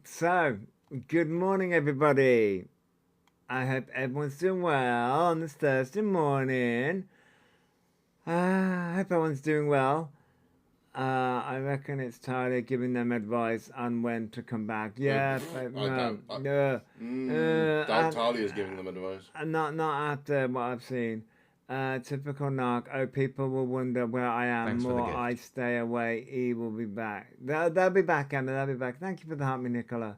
So, good morning, everybody. I hope everyone's doing well on this Thursday morning. I hope everyone's doing well. I reckon it's Tyler giving them advice on when to come back. Yeah, but I no, doubt. no, Doubt Talia's giving them advice. not after what I've seen. Typical knock. Oh, people will wonder where I am. Thanks for the More gift. I stay away, he will be back. They'll be back, Emma. They'll be back. Thank you for the help, me, Nicola.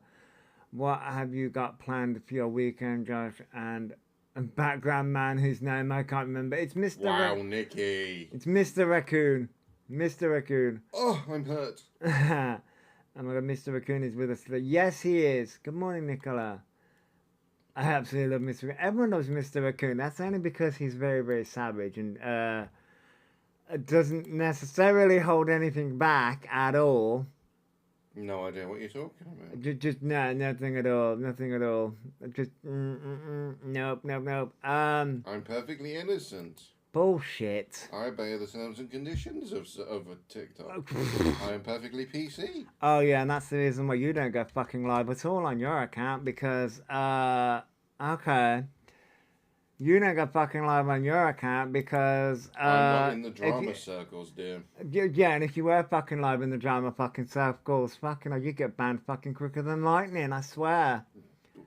What have you got planned for your weekend, Josh? And a background man whose name I can't remember. It's Mr. Wow, Nikki. It's Mr. Raccoon. Mr. Raccoon. Oh, I'm hurt. Oh my god, Mr. Raccoon is with us today. Yes, he is. Good morning, Nicola. I absolutely love Mr. Raccoon. Everyone loves Mr. Raccoon. That's only because he's very, very savage and doesn't necessarily hold anything back at all. No idea what you're talking about. Just no, nothing at all, nothing at all. Just nope, nope, nope. I'm perfectly innocent. Bullshit. I obey the terms and conditions of a TikTok. I am perfectly PC. Oh yeah, and that's the reason why you don't go fucking live at all on your account because okay. You don't go fucking live on your account because I'm not in the drama circles, dear. Yeah, and if you were fucking live in the drama fucking circles, fucking you get banned fucking quicker than lightning, I swear.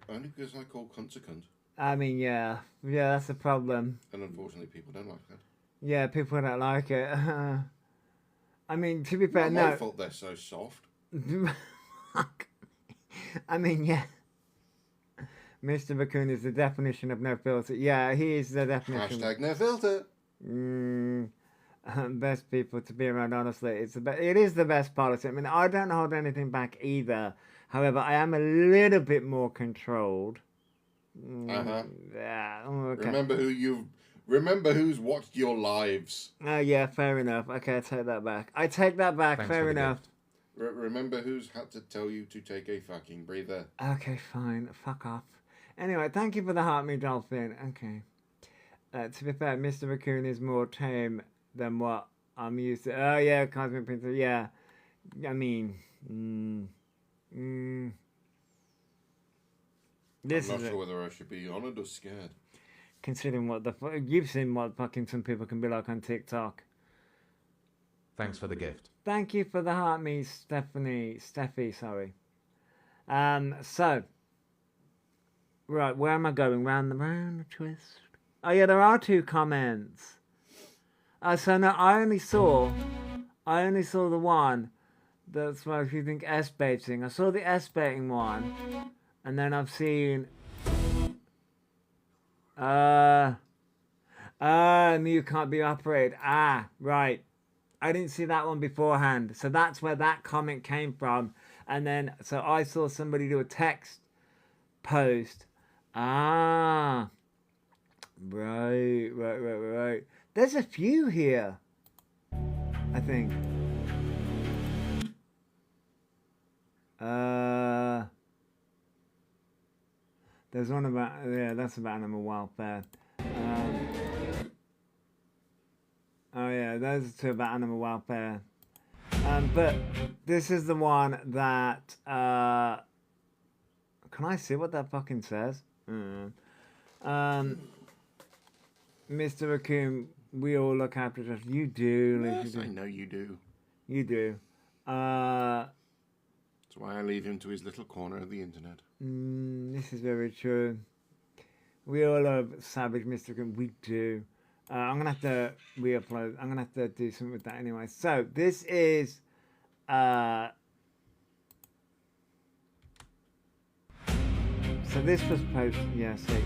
Only because I call cunt a cunt. I mean, yeah, that's a problem. And unfortunately, people don't like that. Yeah, people don't like it. I mean, to be fair, Not no. my fault they're so soft. I mean, yeah. Mr. Raccoon is the definition of no filter. Yeah, he is the definition. Hashtag no filter. Best people to be around, honestly. It is the best policy. I mean, I don't hold anything back either. However, I am a little bit more controlled. Yeah. Okay. Remember who's watched your lives. Oh, yeah, fair enough. Okay, I take that back. Thanks fair enough. Remember who's had to tell you to take a fucking breather. Okay, fine. Fuck off. Anyway, thank you for the heart, me dolphin. Okay. To be fair, Mr. Raccoon is more tame than what I'm used to. Oh, yeah, Cosmic Princess. Yeah. I mean, I'm not sure whether I should be honoured or scared. Considering what you've seen what fucking some people can be like on TikTok. Thanks for the gift. Thank you for the heart, me Steffi, sorry. So, right, where am I going? Round the twist. Oh yeah, there are 2 comments. So no, I only saw the one that's what if you think S baiting. I saw the S baiting one, and then I've seen you can't be operated. Ah, right. I didn't see that one beforehand. So that's where that comment came from. And then, so I saw somebody do a text post. Ah. Right. There's a few here, I think. There's one about, yeah, that's about animal welfare. Oh yeah, those 2 about animal welfare. But this is the one that can I see what that fucking says? Mr. Raccoon, we all look after us. You do. Yes, I know you do. You do. That's why I leave him to his little corner of the internet. This is very true. We all love Savage Mr. Raccoon. We do. I'm gonna have to re-upload. I'm gonna have to do something with that anyway. So this is so this was posted. Yeah, see.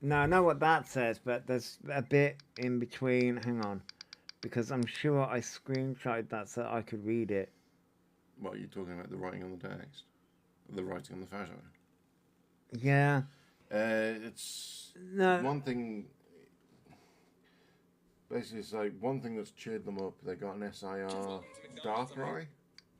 No, I know what that says, but there's a bit in between. Hang on, because I'm sure I screenshotted that so I could read it. What are you talking about? The writing on the text, the writing on the photo. Yeah. It's No. one thing. Basically, it's like one thing that's cheered them up. They got an SIR Darkrai.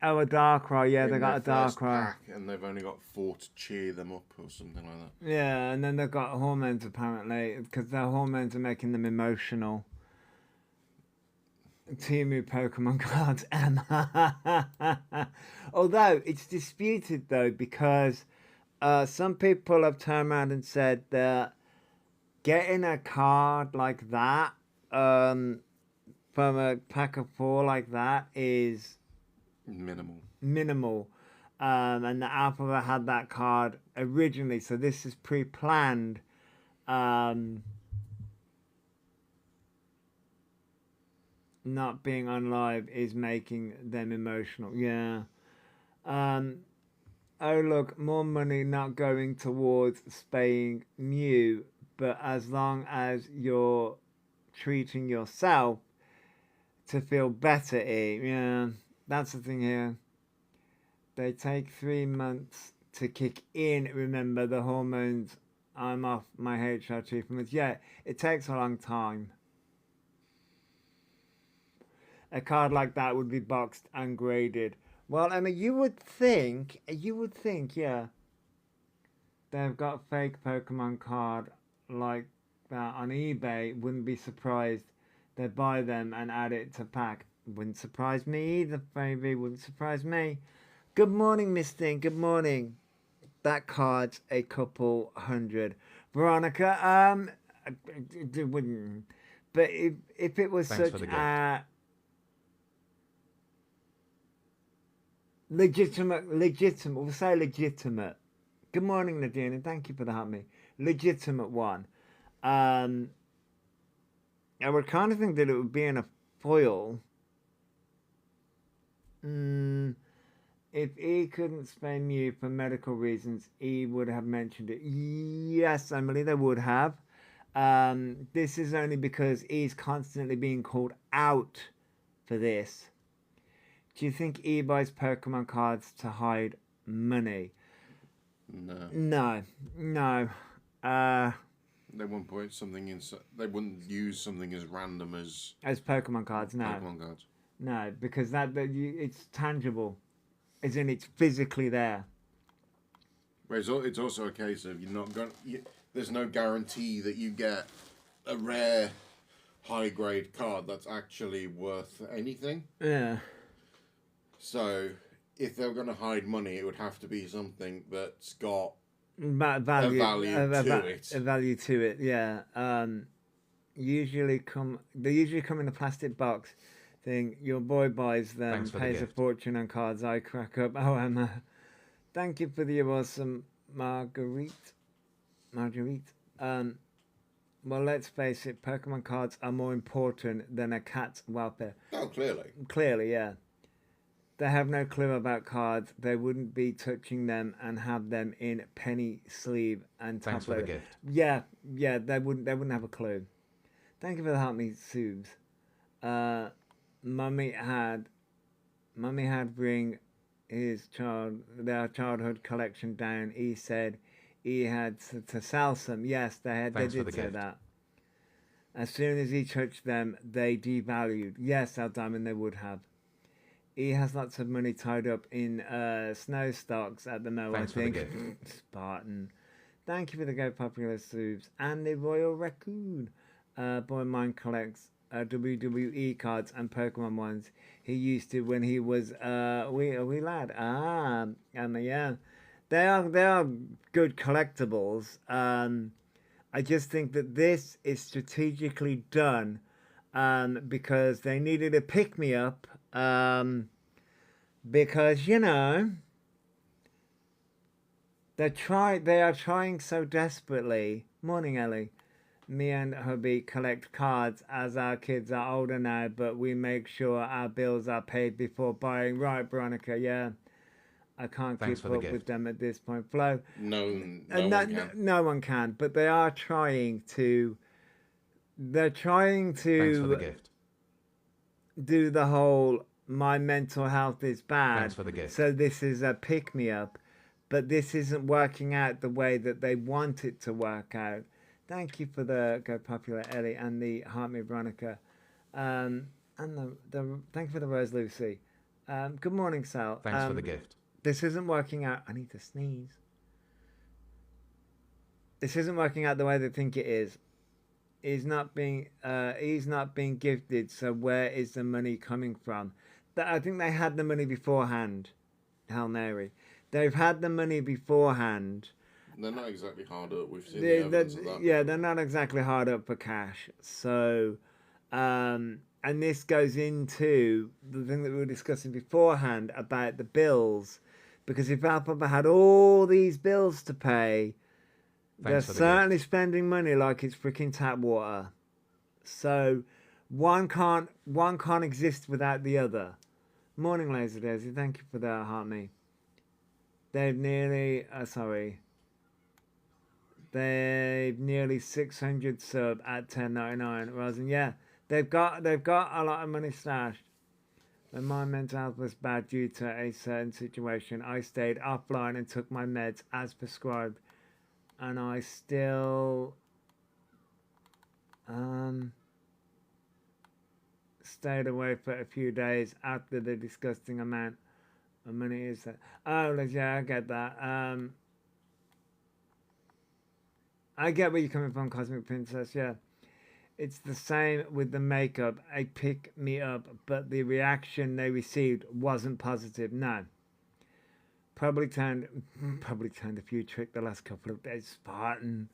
Oh, a Darkrai. Yeah, they got a Darkrai. Pack, and they've only got 4 to cheer them up or something like that. Yeah, and then they've got hormones apparently because their hormones are making them emotional. Timu Pokemon cards. Although it's disputed though, because some people have turned around and said that getting a card like that from a pack of 4 like that is Minimal. And the Alpha had that card originally, so this is pre-planned. Not being on live is making them emotional. Yeah. Oh look, more money not going towards spaying Mew, but as long as you're treating yourself to feel better, yeah, that's the thing here. They take 3 months to kick in. Remember the hormones. I'm off my HRT for months. Yeah, it takes a long time. A card like that would be boxed and graded. Well, I mean, you would think, yeah, they've got fake Pokemon card like that on eBay. Wouldn't be surprised they buy them and add it to pack. Wouldn't surprise me either, baby. Wouldn't surprise me. Good morning, Miss Thing. Good morning. That card's a couple hundred. Veronica, it wouldn't. But if it was Thanks such for the a legitimate, we'll say legitimate. Good morning, Nadine, and thank you for the help me. Legitimate one. I would kind of think that it would be in a foil. If he couldn't spay Mew for medical reasons, he would have mentioned it. Yes, Emily, they would have. This is only because he's constantly being called out for this. Do you think he buys Pokemon cards to hide money? No. No. They wouldn't put something in. They wouldn't use something as random as Pokemon cards. No. Pokemon cards. No, because it's tangible. As in, it's physically there. But it's also a case of you're not going. There's no guarantee that you get a rare, high grade card that's actually worth anything. Yeah. So, if they were going to hide money, it would have to be something that's got value a value to it. Yeah. They usually come in a plastic box. Thing your boy buys them, pays a fortune on cards. I crack up. Oh, Emma, thank you for the awesome Marguerite. Well, let's face it, Pokemon cards are more important than a cat's welfare. Oh, Clearly, yeah. They have no clue about cards. They wouldn't be touching them and have them in penny sleeve and top. Thanks for the gift. Yeah, they wouldn't have a clue. Thank you for the help me, Subes. Mummy had bring their childhood collection down. He said he had to sell some. Yes, they did say that. As soon as he touched them, they devalued. Yes, Al Diamond, they would have. He has lots of money tied up in snow stocks at the moment. Thanks I think. For the gift. Spartan. Thank you for the Go Popular Subs and the Royal Raccoon. Boy mine collects WWE cards and Pokemon ones. He used to when he was a wee lad. Yeah, they are good collectibles. I just think that this is strategically done because they needed a pick me up. Because they are trying so desperately. Morning, Ellie. Me and hubby collect cards as our kids are older now, but we make sure our bills are paid before buying. Right, Veronica, yeah. I can't keep up with them at this point. Flo? No one can. But they are trying to... They're trying to... Thanks for the gift. Do the whole, my mental health is bad. Thanks for the gift. So this is a pick-me-up. But this isn't working out the way that they want it to work out. Thank you for the Go Popular Ellie and the Heart Me Veronica. And the thank you for the Rose Lucy. Good morning, Sal. Thanks for the gift. This isn't working out. I need to sneeze. This isn't working out the way they think it is. he's not being gifted. So where is the money coming from? I think they had the money beforehand. Hail Mary. They've had the money beforehand. They're not exactly hard up. We've seen the evidence of that. Yeah, they're not exactly hard up for cash. So, and this goes into the thing that we were discussing beforehand about the bills. Because if Elphaba had all these bills to pay, they're certainly spending money like it's freaking tap water. So one can't exist without the other. Morning, Laser Daisy. Thank you for that, Heart Me. They've nearly they've nearly 600 sub at 10.99. Rosin, yeah, they've got a lot of money stashed. When my mental health was bad due to a certain situation, I stayed offline and took my meds as prescribed, and I still stayed away for a few days after the disgusting amount of money is that. Oh, yeah, I get that. I get where you're coming from, Cosmic Princess, yeah. It's the same with the makeup. I pick me up, but the reaction they received wasn't positive. No. Probably turned a few trick the last couple of days. Spartan.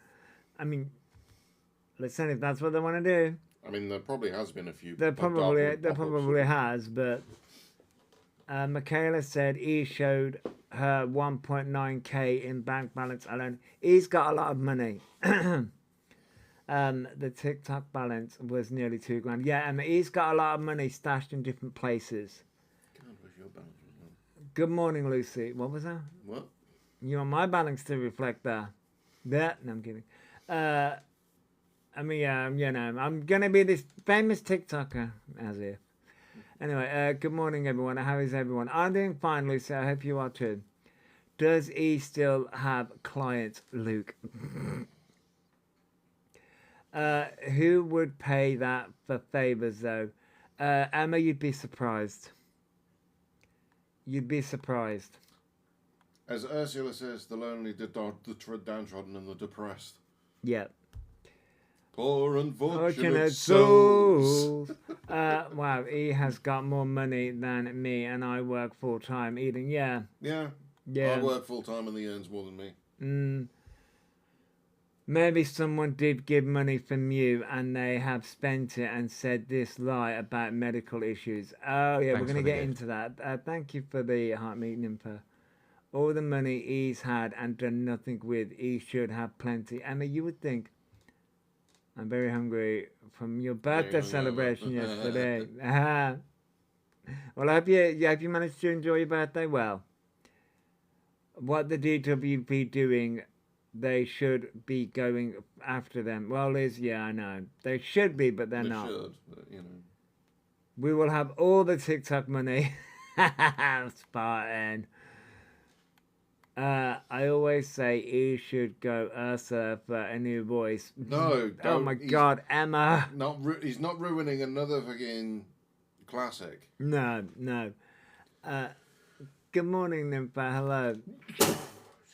I mean, listen, if that's what they want to do. I mean, there probably has been a few. There probably has, but Michaela said he showed her 1.9k in bank balance alone. He's got a lot of money. The TikTok balance was nearly $2,000. Yeah, and he's got a lot of money stashed in different places. God, where's your balance? Good morning, Lucy. What was that? What? You want my balance to reflect that? No, I'm kidding. I mean, yeah, you know, I'm gonna be this famous TikToker, as if. Anyway, good morning, everyone. How is everyone? I'm doing fine, Lucy. I hope you are too. Does he still have clients, Luke? Who would pay that for favors, though? Emma, you'd be surprised. You'd be surprised. As Ursula says, the lonely, the downtrodden, and the depressed. Yeah. Poor unfortunate Fortunate souls. Wow, he has got more money than me, and I work full time. Eden, yeah. Yeah. Yeah. I work full time, and he earns more than me. Maybe someone did give money from you and they have spent it and said this lie about medical issues. Oh, yeah, we're going to get into that. Thank you for the heart meeting info. All the money he's had and done nothing with, he should have plenty. Emma, you would think. I'm very hungry from your birthday celebration yesterday. Well, I hope you managed to enjoy your birthday well. What the DWP doing... They should be going after them. Well, Liz, yeah, I know. They should be, but they're not. They should, but, you know. We will have all the TikTok money. Spartan. I always say he should go Ursa for a new voice. No, oh my God, Emma. He's not ruining another fucking classic. No. Good morning, Nympha. Hello.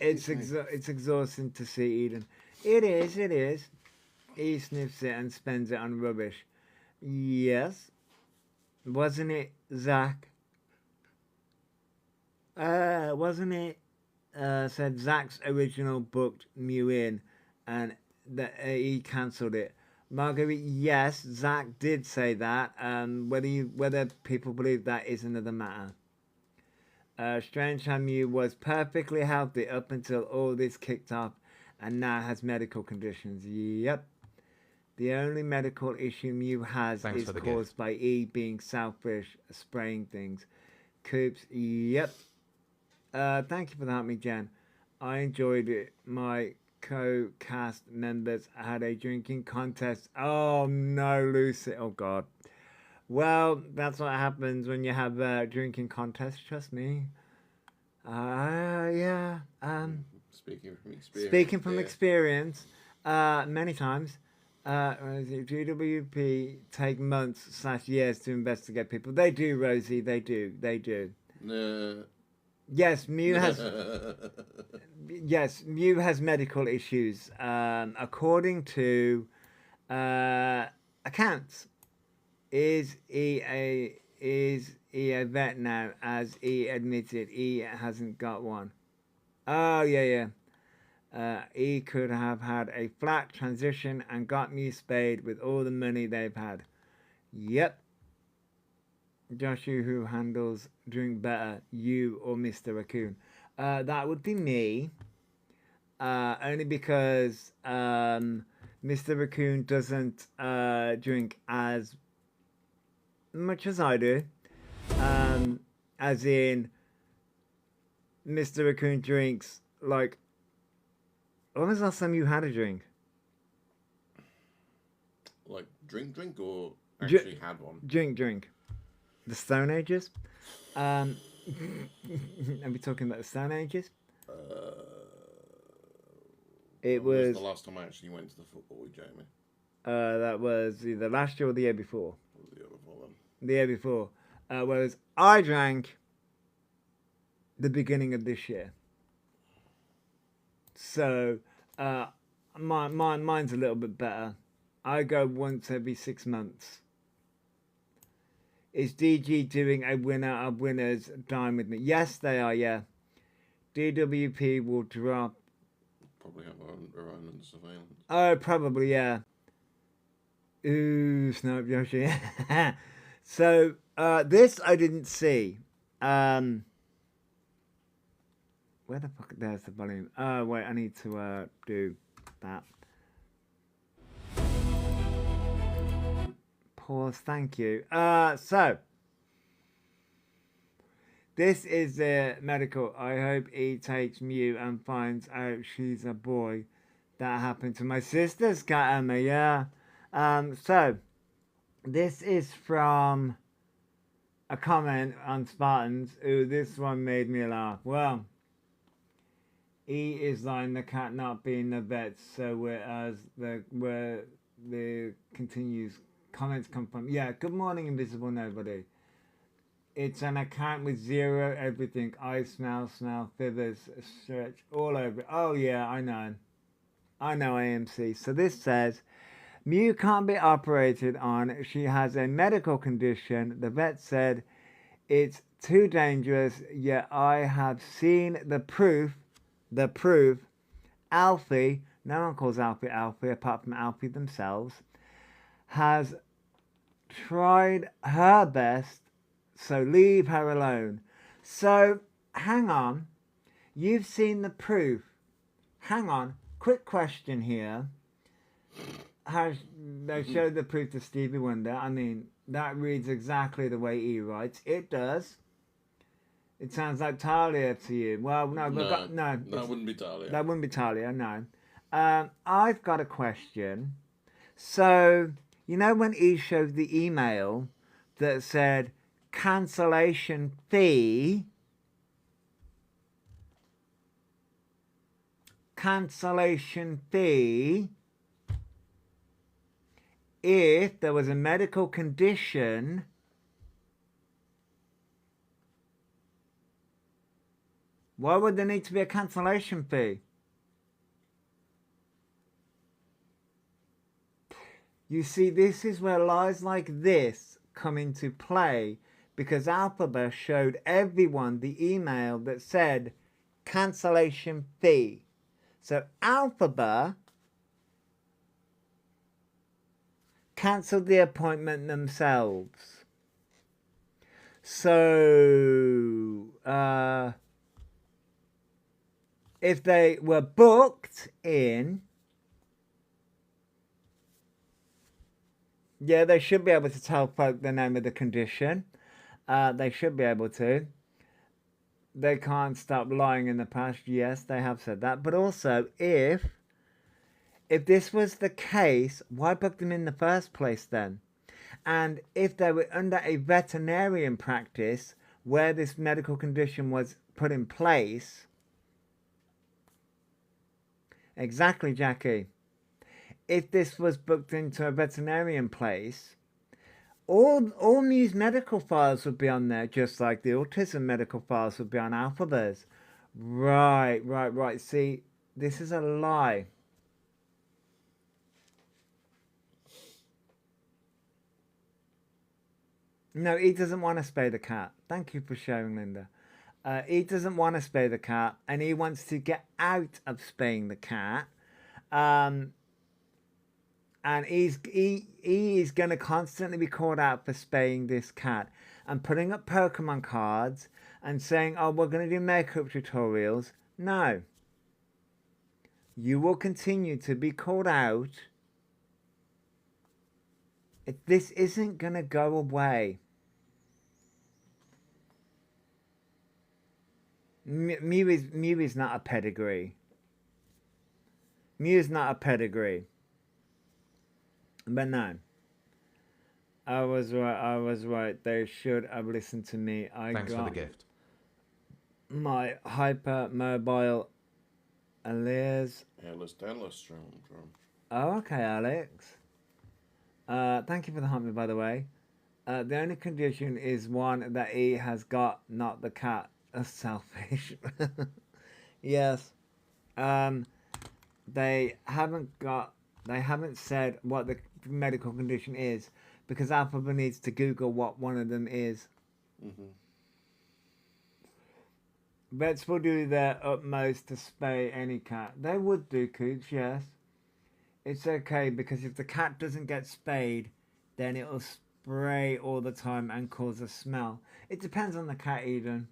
It's exhausting to see Eden. It is. He sniffs it and spends it on rubbish. Yes. Wasn't it, Zach? Wasn't it? Said Zach's original booked Mew in and that he cancelled it. Marguerite, yes, Zach did say that. Whether people believe that is another matter. Strange how Mew was perfectly healthy up until all this kicked off and now has medical conditions. Yep. The only medical issue Mew has is caused by E being selfish, spraying things. Coops, yep. Thank you for that, me, Jen. I enjoyed it. My co-cast members had a drinking contest. Oh, no, Lucy. Oh, God. Well, that's what happens when you have a drinking contest, trust me. Yeah. Speaking from experience, many times, GWP take months/years to investigate people. They do, Rosie, they do. Yes, Mew has... Yes, Mew has medical issues. According to accounts. Is he a vet now? As he admitted, he hasn't got one. Oh yeah. He could have had a flat transition and got me spayed with all the money they've had. Yep. Joshua, who handles drink better, you or Mr. Raccoon? That would be me. Only because Mr. Raccoon doesn't drink as much as I do. As in, Mr. Raccoon drinks like. When was the last time you had a drink? Like drink, or actually had one? Drink. The Stone Ages? Are we talking about the Stone Ages? It was the last time I actually went to the football with Jamie. That was either last year or the year before. What was the year before then? The year before. Whereas I drank the beginning of this year. So mine's a little bit better. I go once every 6 months. Is DG doing a winner of winners dine with me? Yes, they are, yeah. DWP will drop. Probably have our own under surveillance. Oh, probably, yeah. Ooh, Snope Yoshi. So, this I didn't see. Where the fuck? There's the volume. Oh, wait, I need to do that. Pause, thank you. So, this is the medical. I hope he takes Mew and finds out she's a boy. That happened to my sister's cat, Emma, yeah. So, this is from a comment on Spartans. Ooh, this one made me laugh. Well, he is lying, the cat not being the vet, so where the continues comments come from. Yeah, good morning, Invisible Nobody. It's an account with zero everything. I smell, fivers, stretch all over. Oh yeah, I know AMC. So this says, Mew can't be operated on. She has a medical condition. The vet said it's too dangerous, yet I have seen the proof. Alfie, no one calls Alfie apart from Alfie themselves, has tried her best, so leave her alone. So, hang on. You've seen the proof. Hang on. Quick question here. They showed the proof to Stevie Wonder. I mean, that reads exactly the way he writes. It does. It sounds like Talia to you. Well, no. That wouldn't be Talia. That wouldn't be Talia, no. I've got a question. So, you know when he showed the email that said cancellation fee? Cancellation fee if there was a medical condition why would there need to be a cancellation fee? You see, this is where lies like this come into play, because Elphaba showed everyone the email that said cancellation fee. So Elphaba cancelled the appointment themselves. So if they were booked in, yeah, they should be able to tell folk the name of the condition. They should be able to. They can't stop lying in the past. Yes, they have said that. But also, if this was the case, why book them in the first place then? And if they were under a veterinarian practice where this medical condition was put in place, exactly, Jackie. If this was booked into a veterinarian place, all Mew's medical files would be on there, just like the autism medical files would be on Elphaba's. Right. See, this is a lie. No, he doesn't want to spay the cat. Thank you for sharing, Linda. He doesn't want to spay the cat, and he wants to get out of spaying the cat. Um, and he is going to constantly be called out for spaying this cat and putting up Pokemon cards and saying, "Oh, we're going to do makeup tutorials." No, you will continue to be called out. This isn't going to go away. Mew is not a pedigree. Mew is not a pedigree. But no. I was right. They should have listened to me. Thanks for the gift. My hypermobile Elias. Oh, okay, Alex. Thank you for the hump, by the way. The only condition is one that he has got, not the cat. That's selfish. Yes. They haven't said what the medical condition is because Elphaba needs to Google what one of them is. Vets will do their utmost to spay any cat. They would do, Cooch, yes. It's okay because if the cat doesn't get spayed, then it'll spray all the time and cause a smell. It depends on the cat, Eden.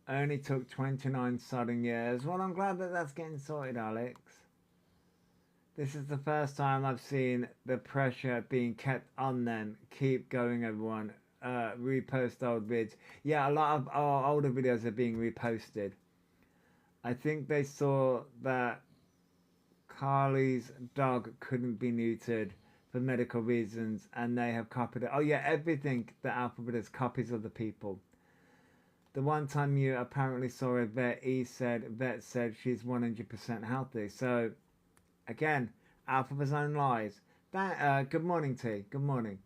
Only took 29 sodding years. Well, I'm glad that that's getting sorted, Alex. This is the first time I've seen the pressure being kept on them. Keep going, everyone. Repost old vids. Yeah, a lot of our older videos are being reposted. I think they saw that Carly's dog couldn't be neutered for medical reasons and they have copied it. Oh yeah, everything that Elphaba does copies other people. The one time you apparently saw a vet, vet said she's 100% healthy. So, again, Elphaba's own lies. Good morning, T. Good morning.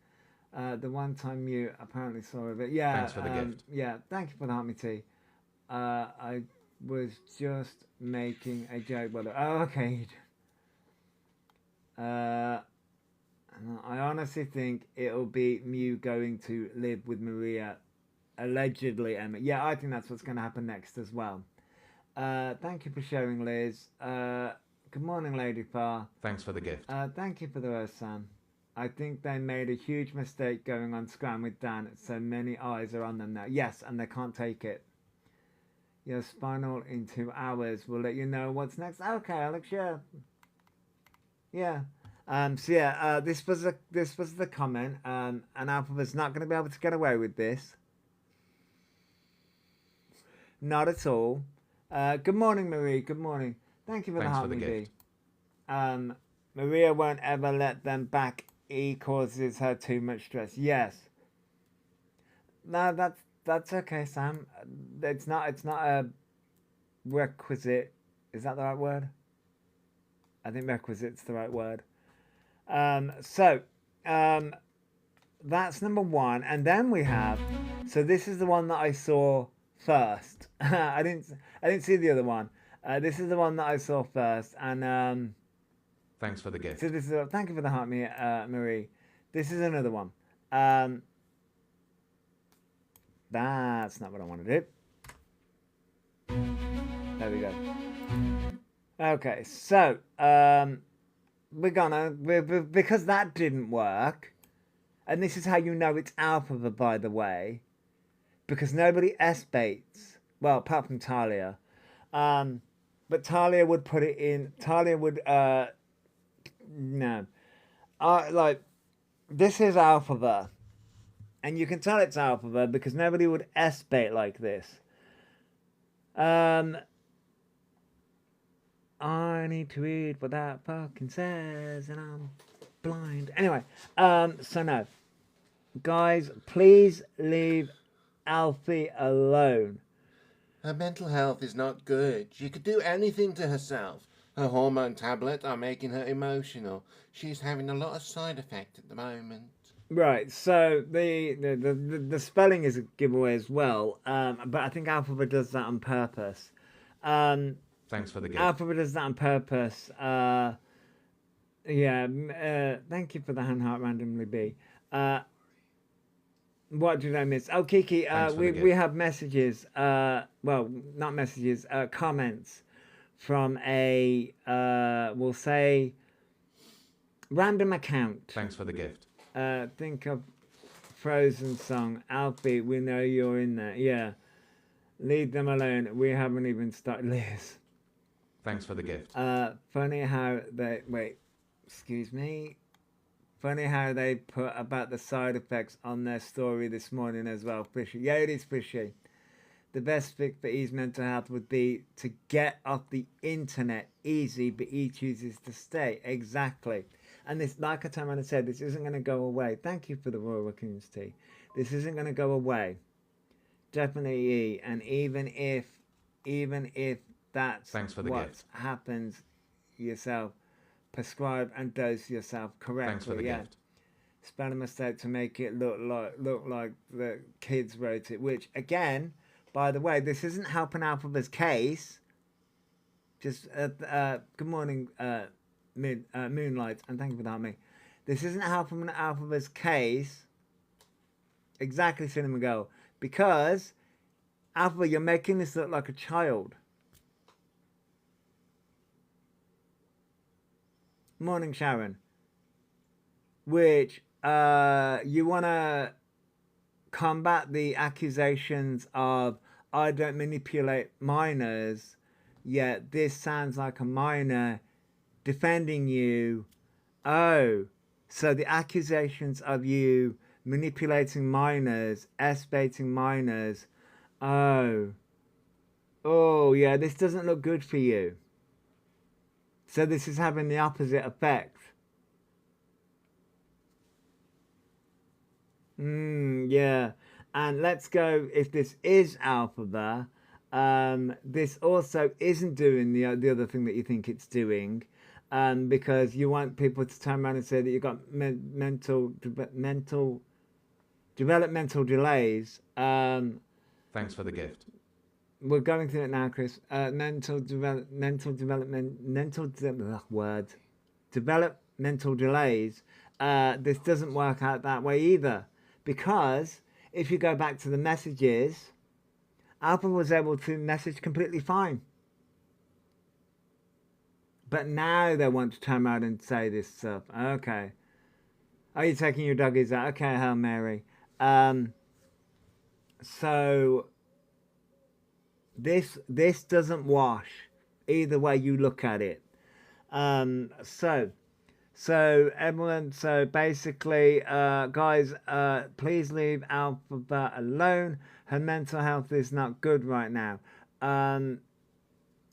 The one time you apparently saw a vet. Yeah. Thanks for the gift. Yeah, thank you for the help me, T. I was just making a joke. Oh, okay. I honestly think it'll be Mew going to live with Maria. Allegedly, Emma. Yeah, I think that's what's going to happen next as well. Thank you for sharing, Liz. Good morning, Lady Far. Thanks for the gift. Thank you for the rose, Sam. I think they made a huge mistake going on Scram with Dan. So many eyes are on them now. Yes, and they can't take it. Your spinal in 2 hours will let you know what's next. Okay, Alex. Yeah. Yeah. So yeah, this was the comment. And Elphaba's not going to be able to get away with this. Not at all. Good morning, Marie. Good morning. Thank you for the harmony. Maria won't ever let them back. He causes her too much stress. Yes. No, that's okay, Sam. It's not a requisite. Is that the right word? I think requisite's the right word. That's number one, and then we have. So this is the one that I saw first. I didn't see the other one. This is the one that I saw first, and thanks for the gift. So this is thank you for the heart, Marie. This is another one. That's not what I want to do. There we go. Okay, so because that didn't work, and this is how you know it's Elphaba, by the way. Because nobody S-baits. Well, apart from Talia. But Talia would put it in. Talia would, no. This is Elphaba. And you can tell it's Elphaba because nobody would S-bait like this. I need to read what that fucking says and I'm blind. Anyway, so no. Guys, please leave Alfie alone. Her mental health is not good. She could do anything to herself. Her hormone tablets are making her emotional. She's having a lot of side effects at the moment. Right, so the spelling is a giveaway as well, but I think Elphaba does that on purpose. Thanks for the gift. Elphaba does that on purpose. Yeah, thank you for the hand heart randomly B. What did I miss? Oh, Kiki, Thanks for the we gift. have messages. Well, not messages. Comments from a we'll say random account. Thanks for the gift. Think of Frozen song. Alfie, we know you're in there. Yeah. Leave them alone. We haven't even started. Liz. Thanks for the gift. Funny how they wait. Excuse me. Funny how they put about the side effects on their story this morning as well. Fishy. Yeah, it is fishy. The best fix for E's mental health would be to get off the internet easy, but E chooses to stay. Exactly. And this, like I turned around and said, this isn't going to go away. Thank you for the Royal Raccoons tea. This isn't going to go away. Definitely E. And even if that's Thanks for the what gift. happens yourself, prescribe and dose yourself correctly. Thanks for the gift. Spell a mistake to make it look like the kids wrote it. Which again, by the way, this isn't helping Elphaba's case. Just good morning, Moonlight, and thank you for that, me. This isn't helping Elphaba's case. Exactly, Cinema Girl, because Elphaba, you're making this look like a child. Morning, Sharon. Which you want to combat the accusations of I don't manipulate minors, yet this sounds like a minor defending you. Oh, so the accusations of you manipulating minors, S-baiting minors. Oh, yeah, this doesn't look good for you. So this is having the opposite effect. Yeah. And let's go, if this is Elphaba, this also isn't doing the other thing that you think it's doing, because you want people to turn around and say that you've got developmental delays. Thanks for the gift. We're going through it now, Chris. Developmental delays. This doesn't work out that way either, because if you go back to the messages, Alpha was able to message completely fine. But now they want to turn around and say this stuff. Okay. Are you taking your doggies out? Okay, Hail Mary. So this doesn't wash either way you look at it. So everyone, so basically, guys, please leave Elphaba alone. Her mental health is not good right now.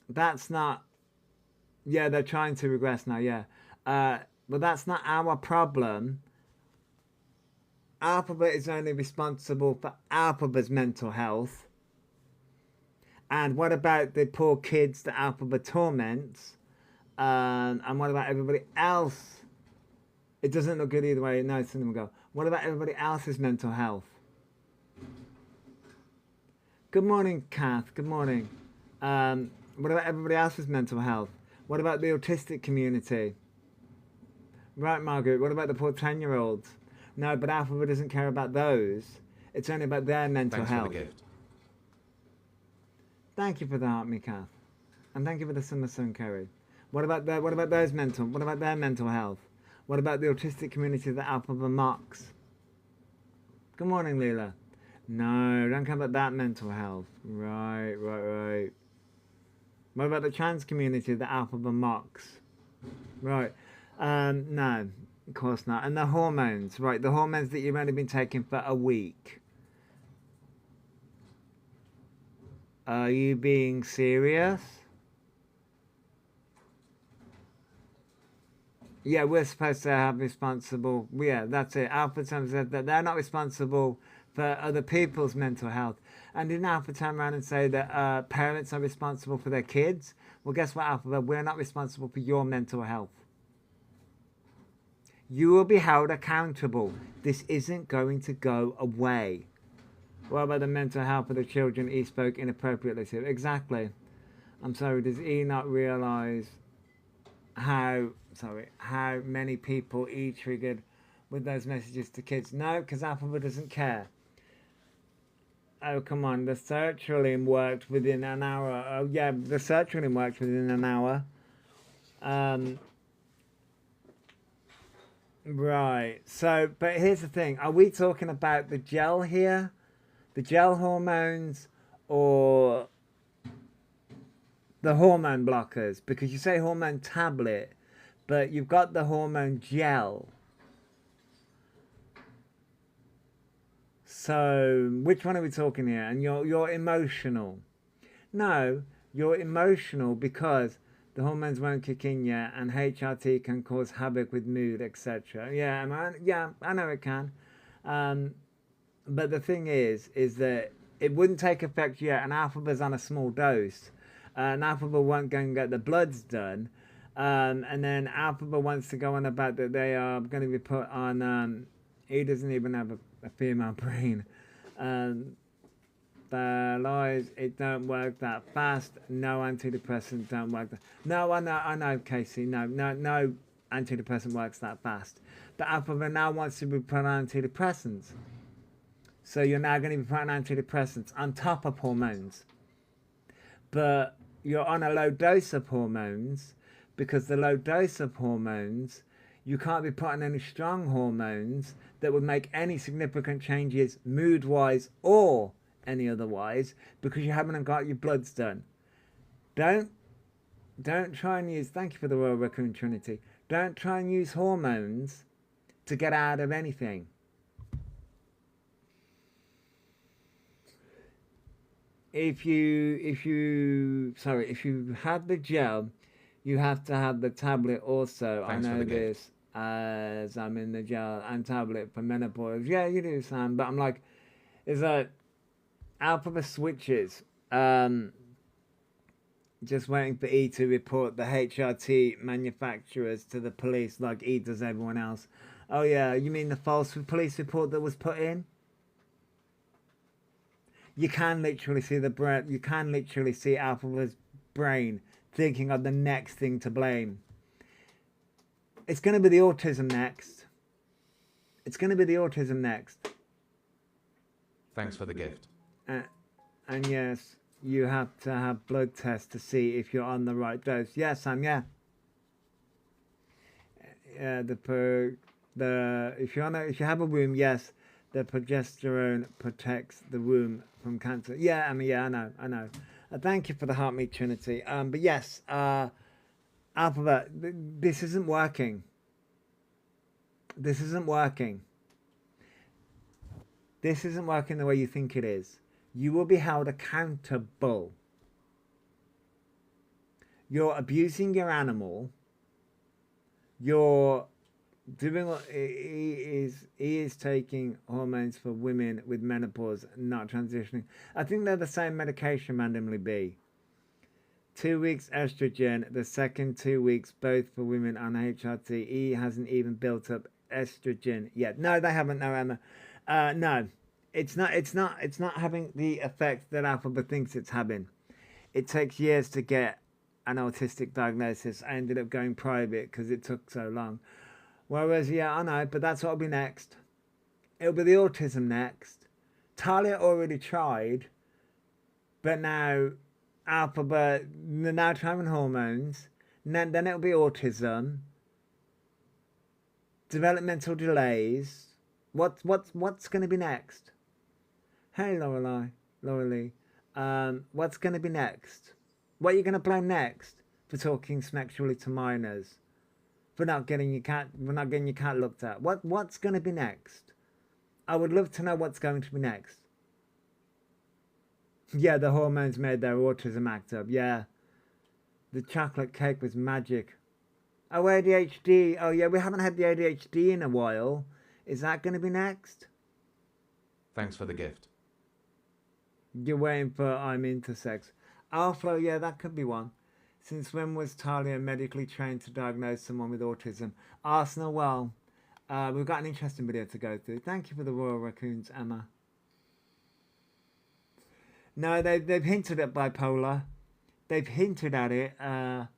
That's not, yeah, they're trying to regress now, yeah. But that's not our problem. Elphaba is only responsible for Elphaba's mental health. And what about the poor kids that Elphaba torments? And what about everybody else? It doesn't look good either way. No, it's going to go. What about everybody else's mental health? Good morning, Kath. Good morning. What about everybody else's mental health? What about the autistic community? Right, Margaret. What about the poor 10-year-olds? No, but Elphaba doesn't care about those. It's only about their mental Thanks health. for the gift. Thank you for the heart, me, Kath. And thank you for the summer sun, Kerry. What about their mental health? What about the autistic community that Elphaba mocks? Good morning, Leela. No, don't care about that mental health. Right. What about the trans community that Elphaba mocks? Right. No, of course not. And the hormones, right? The hormones that you've only been taking for a week. Are you being serious? Yeah, we're supposed to have responsible. Yeah, that's it. Alpha Time said that they're not responsible for other people's mental health. And didn't Alpha turn around and say that parents are responsible for their kids? Well, guess what, Alpha? We're not responsible for your mental health. You will be held accountable. This isn't going to go away. What about the mental health of the children E spoke inappropriately to? Exactly. I'm sorry, does E not realise how many people E triggered with those messages to kids? No, because Elphaba doesn't care. Oh, come on. The sertraline worked within an hour. Oh, yeah, the sertraline worked within an hour. Right. So, but here's the thing. Are we talking about the gel here? The gel hormones or the hormone blockers? Because you say hormone tablet, but you've got the hormone gel. So, which one are we talking here? And you're emotional. No, you're emotional because the hormones won't kick in yet, and HRT can cause havoc with mood, etc. Yeah, man. Yeah, I know it can. But the thing is that it wouldn't take effect yet, and Elphaba's on a small dose. And Elphaba won't go and get the bloods done. And then Elphaba wants to go on about that they are going to be put on. He doesn't even have a female brain. The lies, it don't work that fast. No antidepressant don't work that. No, I know, Casey. No antidepressant works that fast. But Elphaba now wants to be put on antidepressants. So you're now going to be put on antidepressants on top of hormones. But you're on a low dose of hormones because the low dose of hormones, you can't be putting any strong hormones that would make any significant changes mood-wise or any otherwise because you haven't got your bloods done. Don't try and use, thank you for the Royal Raccoon Trinity, don't try and use hormones to get out of anything. If you have the gel, you have to have the tablet also. Thanks I know for the gift. this as I'm in the gel and tablet for menopause. Yeah, you do, Sam. But I'm like, is that Elphaba switches? Just waiting for E to report the HRT manufacturers to the police like E does everyone else. Oh yeah, you mean the false police report that was put in? You can literally see the brain. You can literally see Elphaba's brain thinking of the next thing to blame. It's going to be the autism next. It's going to be the autism next. Thanks for the gift. And yes, you have to have blood tests to see if you're on the right dose. Yes, Sam. Yeah. If you have a womb, yes, the progesterone protects the womb from cancer. Yeah, I mean, yeah, I know. Thank you for the heart meat Trinity. But yes, Elphaba, this isn't working. This isn't working. This isn't working the way you think it is. You will be held accountable. You're abusing your animal. You're doing what he is taking hormones for women with menopause, not transitioning. I think they're the same medication, randomly B. 2 weeks estrogen, the second 2 weeks both for women on HRT. E hasn't even built up estrogen yet. No, they haven't. No, Emma. No, it's not having the effect that Elphaba thinks it's having. It takes years to get an autistic diagnosis. I ended up going private because it took so long. Whereas, yeah, I know, but that's what'll be next. It'll be the autism next. Talia already tried, but now Elphaba, they're now trying hormones. Then it'll be autism. Developmental delays. What's going to be next? Hey, Laurelie. What's going to be next? What are you going to blame next for talking sexually to minors? For not getting your cat looked at. What's going to be next? I would love to know what's going to be next. Yeah, the hormones made their autism act up. Yeah, the chocolate cake was magic. Oh, ADHD. Oh yeah, we haven't had the ADHD in a while. Is that going to be next? Thanks for the gift. You're waiting for I'm intersex. Alpha, yeah, that could be one. Since when was Talia medically trained to diagnose someone with autism? Arsenal, well, we've got an interesting video to go through. Thank you for the Royal Raccoons, Emma. No, they've hinted at bipolar. They've hinted at it. A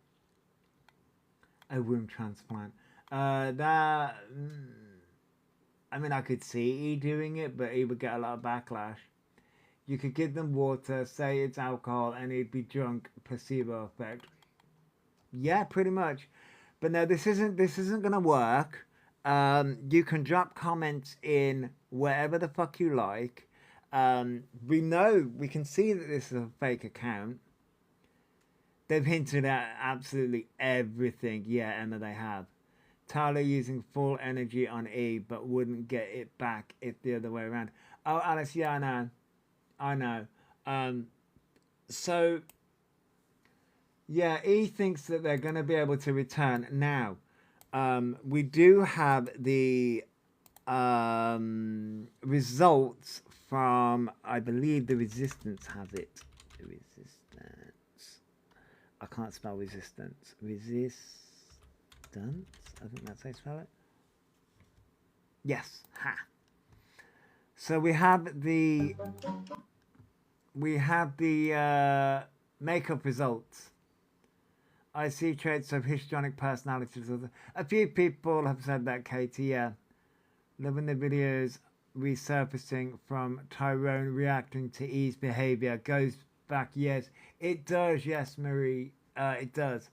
womb transplant. I mean, I could see he doing it, but he would get a lot of backlash. You could give them water, say it's alcohol, and he'd be drunk. Placebo effect. Yeah, pretty much. But no, this isn't gonna work. You can drop comments in wherever the fuck you like. We can see that this is a fake account. They've hinted at absolutely everything. Yeah, Emma, they have. Tyler using full energy on E, but wouldn't get it back if the other way around. Oh, Alice, yeah, I know. So, yeah, E thinks that they're going to be able to return. Now, we do have the results from, I believe the Resistance has it. The Resistance. I can't spell resistance. Resistance? I think that's how you spell it. Yes. Ha. So we have the makeup results. I see traits of histrionic personality disorder. A few people have said that, Katie. Yeah. Loving the videos resurfacing from Tyrone reacting to E's behavior. Goes back. Yes, it does. Yes, Marie. It does.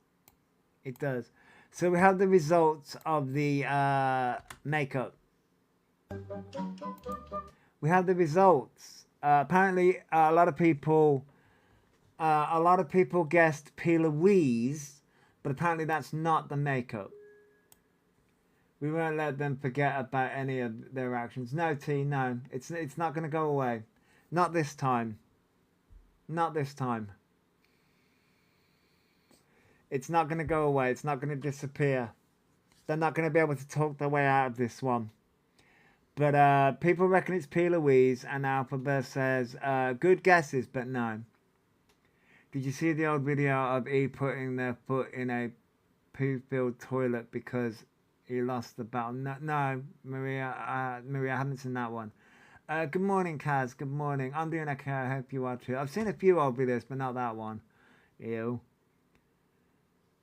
It does. So we have the results of the makeup. We have the results. Apparently, a lot of people guessed P. Louise, but apparently that's not the makeup. We won't let them forget about any of their actions. No, T, no. It's not going to go away. Not this time. Not this time. It's not going to go away. It's not going to disappear. They're not going to be able to talk their way out of this one. But people reckon it's P. Louise, and Elphaba says, good guesses, but no. Did you see the old video of E putting their foot in a poo-filled toilet because he lost the battle? No, Maria, I haven't seen that one. Good morning, Kaz. Good morning. I'm doing okay. I hope you are too. I've seen a few old videos, but not that one. Ew.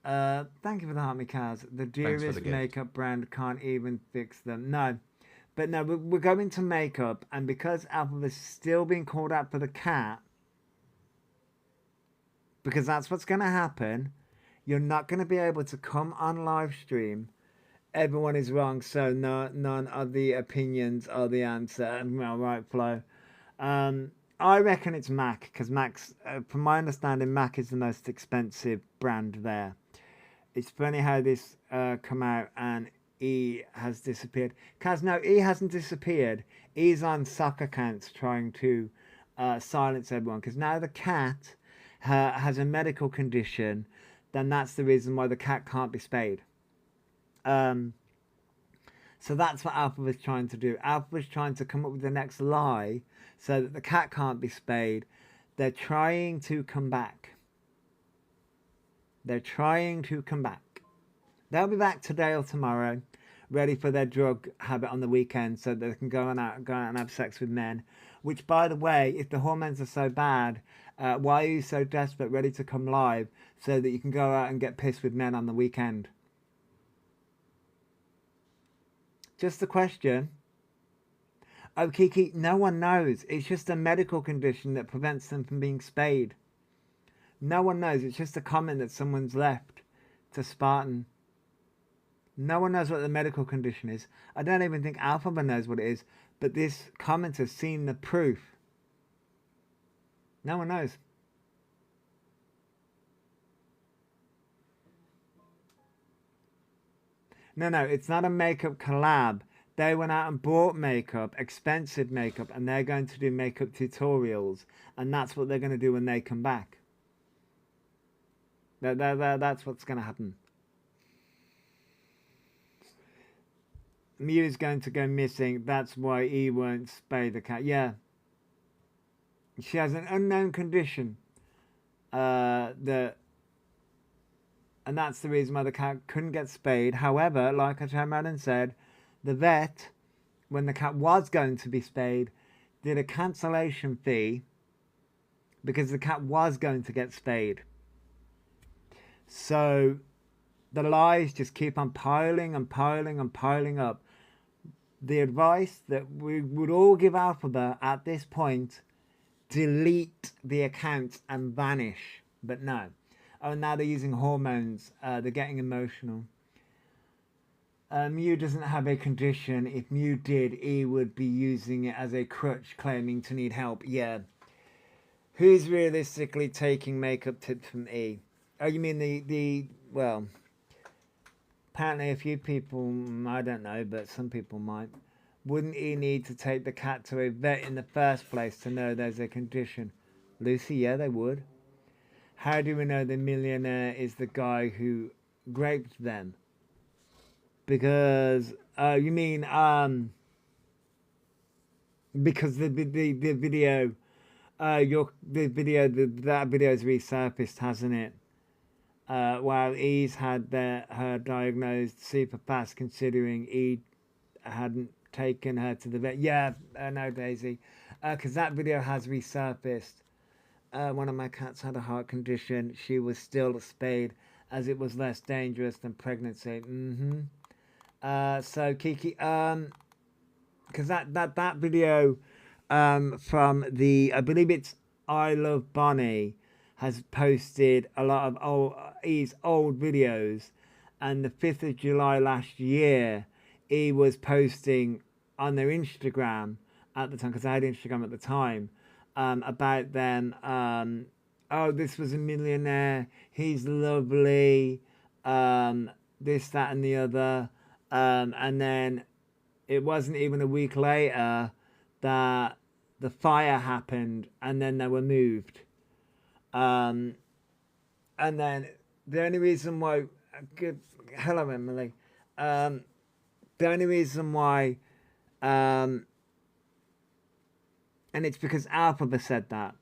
Thank you for the heart, Kaz. The dearest makeup brand can't even fix them. No. But no, we're going to makeup, and because Elphaba's still being called out for the cat, because that's what's going to happen, you're not going to be able to come on live stream. Everyone is wrong, so none of the opinions are the answer. Well, right, Flo. I reckon it's MAC, because MAC's, from my understanding, MAC is the most expensive brand there. It's funny how this come out and E has disappeared. Kaz, no, E hasn't disappeared. E's on sock accounts trying to silence everyone, because now the cat has a medical condition. Then that's the reason why the cat can't be spayed. So that's what Elphaba's trying to do. Elphaba's trying to come up with the next lie so that the cat can't be spayed. They're trying to come back. They're trying to come back. They'll be back today or tomorrow, ready for their drug habit on the weekend so they can go out and have sex with men. Which, by the way, if the hormones are so bad, why are you so desperate, ready to come live so that you can go out and get pissed with men on the weekend? Just a question. Oh, Kiki, no one knows. It's just a medical condition that prevents them from being spayed. No one knows. It's just a comment that someone's left to Spartan. No one knows what the medical condition is. I don't even think Elphaba knows what it is. But this commenter's seen the proof. No one knows. No, it's not a makeup collab. They went out and bought makeup, expensive makeup, and they're going to do makeup tutorials. And that's what they're going to do when they come back. That's what's going to happen. Mew's going to go missing. That's why E won't spay the cat. Yeah. She has an unknown condition. And that's the reason why the cat couldn't get spayed. However, like I turned around and said, the vet, when the cat was going to be spayed, did a cancellation fee because the cat was going to get spayed. So the lies just keep on piling and piling and piling up. The advice that we would all give Elphaba at this point, delete the accounts and vanish. But no. Oh, now they're using hormones. They're getting emotional. Mew doesn't have a condition. If Mew did, he would be using it as a crutch, claiming to need help. Yeah. Who's realistically taking makeup tips from E? Oh, you mean well, apparently a few people, I don't know, but some people might. Wouldn't he need to take the cat to a vet in the first place to know there's a condition? Lucy, yeah, they would. How do we know the millionaire is the guy who raped them? Because, you mean, because the video, that video is resurfaced, hasn't it? While E's had her diagnosed super fast, considering E hadn't taken her to the vet. Yeah, no, Daisy, because that video has resurfaced. One of my cats had a heart condition. She was still spayed as it was less dangerous than pregnancy. So Kiki, because that video from the, I believe it's I Love Bonnie, has posted a lot of E's old videos, and the 5th of July last year, E was posting on their Instagram at the time, because I had Instagram at the time, about them. Oh, this was a millionaire. He's lovely. This, that, and the other. And then it wasn't even a week later that the fire happened, and then they were moved. And then the only reason why, hello Emily, the only reason why, and it's because Elphaba said that.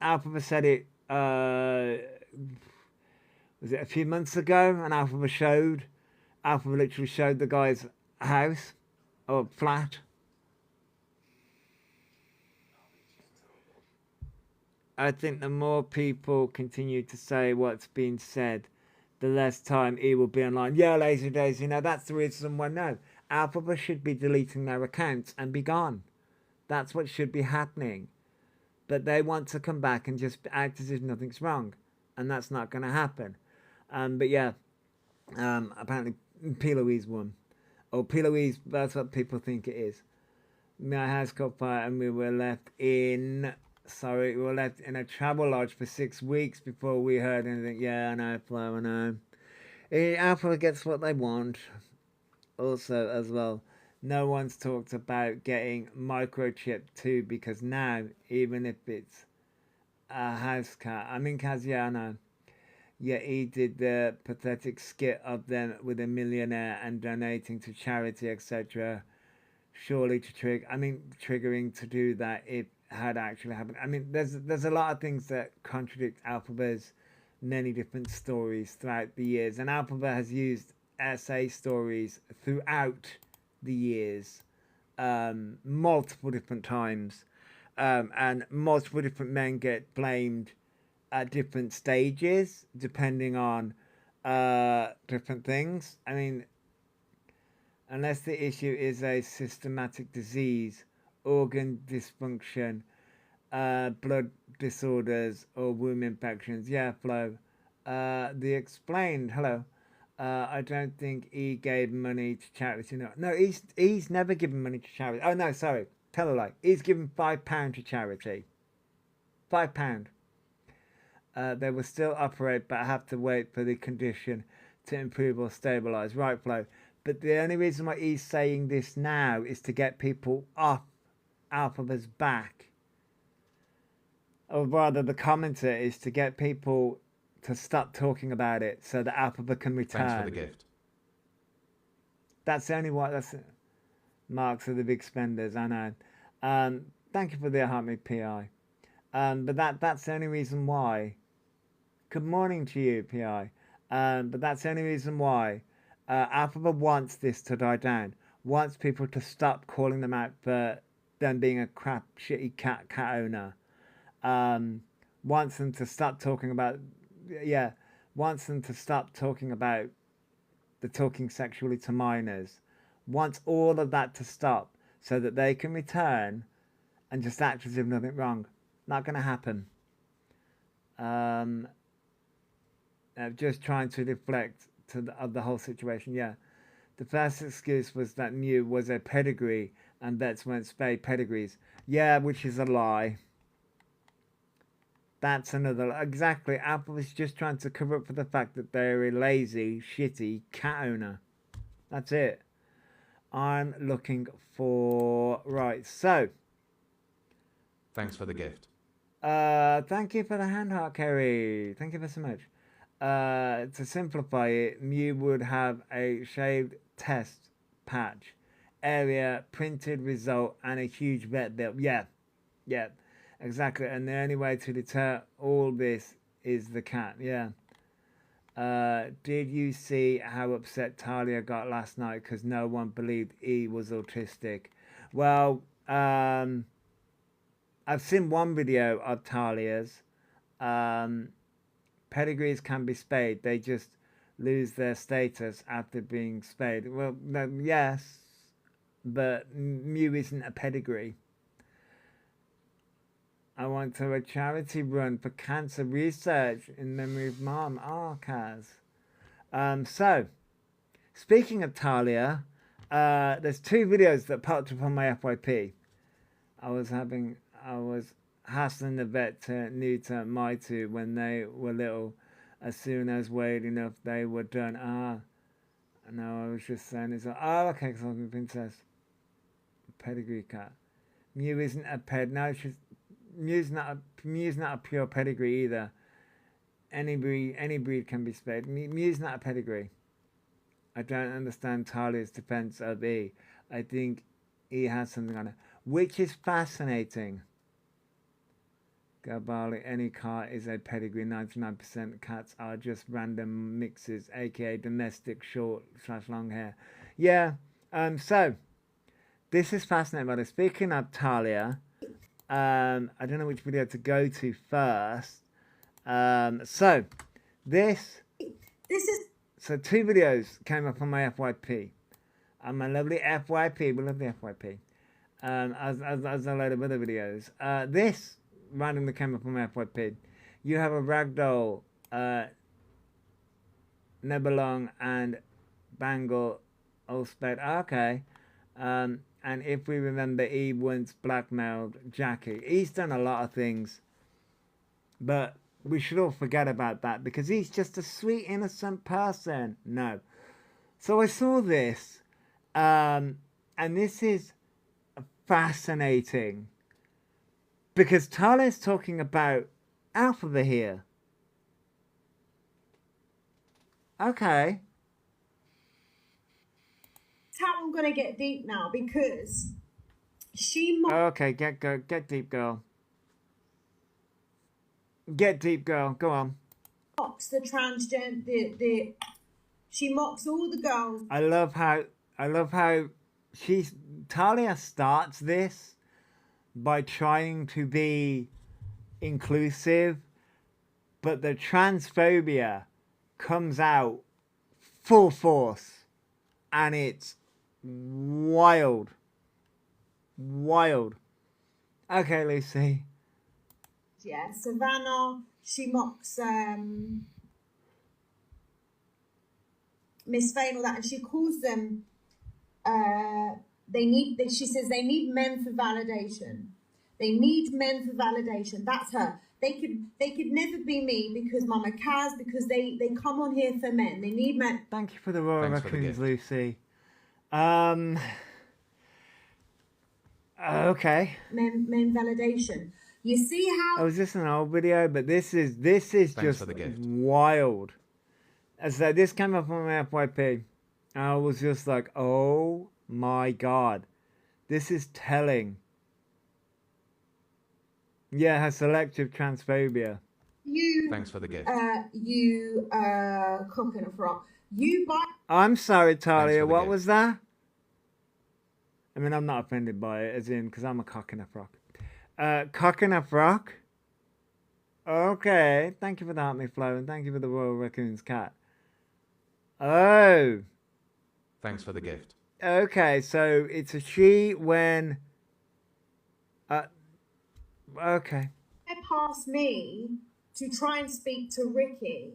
Elphaba said it, was it a few months ago, and Elphaba literally showed the guy's house, or flat. I think the more people continue to say what's being said, the less time he will be online. Yeah, Lazy Daisy, that's the reason why. No, Elphaba should be deleting their accounts and be gone. That's what should be happening. But they want to come back and just act as if nothing's wrong. And that's not going to happen. But yeah, apparently P. Louise won. Or P. Louise, that's what people think it is. My house caught fire and we were left in a travel lodge for 6 weeks before we heard anything. Yeah, I know, Flo, I know. Alpha gets what they want. Also, as well, no one's talked about getting microchipped too, because now, even if it's a house cat, I mean, Kaz, yeah, I know. Yeah, he did the pathetic skit of them with a millionaire and donating to charity, etc. Surely triggering to do that if had actually happened. I mean, there's a lot of things that contradict Elphaba's many different stories throughout the years, and Elphaba has used SA stories throughout the years, multiple different times, and multiple different men get blamed at different stages depending on different things. I mean, unless the issue is a systematic disease, organ dysfunction, blood disorders, or womb infections. Yeah, Flo. The explained, hello. I don't think he gave money to charity. No, he's never given money to charity. Oh, no, sorry. Tell a lie. He's given £5 to charity. £5. They will still operate, but have to wait for the condition to improve or stabilise. Right, Flo. But the only reason why he's saying this now is to get people off Elphaba's back. Or rather, the commenter is to get people to stop talking about it so that Elphaba can return. Thanks for the gift. That's the only why. That's marks of the big spenders, I know. Thank you for the heart me PI. But that's the only reason why. Good morning to you, PI. But that's the only reason why Elphaba wants this to die down. Wants people to stop calling them out for them being a crap, shitty cat owner. Wants them to stop talking about, wants them to stop talking about the talking sexually to minors. Wants all of that to stop so that they can return and just act as if nothing wrong. Not going to happen. Just trying to deflect of the whole situation. Yeah. The first excuse was that Mew was a pedigree and vets weren't spayed pedigrees. Yeah, which is a lie. That's another... Exactly. Apple is just trying to cover up for the fact that they're a lazy, shitty cat owner. That's it. I'm looking for... Right, so... Thanks for the gift. Thank you for the hand heart, Kerry. Thank you very so much. To simplify it, Mew would have a shaved test patch, area, printed result, and a huge vet bill. Yeah, exactly. And the only way to deter all this is the cat. Yeah. Did you see how upset Talia got last night because no one believed he was autistic? Well, I've seen one video of Talia's. Pedigrees can be spayed. They just lose their status after being spayed. Well, no, yes, but Mew isn't a pedigree. I want to a charity run for cancer research in memory of Mom. Oh, Kaz. So, speaking of Talia, there's two videos that popped up on my FYP. I was hassling the vet to new to Maitu when they were little. As soon as weighed enough, they were done. No, I was just saying it's okay, because I'm a princess. Pedigree cat. Mew isn't a no, Mew's not a pure pedigree either. Any breed can be spayed. Mew's not a pedigree. I don't understand Talia's defense of E. I think E has something on it, which is fascinating. Gabali, any cat is a pedigree. 99% cats are just random mixes, aka domestic short/long hair. Yeah. So this is fascinating. But speaking of Talia, I don't know which video to go to first. So two videos came up on my FYP. My lovely FYP, we love the FYP. As a load of other videos. This randomly came up on my FYP. You have a ragdoll, Nebelong and Bangle all sped. Okay. And if we remember, he once blackmailed Jackie. He's done a lot of things, but we should all forget about that because he's just a sweet, innocent person. No. So I saw this, and this is fascinating because Talia's talking about Elphaba here. Okay. How I'm gonna get deep now because she okay, get deep, girl. Get deep, girl. Go on. mocks the transgender. She mocks all the girls. I love how Talia starts this by trying to be inclusive, but the transphobia comes out full force, and it's wild. Okay, Lucy. Yeah, Savannah. She mocks Miss Fane, all that, and she calls them. She says they need men for validation. They need men for validation. That's her. They could never be me because Mama Kaz, because they come on here for men. They need men. Thank you for the Royal Raccoons, Lucy. Okay. Men validation. You see how? Oh, is this an old video? But this is just wild. As I said, this came up on my FYP. I was just like, oh my god, this is telling. Yeah, her selective transphobia. Thanks for the gift. Cock in a frock. You buy. I'm sorry, Talia. What was that? I mean, I'm not offended by it, as in, because I'm a cock in a frock. Cock in a frock? Okay. Thank you for the Heart Me Flow, and thank you for the Royal Raccoon's cat. Oh. Thanks for the gift. Okay, so it's a she when... okay. bypass me to try and speak to Ricky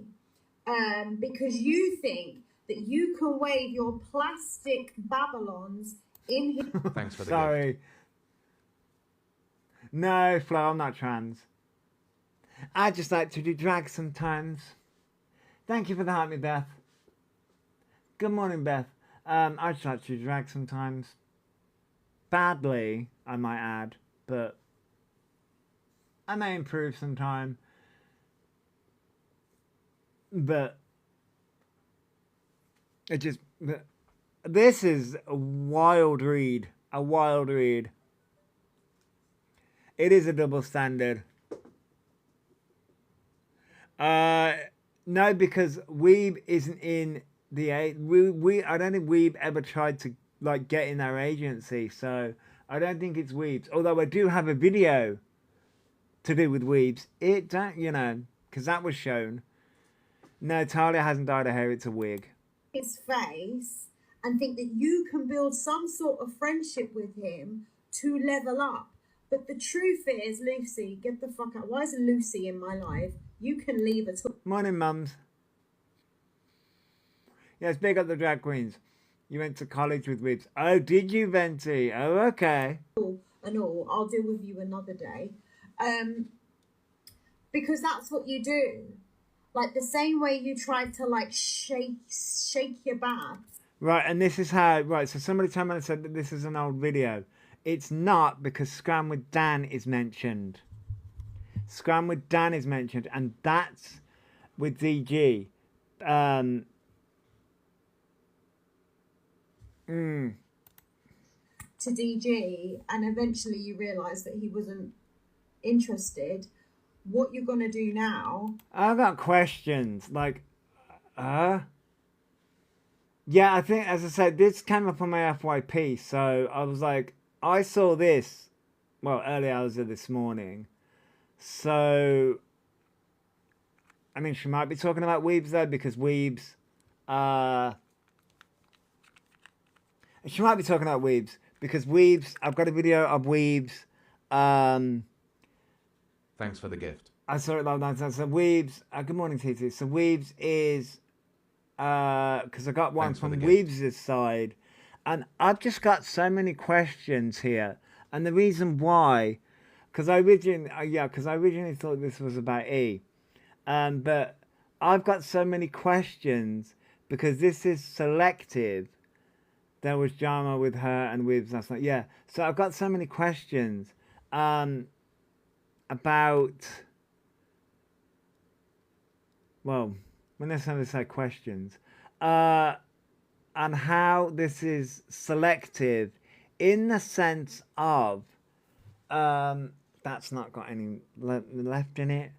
because you think that you can wave your plastic Babylons in his... Thanks for the gift. Sorry. No, Flo, I'm not trans. I just like to do drag sometimes. Thank you for the heart, me Beth. Good morning, Beth. I just like to do drag sometimes. Badly, I might add, but I may improve sometime. But it just... This is a wild read. A wild read. It is a double standard. No, because Weeb isn't in the... I don't think Weeb ever tried to like get in our agency, so I don't think it's Weebs. Although I do have a video to do with Weebs. It don't, you know, because that was shown. No, Talia hasn't dyed her hair, it's a wig. His face and think that you can build some sort of friendship with him to level up. But the truth is, Lucy, get the fuck out. Why is Lucy in my life? You can leave at all. Morning, mums. Yes, big up the drag queens. You went to college with Weebs. Oh, did you, Venti? Oh, okay. And all, I'll deal with you another day. Because that's what you do. Like the same way you tried to like shake your bath. Right, and this is how, right, so somebody told me and said that this is an old video. It's not, because Scram with Dan is mentioned. Scram with Dan is mentioned, and that's with DG. To DG, and eventually you realise that he wasn't interested. What you're going to do now... I've got questions, like, yeah, I think, as I said, this came up on my FYP, so I was like, I saw this, well, early hours of this morning, so, I mean, she might be talking about Weebs, though, because Weebs, she might be talking about Weebs, because Weebs, I've got a video of Weebs, Thanks for the gift. I saw it last night. So Weebs, good morning, TT. So Weebs is, because I got one Thanks for from the gift. Weebs' side, and I've just got so many questions here. And the reason why, because I originally thought this was about E, but I've got so many questions because this is selective. There was drama with her and Weebs last night. Yeah, so I've got so many questions. About, well, when I say questions, and how this is selective in the sense of, that's not got any left in it.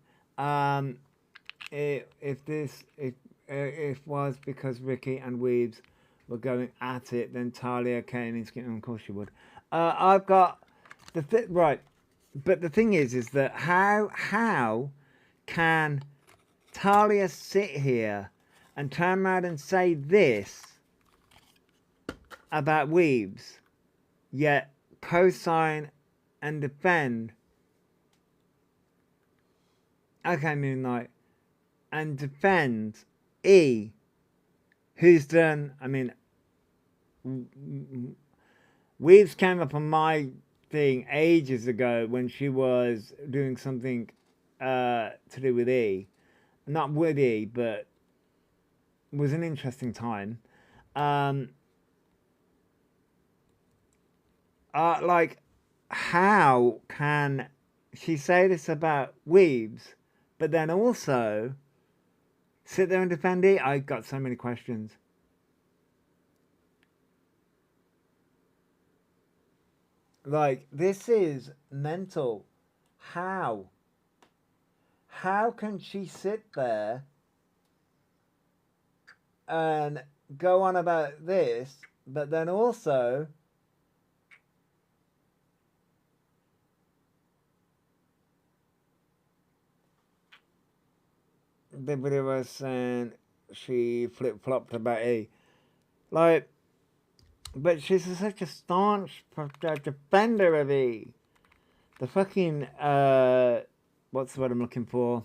If was because Ricky and Weebs were going at it, then Talia came in, of course she would. I've got the right. But the thing is that how can Talia sit here and turn around and say this about Weebs, yet co-sign and defend, okay, Moonlight, and defend E, who's done, I mean, Weebs came up on my thing ages ago when she was doing something to do with E, not with E, but it was an interesting time. Like, how can she say this about Weebs, but then also sit there and defend E? I got so many questions. Like, this is mental. How? How can she sit there and go on about this, but then also the video was saying she flip-flopped about E. Like, but she's such a staunch defender of E. The fucking, what's the word I'm looking for?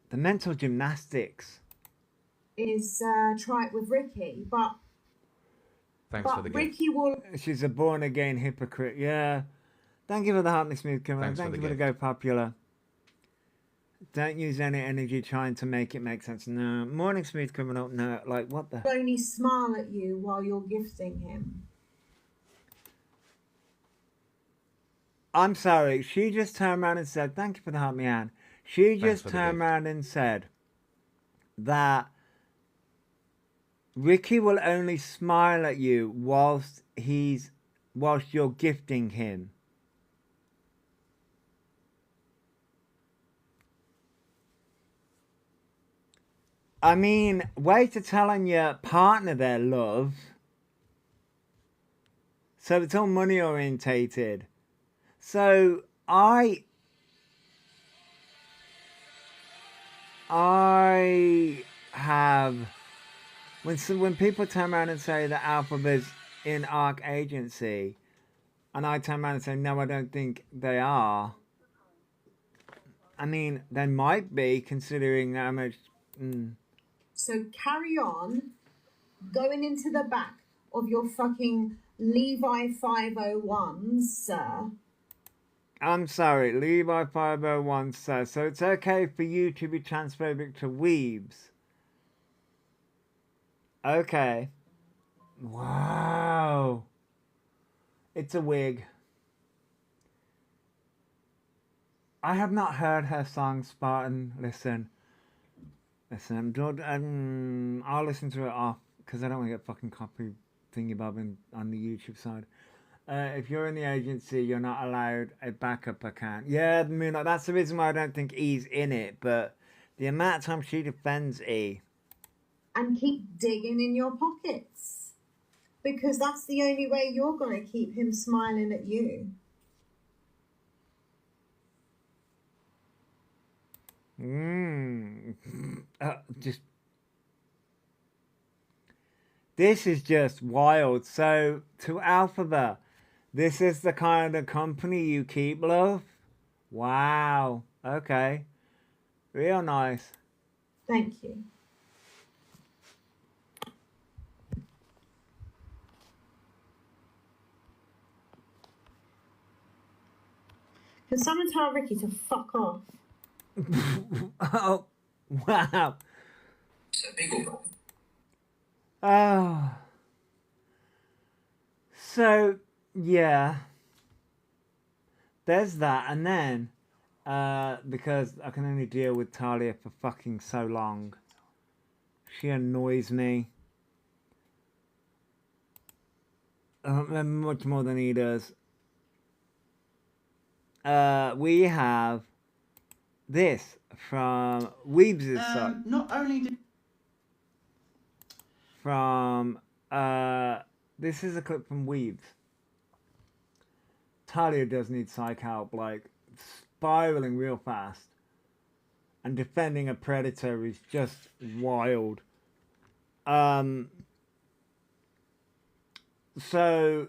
The mental gymnastics. Is try it with Ricky, but Thanks for the gift. Ricky will. She's a born again hypocrite. Yeah. Thank you for the Heartney Smooth comment. Thanks for Thank the you for the gift. Go Popular. Don't use any energy trying to make it make sense. No. Morning Smooth coming up. No. Like, what the? Only smile at you while you're gifting him. I'm sorry. She just turned around and said, thank you for the Heart Me Ann. She just turned around and said that Ricky will only smile at you whilst you're gifting him. I mean, way to telling your partner their love. So it's all money orientated. So I have, when people turn around and say that Elphaba's in ARC agency, and I turn around and say, no, I don't think they are. I mean, they might be, considering how much... So carry on going into the back of your fucking Levi 501s, sir. I'm sorry, Levi 501 says, so it's okay for you to be transphobic to weebs. Okay. Wow. It's a wig. I have not heard her song, Spartan. Listen, I'll listen to it off, because I don't want to get fucking copy thingy bobbing on the YouTube side. If you're in the agency, you're not allowed a backup account. Yeah, Moonlight, that's the reason why I don't think E's in it, but the amount of time she defends E. And keep digging in your pockets. Because that's the only way you're going to keep him smiling at you. This is just wild. So, to Elphaba, this is the kind of company you keep, love? Wow. Okay. Real nice. Thank you. Can someone tell Ricky to fuck off? Oh, wow. Oh. So, yeah. There's that. And then, because I can only deal with Talia for fucking so long, she annoys me. Much more than he does. We have this from Weebs' side. Not only did From this is a clip from Weebs. Talia does need psych help, like spiraling real fast, and defending a predator is just wild. So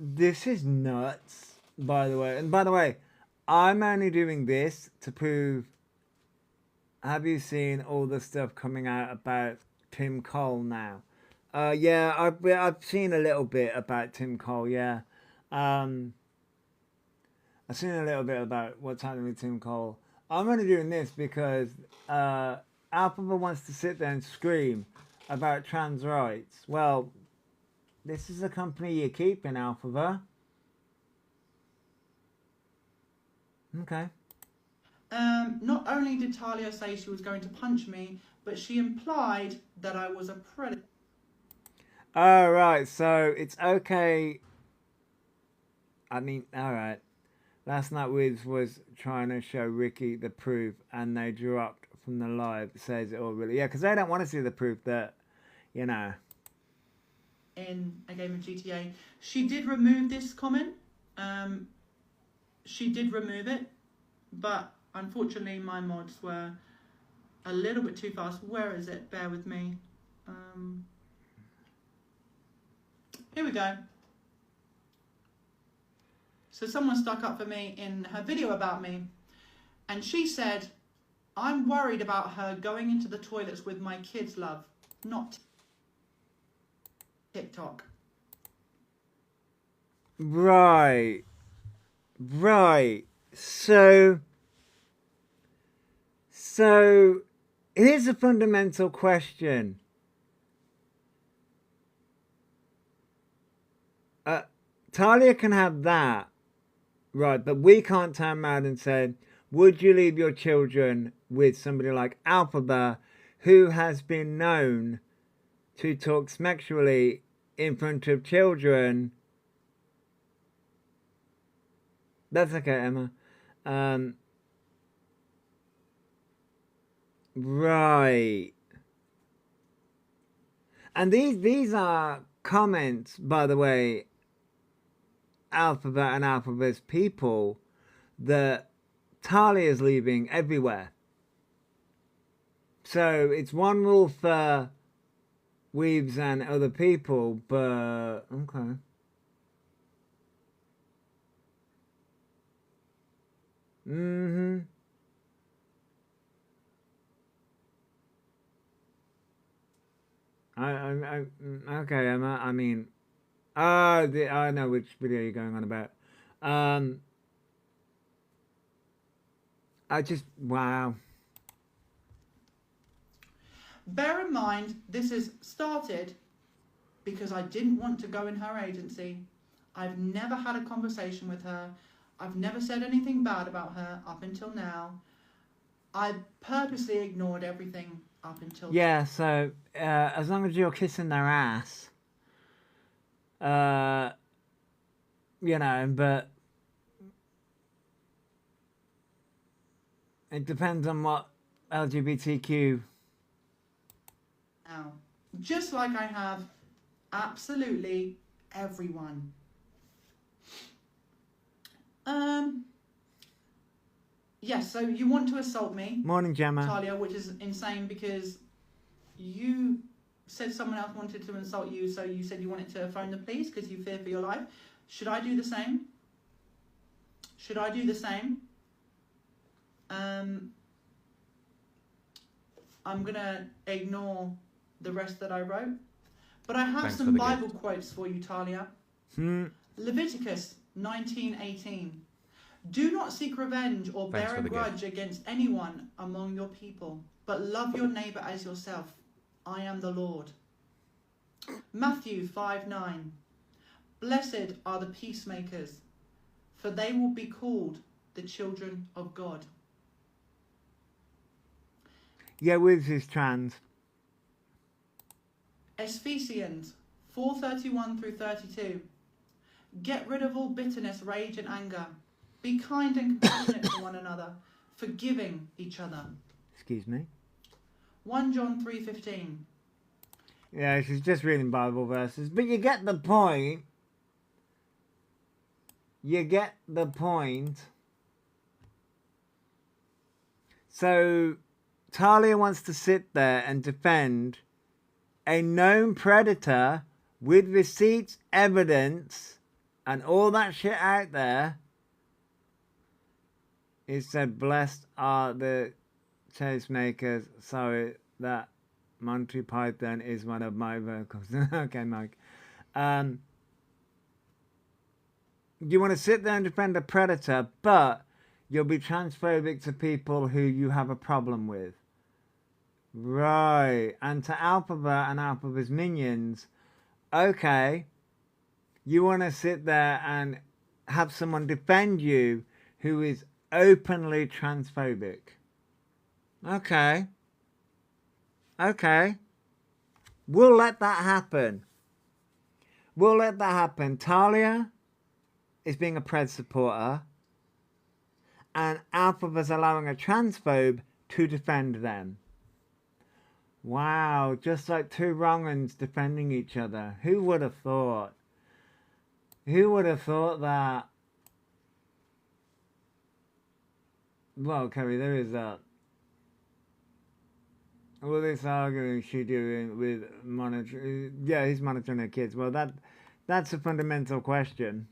this is nuts, by the way. And by the way, I'm only doing this to prove. Have you seen all the stuff coming out about Tim Cole now? Yeah, I've seen a little bit about Tim Cole. Yeah, I've seen a little bit about what's happening with Tim Cole. I'm only doing this because Elphaba wants to sit there and scream about trans rights. Well, this is the company you're keeping, Elphaba. Okay. Not only did Talia say she was going to punch me, but she implied that I was a predator. Oh, right. So it's okay. I mean, all right. Last night Wiz was trying to show Ricky the proof, and they dropped from the live. Says it all really. Yeah, because they don't want to see the proof that, you know. In a game of GTA. She did remove this comment. She did remove it, but unfortunately my mods were a little bit too fast. Where is it? Bear with me. Here we go. So someone stuck up for me in her video about me, and she said, I'm worried about her going into the toilets with my kids, love, not TikTok. Right. Right. So here's a fundamental question. Talia can have that, right, but we can't turn around and say, would you leave your children with somebody like Elphaba, who has been known to talk sexually in front of children? That's okay, Emma. Right. And these are comments, by the way, Elphaba and Elphaba's people, that Talia's leaving everywhere. So it's one rule for Weaves and other people, but okay. Mm-hmm. Okay, Emma. I mean, I know which video you're going on about. Wow. Bear in mind, this is started because I didn't want to go in her agency. I've never had a conversation with her. I've never said anything bad about her up until now. I purposely ignored everything up until yeah, so as long as you're kissing their ass, you know, but it depends on what LGBTQ. now. Just like I have absolutely everyone. Yes, so you want to assault me, Morning, Gemma. Talia, which is insane because you said someone else wanted to insult you, so you said you wanted to phone the police because you fear for your life. Should I do the same? Should I do the same? I'm gonna ignore the rest that I wrote, but I have some Bible quotes for you, Talia. Leviticus 19:18. Do not seek revenge or bear a grudge against anyone among your people, but love your neighbour as yourself. I am the Lord. Matthew 5:9. Blessed are the peacemakers, for they will be called the children of God. Yeah, with his trans. Ephesians 4:31 through 32. Get rid of all bitterness, rage and anger. Be kind and compassionate to one another, forgiving each other. Excuse me. 1 John 3:15. Yeah, she's just reading Bible verses, but you get the point. You get the point. So Talia wants to sit there and defend a known predator with receipts, evidence, and all that shit out there. It said, blessed are the chase makers. Sorry, that Monty Python is one of my vocals. Okay, Mike. You want to sit there and defend a predator, but you'll be transphobic to people who you have a problem with. Right. And to Elphaba and Elphaba's minions, okay, you want to sit there and have someone defend you who is openly transphobic. Okay. Okay. We'll let that happen. We'll let that happen. Talia is being a Pred supporter, and Elphaba's allowing a transphobe to defend them. Wow, just like two wrong uns defending each other. Who would have thought? Who would have thought that? Well, Kerry, there is that. Well, this arguing she doing with monitoring? Yeah, he's monitoring her kids. Well, that's a fundamental question.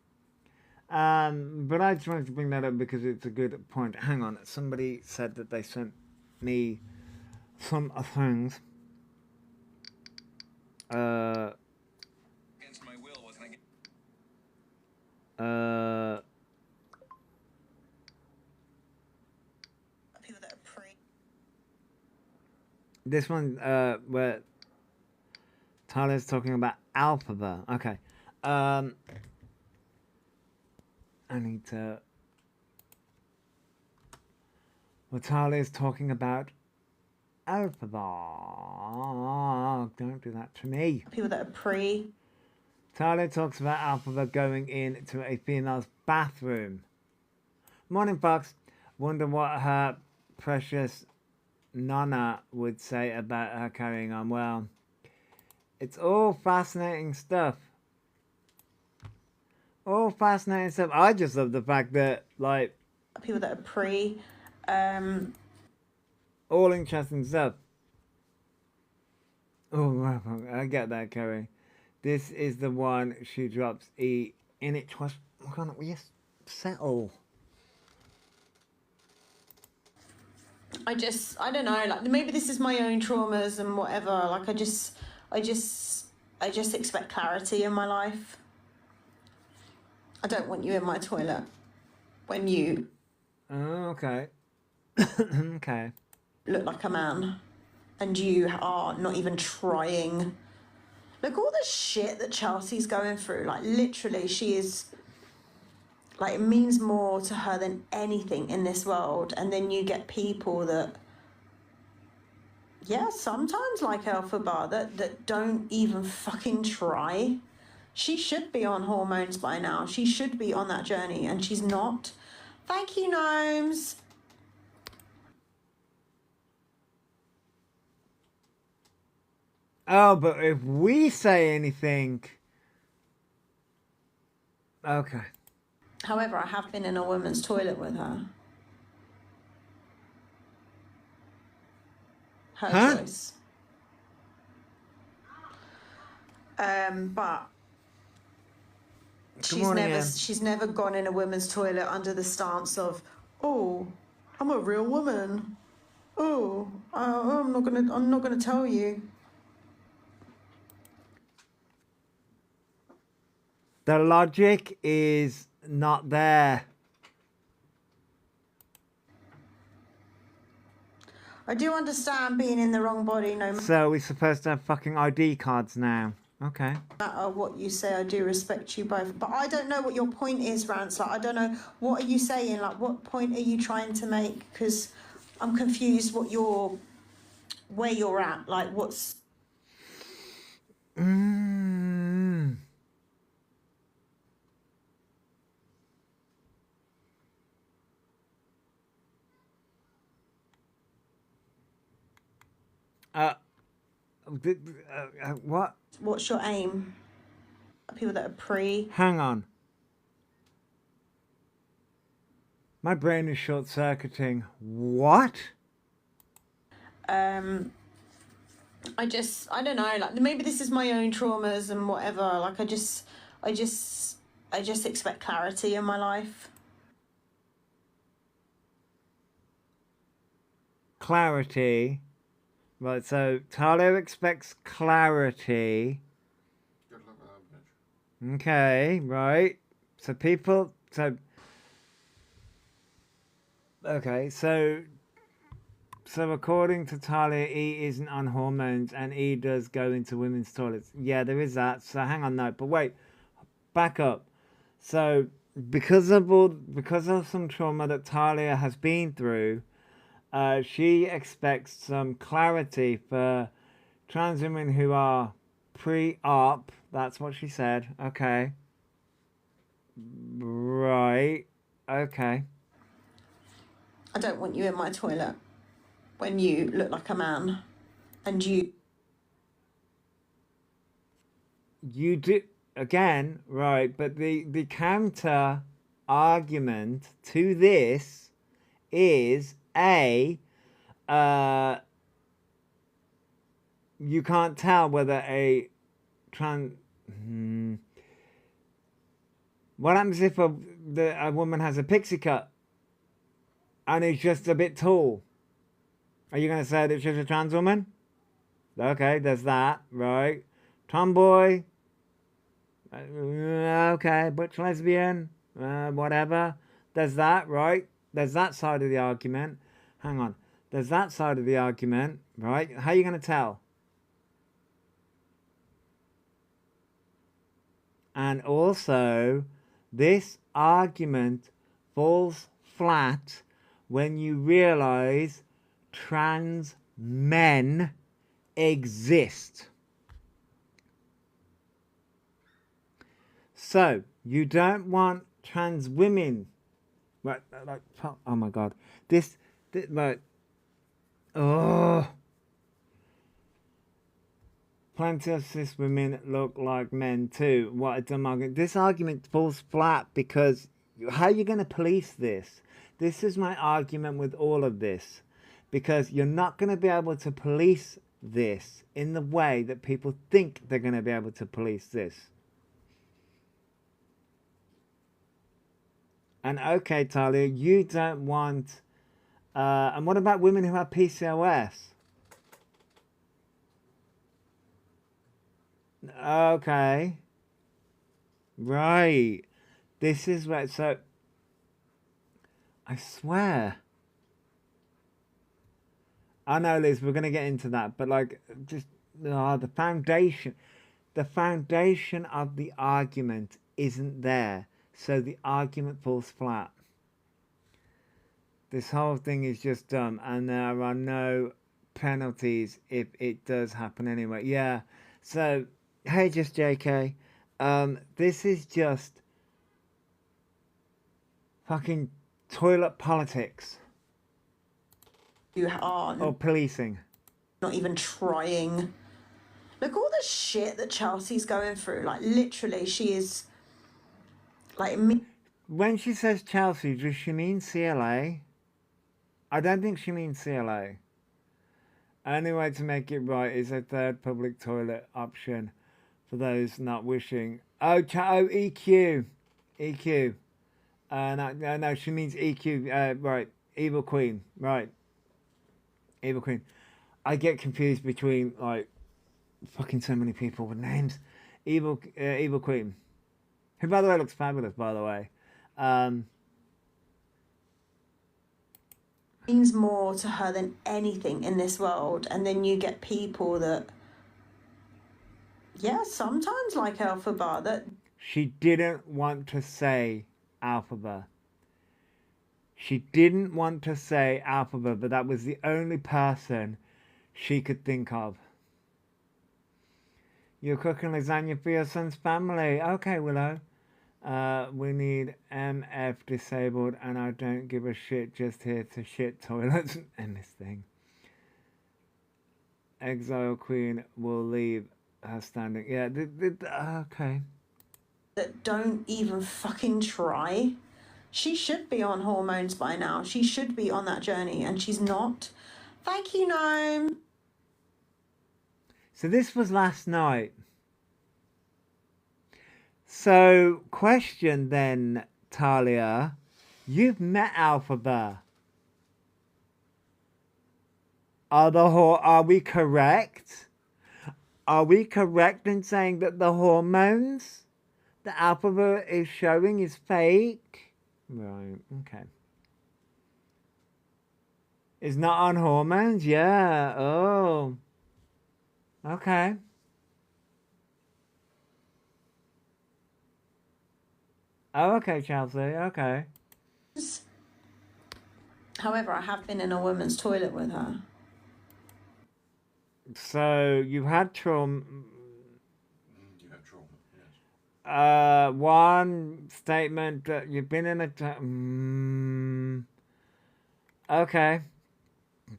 But I just wanted to bring that up because it's a good point. Hang on, somebody said that they sent me some things. Against my will, wasn't I? People that are pre. This one, where Tyler's talking about Elphaba. Okay. I need to... Well, Tyler's talking about Elphaba. Don't do that to me. People that are pre. Tyler talks about Elphaba going into a female's bathroom. Morning, Fox. Wonder what her precious Nana would say about her carrying on. Well, it's all fascinating stuff. All fascinating stuff. I just love the fact that, like... People that are pre. All interesting stuff. Oh, I get that, Kerry. This is the one she drops E in it twice. Why can't we just settle? I don't know, like maybe this is my own traumas and whatever. Like I just expect clarity in my life. I don't want you in my toilet when you Okay. Okay. look like a man and you are not even trying. Look, all the shit that Chelsea's going through, like literally she is, like it means more to her than anything in this world. And then you get people that, yeah, sometimes like Elphaba, that don't even fucking try. She should be on hormones by now. She should be on that journey and she's not. Thank you, Gnomes. Oh, but if we say anything... Okay. However, I have been in a woman's toilet with her. Her choice. But she's never gone in a woman's toilet under the stance of, oh, I'm a real woman. Oh, I'm not gonna tell you. The logic is not there. I do understand being in the wrong body, no So we're supposed to have fucking ID cards now. Okay. matter what you say. I do respect you both, but I don't know what your point is, Rance. Like, I don't know, what are you saying? Like, what point are you trying to make? Because I'm confused where you're at. Like, what's... What? What's your aim? People that are pre... Hang on. My brain is short-circuiting. What? I don't know, like maybe this is my own traumas and whatever. Like I just expect clarity in my life. Clarity. Right, so Talia expects clarity. Good luck with that, bitch. Okay, right. So people, so... Okay, so according to Talia, E isn't on hormones and E does go into women's toilets. Yeah, there is that. So hang on, no, but wait, back up. So because of some trauma that Talia has been through, she expects some clarity for trans women who are pre-op. That's what she said. Okay. Right. Okay. I don't want you in my toilet when you look like a man and you do again, right, but the counter argument to this is you can't tell whether what happens if a woman has a pixie cut and is just a bit tall. Are you going to say that she's a trans woman? Okay, there's that, right? Tomboy. Okay, butch lesbian. Whatever. There's that, right? There's that side of the argument. Hang on. There's that side of the argument, right? How are you going to tell? And also, this argument falls flat when you realize trans men exist. So, you don't want trans women, right? Like, oh my god, this right? Oh, plenty of cis women look like men too. What a dumb argument! This argument falls flat because how are you going to police this? This is my argument with all of this, because you're not going to be able to police this in the way that people think they're going to be able to police this. And okay, Talia, you don't want... and what about women who have PCOS? Okay. Right. This is where... So... I swear. I know, Liz, we're going to get into that. But, like, just... the foundation... The foundation of the argument isn't there. So the argument falls flat. This whole thing is just dumb. And there are no penalties if it does happen anyway. Yeah. So, hey, just JK. This is just... fucking... toilet politics. You are or policing. Not even trying. Look all the shit that Chelsea's going through. Like literally, she is like. When she says Chelsea, does she mean CLA? I don't think she means CLA. Only way to make it right is a third public toilet option for those not wishing. Oh, EQ. EQ. No, she means EQ. Right, Evil Queen. Right, Evil Queen. I get confused between like fucking so many people with names. Evil Queen, who by the way looks fabulous. By the way, means more to her than anything in this world, and then you get people that, yeah, sometimes like Elphaba that she didn't want to say. Elphaba. She didn't want to say Elphaba, but that was the only person she could think of. You're cooking lasagna for your son's family. Okay, Willow. We need MF disabled, and I don't give a shit, just here to shit toilets and this thing. Exile Queen will leave her standing. Yeah, okay. That don't even fucking try. She should be on hormones by now. She should be on that journey, and she's not. Thank you, Gnome. So this was last night. So, question then, Talia. You've met Elphaba. Are we correct? Are we correct in saying that the hormones the Elphaba is showing is fake? Right, okay. Is not on hormones? Yeah, oh. Okay. Oh, okay, Chelsea, okay. However, I have been in a woman's toilet with her. So, you've had trauma... Yes. One statement that you've been in a... okay.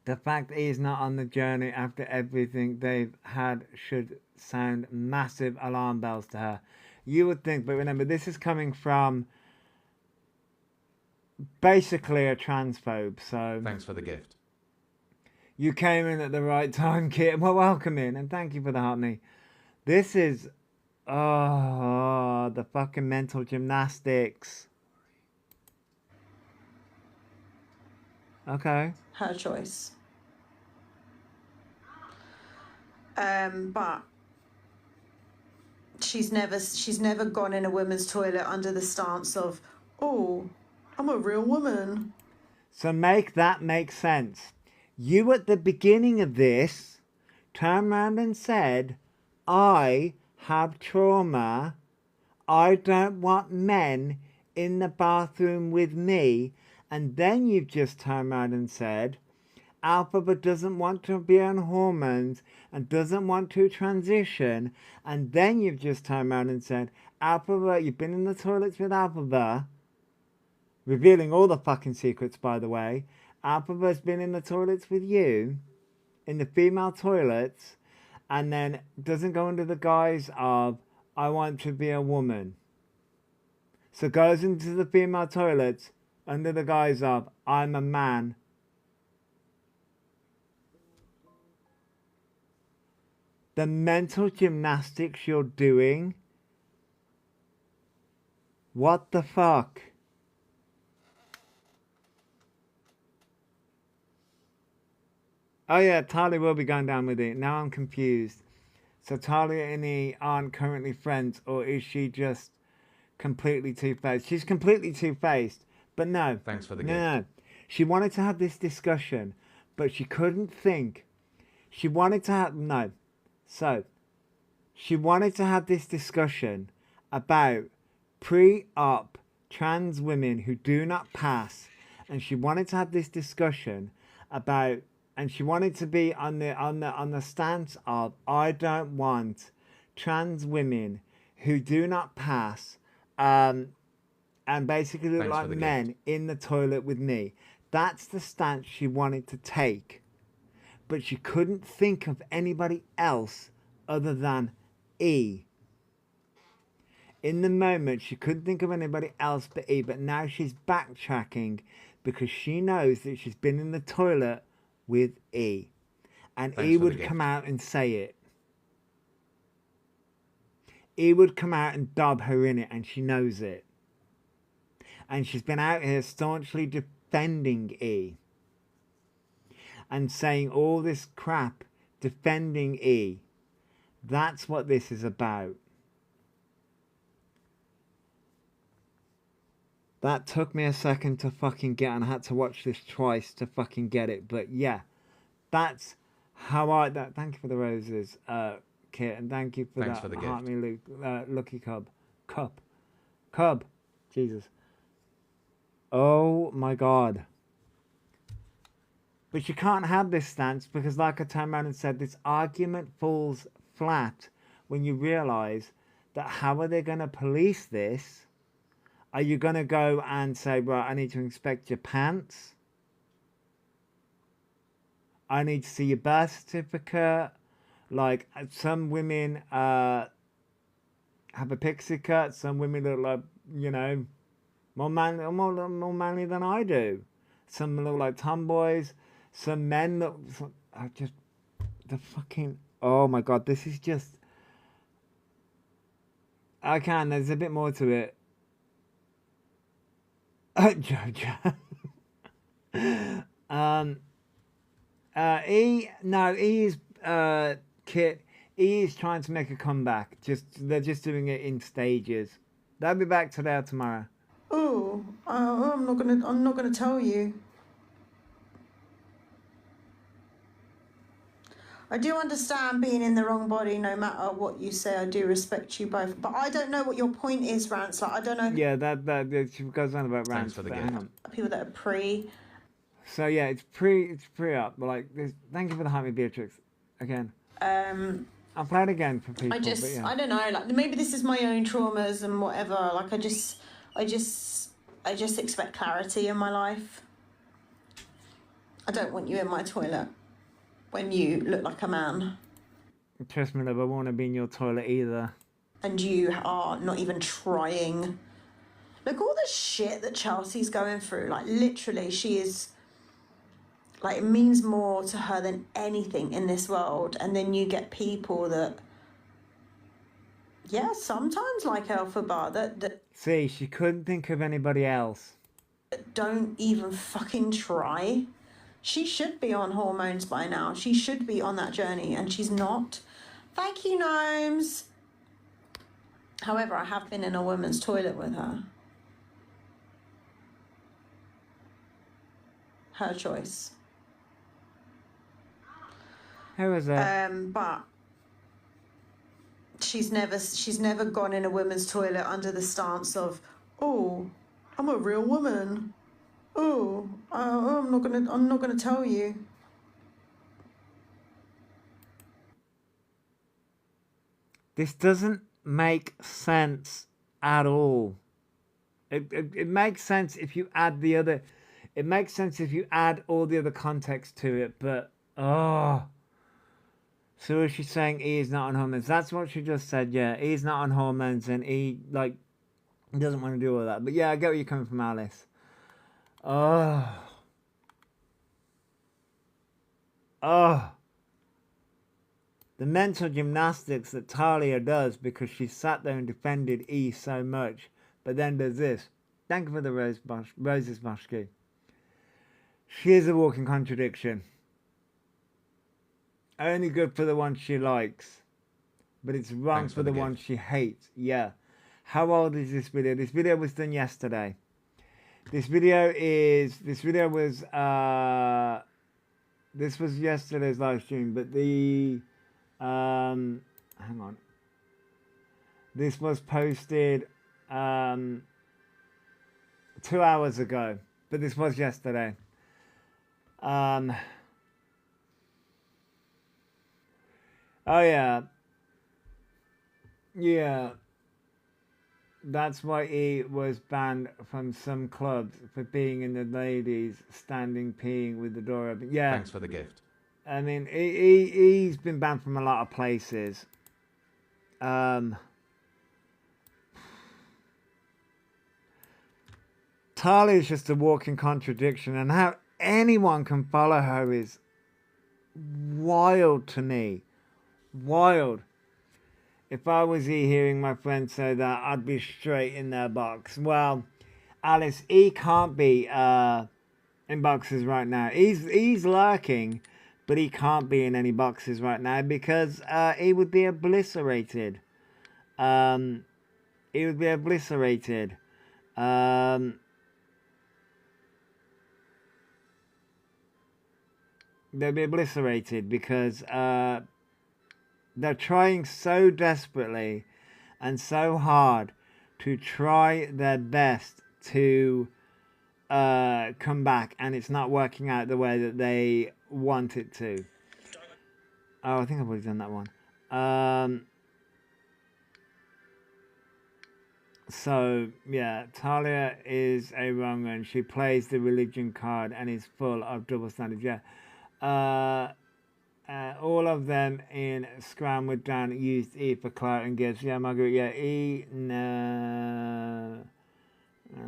The fact that he's not on the journey after everything they've had should sound massive alarm bells to her. You would think, but remember, this is coming from basically a transphobe, so... Thanks for the gift. You came in at the right time, Kit. Well, welcome in, and thank you for the harmony. This is... oh, the fucking mental gymnastics. Okay. Her choice. But she's never gone in a women's toilet under the stance of, oh, I'm a real woman. So make that make sense. You at the beginning of this turned around and said, I have trauma. I don't want men in the bathroom with me. And then you've just turned around and said, Elphaba doesn't want to be on hormones and doesn't want to transition. And then you've just turned around and said, Elphaba, you've been in the toilets with Elphaba. Revealing all the fucking secrets, by the way. Elphaba's been in the toilets with you. In the female toilets. And then doesn't go under the guise of, I want to be a woman. So goes into the female toilets under the guise of, I'm a man. The mental gymnastics you're doing. What the fuck? Oh yeah, Talia will be going down with it. Now I'm confused. So Talia and he aren't currently friends, or is she just completely two-faced? She's completely two-faced. But no. Thanks for the gift. No. She wanted to have this discussion, but she couldn't think. She wanted to have... No. So, she wanted to have this discussion about pre-op trans women who do not pass. And she wanted to have this discussion about... And she wanted to be on the stance of, I don't want trans women who do not pass and basically look like men in the toilet with me. That's the stance she wanted to take. But she couldn't think of anybody else other than E. In the moment, she couldn't think of anybody else but E. But now she's backtracking because she knows that she's been in the toilet with E. And E would come out and say it. E would come out and dub her in it, and she knows it. And she's been out here staunchly defending E. And saying all this crap, defending E. That's what this is about. That took me a second to fucking get, and I had to watch this twice to fucking get it. But yeah, that's how I... thank you for the roses, Kit, and thank you for that Heart Me Lucky Cub. Cub. Jesus. Oh my God. But you can't have this stance because, like I turned around and said, this argument falls flat when you realise that how are they going to police this? Are you going to go and say, right, I need to inspect your pants? I need to see your birth certificate. Like, some women have a pixie cut. Some women look like, you know, more manly than I do. Some look like tomboys. Some men look... just... The fucking... Oh my God, this is just... There's a bit more to it. Jojo. E is Kit. E is trying to make a comeback. They're just doing it in stages. They'll be back today or tomorrow. Oh, I'm not gonna tell you. I do understand being in the wrong body. No matter what you say, I do respect you both. But I don't know what your point is, Rance. Like, I don't know. Yeah, that she goes on about Rance. For the game. People that are pre. So yeah, it's pre-up. But like, thank you for the Heart Me Beatrix again. I'll play it again for people. I don't know. Like, maybe this is my own traumas and whatever. Like, I just expect clarity in my life. I don't want you in my toilet when you look like a man. Trust me, love, I won't be in your toilet either. And you are not even trying. Look, all the shit that Chelsea's going through, like, literally, she is, like, it means more to her than anything in this world. And then you get people that, yeah, sometimes like Elphaba, that See, she couldn't think of anybody else. don't even fucking try. She should be on hormones by now. She should be on that journey, and she's not. Thank you, Gnomes. However, I have been in a woman's toilet with her. Her choice. Who is it? But she's never gone in a woman's toilet under the stance of, oh, I'm a real woman. Oh, I'm not gonna tell you. This doesn't make sense at all. It makes sense if you add the other. It makes sense if you add all the other context to it, but oh. So is she saying E is not on hormones? That's what she just said. Yeah, E is not on hormones, and E like doesn't want to do all that. But yeah, I get where you're coming from, Alice. Oh. Oh. The mental gymnastics that Talia does because she sat there and defended E so much, but then does this. Thank you for the roses, Moshki. She is a walking contradiction. Only good for the one she likes, but it's wrong for the one she hates. Yeah. How old is this video? This video was done yesterday. This was yesterday's live stream, but hang on. This was posted 2 hours ago, but this was yesterday. Oh yeah. Yeah. That's why he was banned from some clubs for being in the ladies standing peeing with the door open. Yeah. Thanks for the gift. I mean, he's been banned from a lot of places. Talia is just a walking contradiction, and how anyone can follow her is wild to me. Wild. If I was hearing my friend say that, I'd be straight in their box. Well, Alice, he can't be in boxes right now. He's lurking, but he can't be in any boxes right now because he would be obliterated. He would be obliterated. They'll be obliterated because they're trying so desperately and so hard to try their best to come back, and it's not working out the way that they want it to. Oh, I think I've already done that one. So, yeah, Talia is a wrong one. She plays the religion card and is full of double standards. Yeah. All of them in Scram with Dan used E for clout and gifts. Yeah, Margaret, yeah, E, no.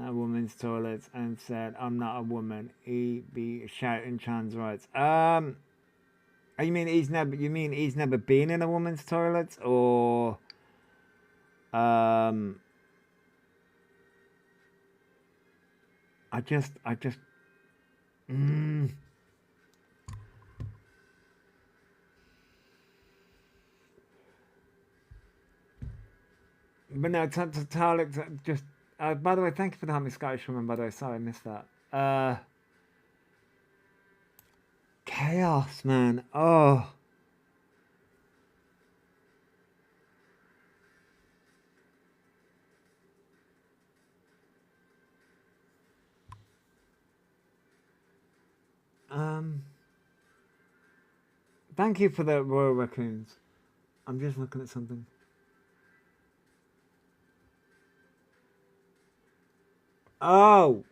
A woman's toilet and said, I'm not a woman. E be shouting trans rights. You mean he's never been in a woman's toilet, or I just But no, Talia just. By the way, thank you for the help me, Scottish woman. By the way, sorry I missed that. Chaos, man. Oh. Thank you for the Royal Raccoons. I'm just looking at something. Oh,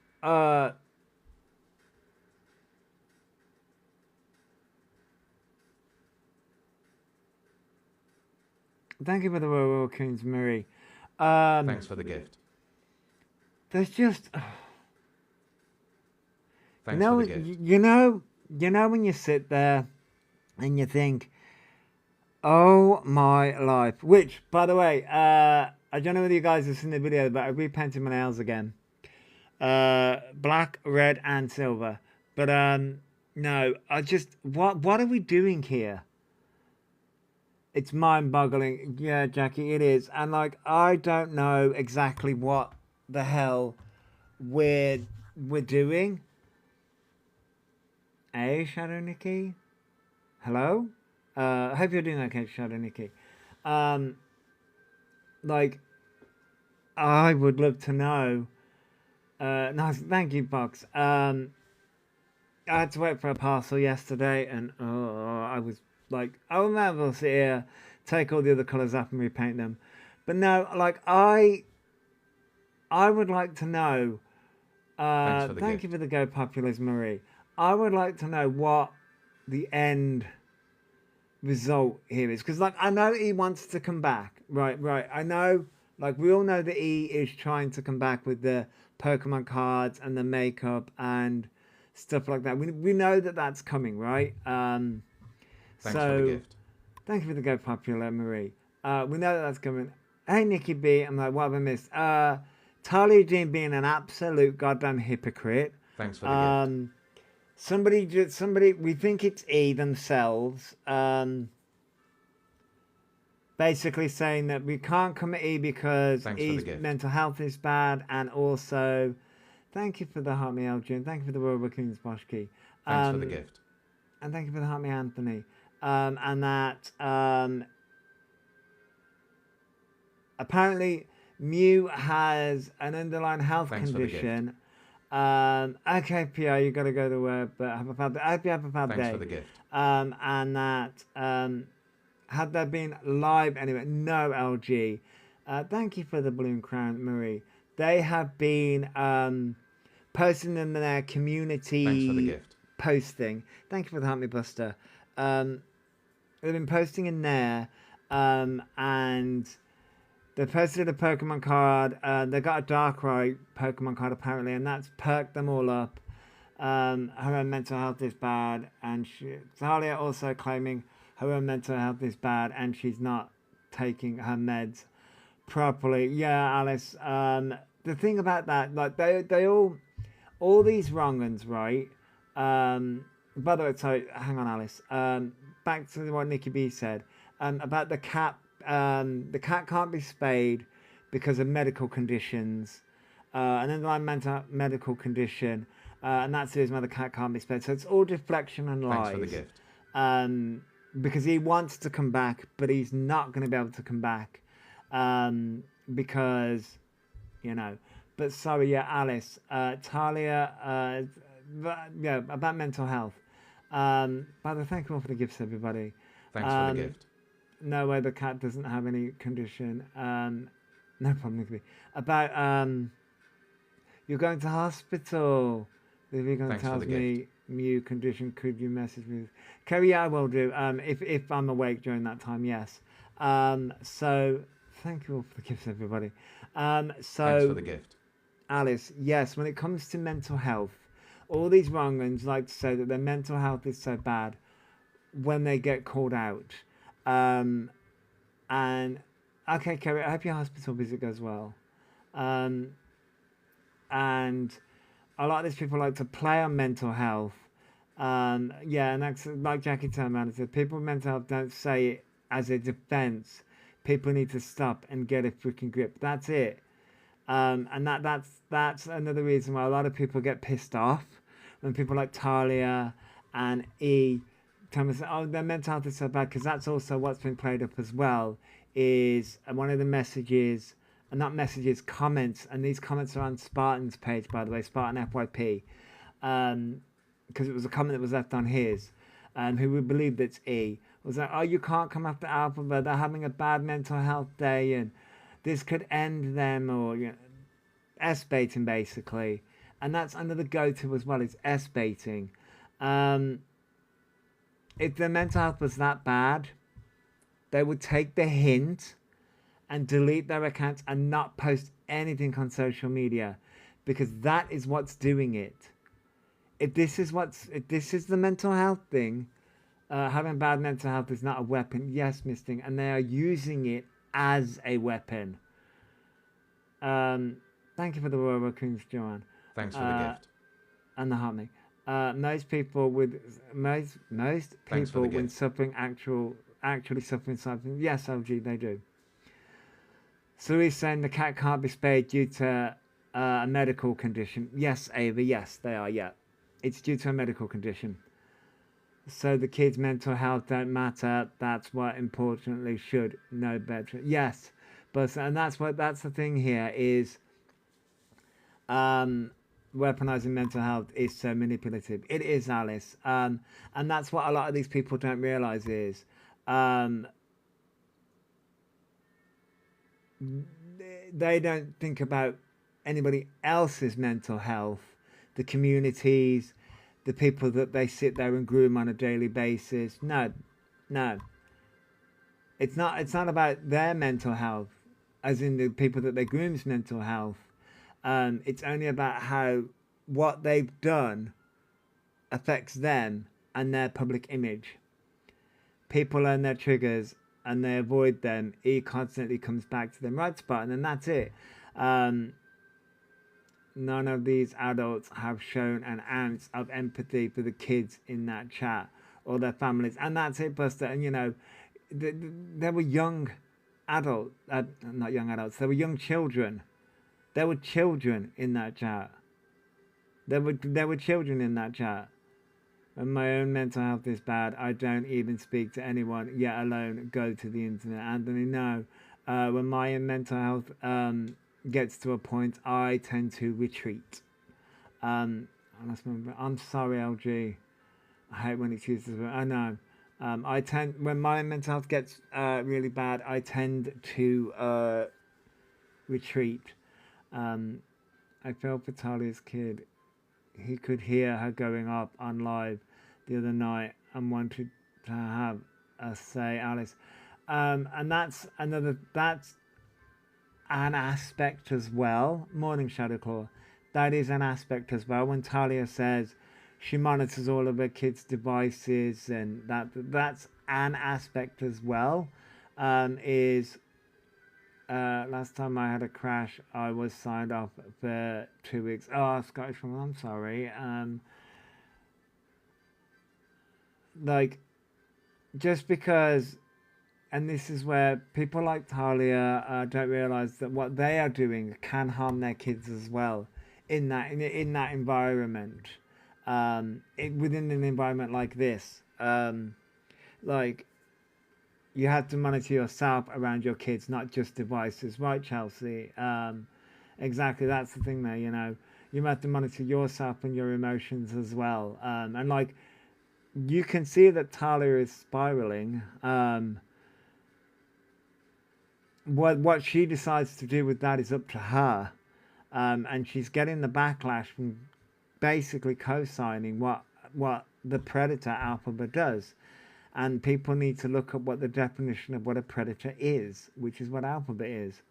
thank you for the Royal Raccoons, Marie. Thanks for the gift. There's just, Thanks for the gift. you know when you sit there and you think, oh my life. Which, by the way, I don't know whether you guys have seen the video, but I repainted my nails again. Black, red, and silver. But No, I just what are we doing here? It's mind-boggling. Yeah, Jackie, it is. And like I don't know exactly what the hell we're doing. Hey, Shadow Nikki. Hello? I hope you're doing okay, Shadow Nikki. Like I would love to know. Nice, thank you, Box. I had to wait for a parcel yesterday, and I was like, I will never sit here, take all the other colours up and repaint them. But no, like I would like to know. Thank you for the Go Populist, Marie. I would like to know what the end result here is, because like I know he wants to come back, right. I know, like we all know that he is trying to come back with the Pokemon cards and the makeup and stuff like that. We know that that's coming, right? Thanks for the gift. Thank you for the Go Popular, Marie. We know that that's coming. Hey, Nikki B. I'm like, what have I missed? Talia Jean being an absolute goddamn hypocrite. Thanks for the gift. Somebody, we think it's E themselves, basically saying that we can't come at E because E's mental health is bad, and also, thank you for the Heart Me Elgin, thank you for the Royal Raccoons Boschke. Thanks for the gift. And thank you for the Heart Me Anthony. And that, apparently Mew has an underlying health condition. Okay, PR, you gotta go to work, but I hope you have a bad day. Thanks for the gift. And that, had there been live anyway, no LG. Thank you for the balloon crown, Marie. They have been posting in their community. Thanks for the gift. Posting. Thank you for the Hunt Me Buster. They've been posting in there, and they posted a Pokemon card. They got a Darkrai Pokemon card apparently, and that's perked them all up. Her own mental health is bad, and Talia also claiming her own mental health is bad, and she's not taking her meds properly. Yeah, Alice. The thing about that, like they all these wrong uns, right? By the way, sorry, hang on, Alice. Back to what Nikki B said about the cat. The cat can't be spayed because of medical conditions, an underlying medical condition, and that's the reason why the cat can't be spayed. So it's all deflection and lies. Thanks for the gift. Because he wants to come back, but he's not going to be able to come back, because, you know. But sorry, yeah, Alice, Talia, yeah, about mental health. By the way, thank you all for the gifts, everybody. Thanks for the gift. No way, the cat doesn't have any condition. No problem. About you're going to hospital. If you're going to tell me Mew condition, could you message me? Kerry, yeah, I will do. If I'm awake during that time, yes. So thank you all for the gifts, everybody. Thanks for the gift. Alice, yes, when it comes to mental health, all these wrong ones like to say that their mental health is so bad when they get called out. And okay, Kerry, I hope your hospital visit goes well. And a lot of these people like to play on mental health. Yeah, and that's like Jackie Turman said, people with mental health don't say it as a defense. People need to stop and get a freaking grip. That's it. And that's another reason why a lot of people get pissed off when people like Talia and E tell me, oh, their mental health is so bad, because that's also what's been played up as well, is one of the messages, and not messages, comments, and these comments are on Spartan's page, by the way, Spartan FYP, because it was a comment that was left on his, who we believe that's E, was like, oh, you can't come after Alphabet, they're having a bad mental health day, and this could end them, or, you know, S-baiting, basically. And that's another go-to as well, is S-baiting. If their mental health was that bad, they would take the hint and delete their accounts and not post anything on social media, because that is what's doing it. If this is the mental health thing, having bad mental health is not a weapon. Yes, Misting, and they are using it as a weapon. Thank you for the Royal Raccoons, Joanne. Thanks for the gift. And the Hartney. most people when suffering actually suffering something, yes, LG, they do. So he's saying the cat can't be spayed due to a medical condition. Yes, Ava, yes, they are, yeah. It's due to a medical condition. So the kid's mental health don't matter. That's what importantly should know better. Yes, but and that's the thing here is weaponizing mental health is so manipulative. It is, Alice. And that's what a lot of these people don't realize is they don't think about anybody else's mental health, the communities, the people that they sit there and groom on a daily basis. No. It's not about their mental health, as in the people that they groom's mental health. It's only about how what they've done affects them and their public image. People learn their triggers and they avoid them. He constantly comes back to them right spot, and then that's it. None of these adults have shown an ounce of empathy for the kids in that chat or their families, and that's it, Buster. And you know, there were young adults, not young adults. There were young children. There were children in that chat. There were children in that chat. And my own mental health is bad. I don't even speak to anyone, yet alone go to the internet. Anthony, no. When my mental health gets to a point, I tend to retreat. I'm sorry, LG. I hate when it's used as well. I know. When my mental health gets really bad, I tend to retreat. I feel for Talia's kid. He could hear her going up on live the other night and wanted to have a say, Alice. And that's an aspect as well. Morning Shadowclaw. That is an aspect as well. When Talia says she monitors all of her kids' devices, and that's an aspect as well. Last time I had a crash, I was signed off for 2 weeks. Oh, Scottish, I'm sorry. Like, just because, and this is where people like Talia don't realize that what they are doing can harm their kids as well in that environment. Within an environment like this, like, you have to monitor yourself around your kids, not just devices, right, Chelsea? Exactly, that's the thing there, you know. You have to monitor yourself and your emotions as well. And like, you can see that Talia is spiraling. What she decides to do with that is up to her. And she's getting the backlash from basically co-signing what the predator Elphaba does. And people need to look at what the definition of what a predator is, which is what Elphaba is.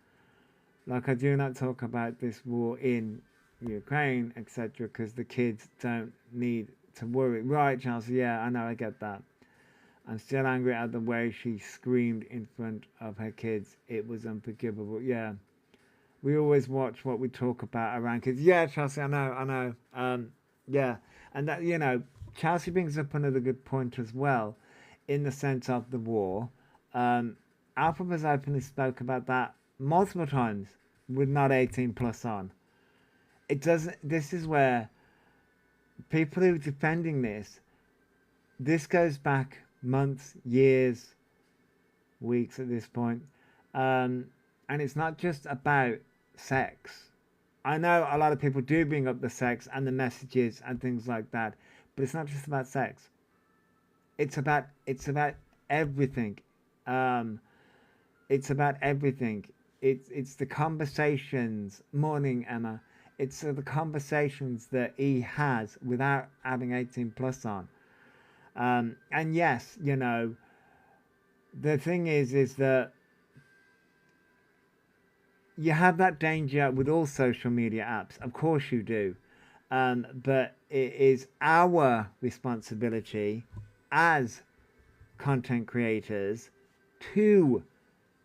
Like, I do not talk about this war in Ukraine, etc., because the kids don't need to worry. Right, Chelsea, yeah, I know, I get that. I'm still angry at the way she screamed in front of her kids. It was unforgivable. Yeah. We always watch what we talk about around kids. Yeah, Chelsea, I know. Yeah. And that, you know, Chelsea brings up another good point as well, in the sense of the war. Elphaba's openly spoke about that multiple times with not 18 plus on. It doesn't. This is where people who are defending this goes back months, years, weeks at this point. And it's not just about sex. I know a lot of people do bring up the sex and the messages and things like that, but it's not just about sex. It's about everything. It's about everything. It's the conversations. Morning, Emma. It's the conversations that he has without having 18 plus on. And yes, you know, the thing is that you have that danger with all social media apps. Of course you do. But it is our responsibility as content creators to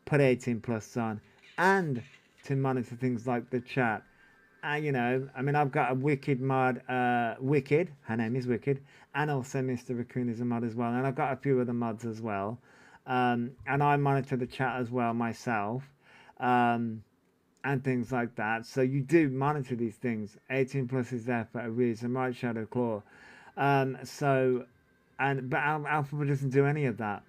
put 18 plus on and to monitor things like the chat you know, I mean, I've got a Wicked mod, Wicked, her name is Wicked, and also Mr. Raccoon is a mod as well, and I've got a few other mods as well, and I monitor the chat as well myself, and things like that. So you do monitor these things. 18 plus is there for a reason, right, Shadow Claw? But Elphaba doesn't do any of that.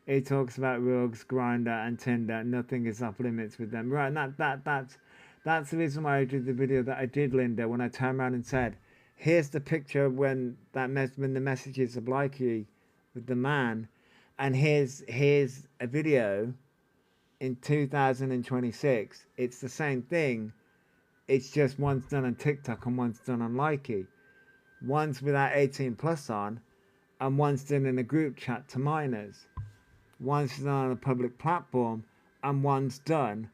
He talks about rugs, grinder, and Tinder. Nothing is off limits with them, right? And that's the reason why I did the video that I did, Linda. When I turned around and said, "Here's the picture when when the messages of Likey with the man, and here's a video in 2026. It's the same thing. It's just one's done on TikTok and one's done on Likey. One's without 18 plus on, and one's done in a group chat to minors. One's done on a public platform, and one's done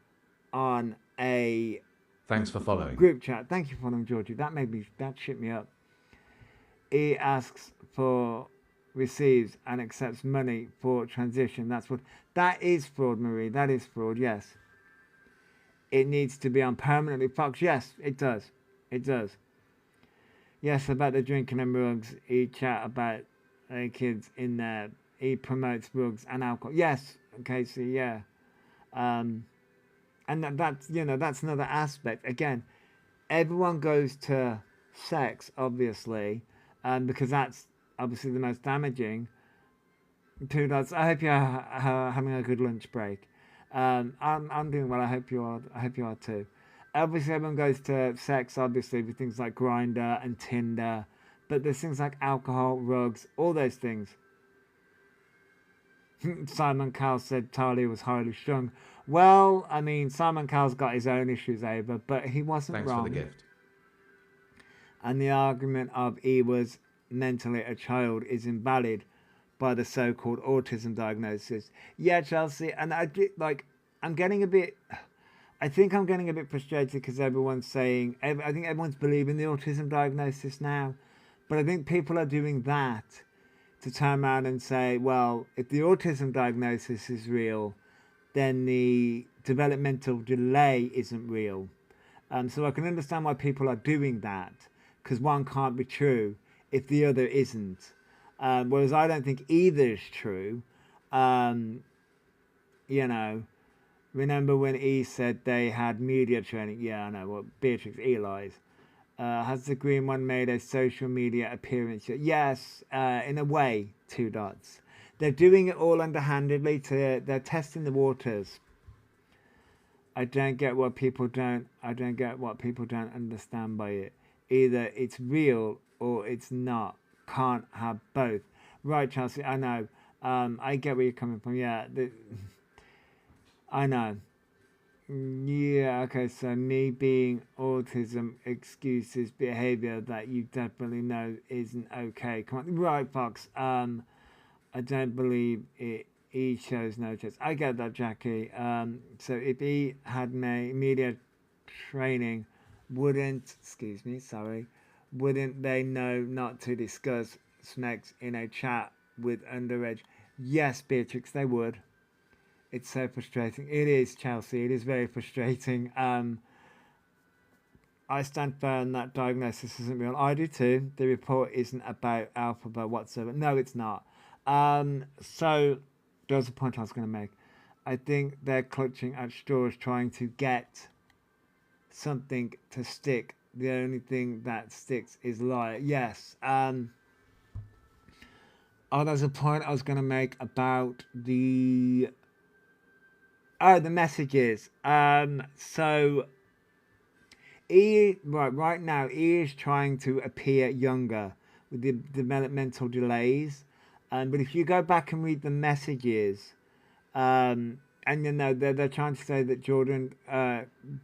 on a Thanks for following. Group chat. Thank you for following, Georgie. That shit me up. He asks for, receives, and accepts money for transition. That is fraud, Marie. That is fraud, yes. It needs to be on permanently Fox. Yes, it does. It does. Yes, about the drinking and rugs. He chat about kids in there. He promotes rugs and alcohol. Yes, Casey, yeah. And that's, you know, that's another aspect. Again, everyone goes to sex, obviously, because that's obviously the most damaging. Two dots. I hope you're having a good lunch break. I'm doing well. I hope you are. I hope you are too. Obviously, everyone goes to sex, obviously, with things like Grindr and Tinder, but there's things like alcohol, rugs, all those things. Simon Cowell said Talia was highly strung. Well, I mean, Simon Cowell's got his own issues, Ava, but he wasn't wrong. Thanks for the gift. And the argument of he was mentally a child is invalid by the so-called autism diagnosis. Yeah, Chelsea, and I think I'm getting a bit frustrated because everyone's saying, I think everyone's believing the autism diagnosis now, but I think people are doing that to turn around and say, well, if the autism diagnosis is real, then the developmental delay isn't real. So I can understand why people are doing that, because one can't be true if the other isn't. Whereas I don't think either is true. You know, remember when E said they had media training? Yeah, I know. Well, Beatrix, E lies. Has the green one made a social media appearance yet? Yes, in a way, two dots. They're doing it all underhandedly. They're testing the waters. I don't get what people don't understand by it. Either it's real or it's not. Can't have both. Right, Chelsea, I know. I get where you're coming from. Yeah, I know. Yeah, okay, so me being autism excuses behavior that you definitely know isn't okay. Come on. Right, Fox. I don't believe it. He shows no choice. I get that, Jackie. So if he had media training, wouldn't they know not to discuss snakes in a chat with underage? Yes, Beatrix, they would. It's so frustrating. It is, Chelsea. It is very frustrating. I stand firm that diagnosis isn't real. I do too. The report isn't about Elphaba whatsoever. No, it's not. So, there's a point I was going to make. I think they're clutching at straws trying to get something to stick. The only thing that sticks is liar. Yes. There's a point I was going to make about the messages. So right now he is trying to appear younger with the developmental delays. But if you go back and read the messages, and you know they're trying to say that Jordan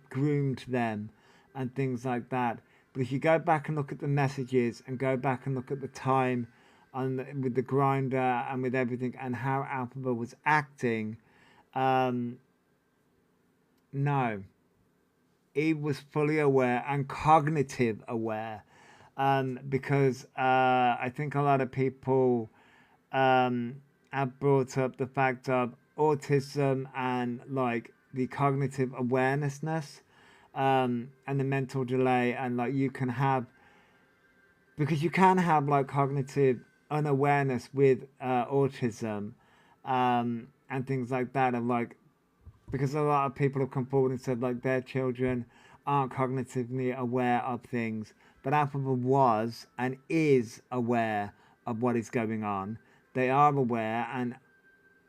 groomed them and things like that. But if you go back and look at the messages and go back and look at the time with the grinder and with everything and how Elphaba was acting, no, he was fully aware and cognitive aware, because I think a lot of people have brought up the fact of autism and like the cognitive awarenessness. and the mental delay, and like you can have, because you can have like cognitive unawareness with autism, and things like that, of like, because a lot of people have come forward and said like their children aren't cognitively aware of things, but Elphaba was and is aware of what is going on. They are aware, and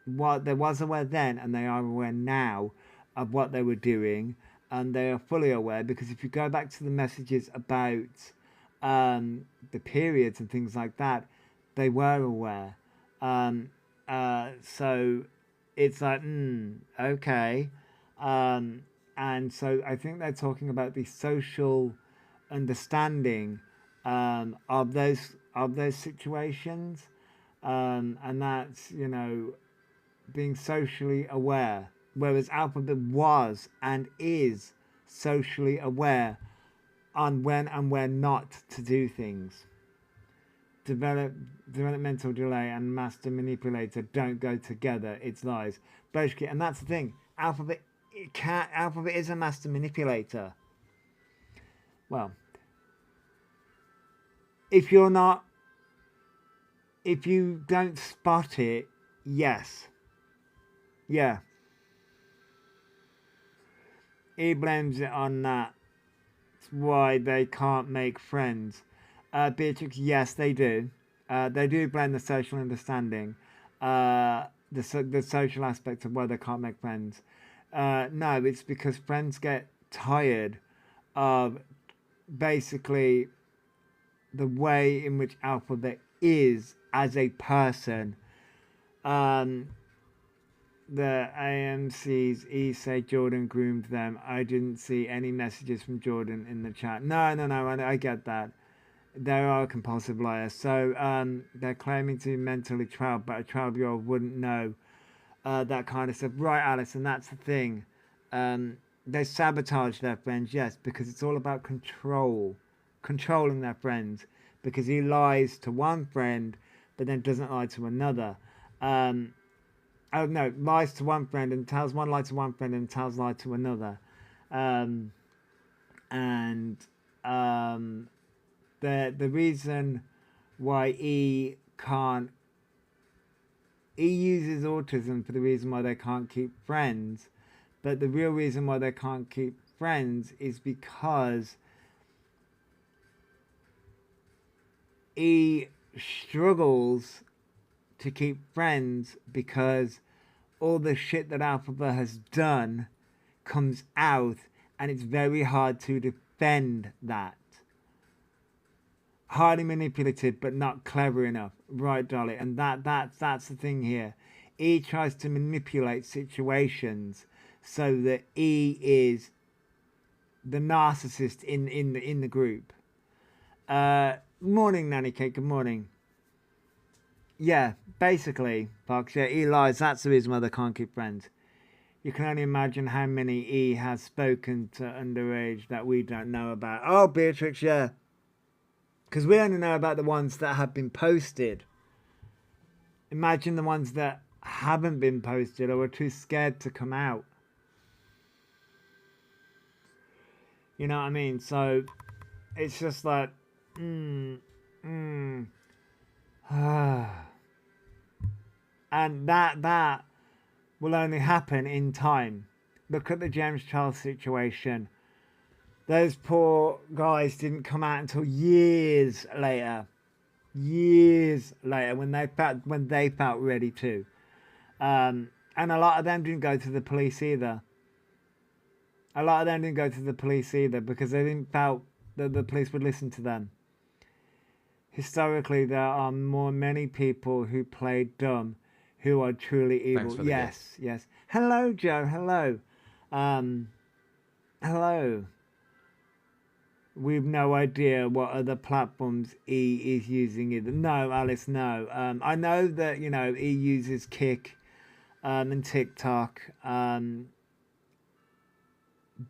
what they was aware then, and they are aware now of what they were doing, and they are fully aware, because if you go back to the messages about the periods and things like that, they were aware. So it's like, okay. And so I think they're talking about the social understanding of those situations, and that's, you know, being socially aware, whereas Elphaba was and is socially aware on when and when not to do things. Developmental delay and master manipulator don't go together. It's lies. Basically, and that's the thing. Elphaba is a master manipulator. Well, if you don't spot it, yes. Yeah. He blames it on that. It's why they can't make friends. Beatrix, yes, they do. They do blame the social understanding, the social aspect of why they can't make friends. No, it's because friends get tired of basically the way in which Elphaba is as a person. The AMCs say Jordan groomed them. I didn't see any messages from Jordan in the chat. No, I get that. They are a compulsive liar. So they're claiming to be mentally 12, but a 12-year-old wouldn't know that kind of stuff. Right, Alice, and that's the thing. They sabotage their friends, yes, because it's all about controlling their friends, because he lies to one friend, but then doesn't lie to another. Oh no, lies to one friend and tells one lie to one friend and tells lie to another. The reason why he uses autism for the reason why they can't keep friends, but the real reason why they can't keep friends is because he struggles to keep friends, because all the shit that Elphaba has done comes out, and it's very hard to defend that. Highly manipulative, but not clever enough, right, Dolly? And that's the thing here. He tries to manipulate situations so that he is the narcissist in the group. Morning, Nanny Kate. Good morning. Yeah, basically, Fox. Yeah, he lies. That's the reason why they can't keep friends. You can only imagine how many he has spoken to underage that we don't know about. Oh, Beatrix, yeah. Because we only know about the ones that have been posted. Imagine the ones that haven't been posted or are too scared to come out. You know what I mean? So it's just like, and that will only happen in time. Look at the James Charles situation. Those poor guys didn't come out until years later. Years later, when they felt ready to. And a lot of them didn't go to the police either. Because they didn't felt that the police would listen to them. Historically, there are many people who played dumb who are truly evil. Yes. Hello, Joe. Hello. Hello. We've no idea what other platforms he is using either. No, Alice, no. I know that, he uses Kick and TikTok.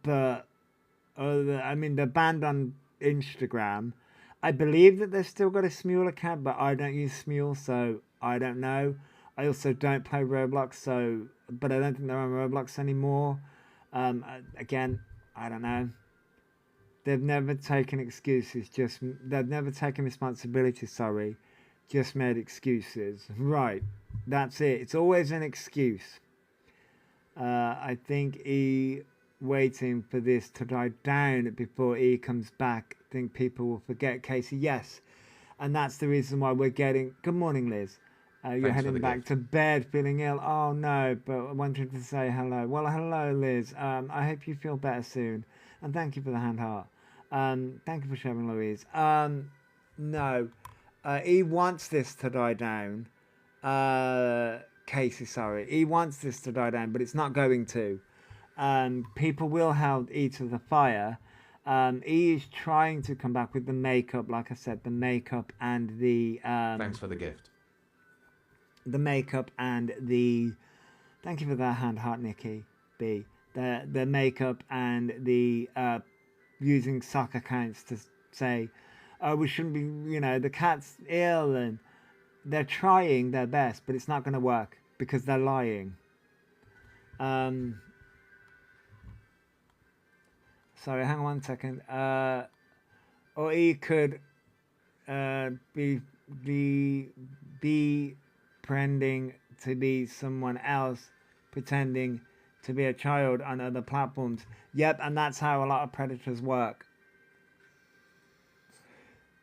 But they're banned on Instagram. I believe that they've still got a Smule account, but I don't use Smule, so I don't know. I also don't play Roblox, but I don't think they're on Roblox anymore. Again, I don't know. They've never taken excuses, they've never taken responsibility, sorry, just made excuses. Right, that's it. It's always an excuse. I think he waiting for this to die down before he comes back. I think people will forget Casey. Yes, and that's the reason why we're getting... Good morning, Liz. You're heading back to bed feeling ill. Oh no, but I wanted to say hello. Well, hello, Liz. I hope you feel better soon, and thank you for the hand heart. Thank you for sharing, Louise. No, he wants this to die down. Casey, sorry. He wants this to die down, but it's not going to. People will hold E to the fire. He is trying to come back with the makeup, like I said, the makeup and the... Thanks for the gift. The makeup and the... Thank you for that hand heart, Nikki B. The makeup and the... using sock accounts to say, oh, we shouldn't be, you know, the cat's ill, and they're trying their best, but it's not going to work because they're lying. Sorry, hang on 1 second. Or he could be pretending to be someone else, pretending to be a child on other platforms. Yep, and that's how a lot of predators work.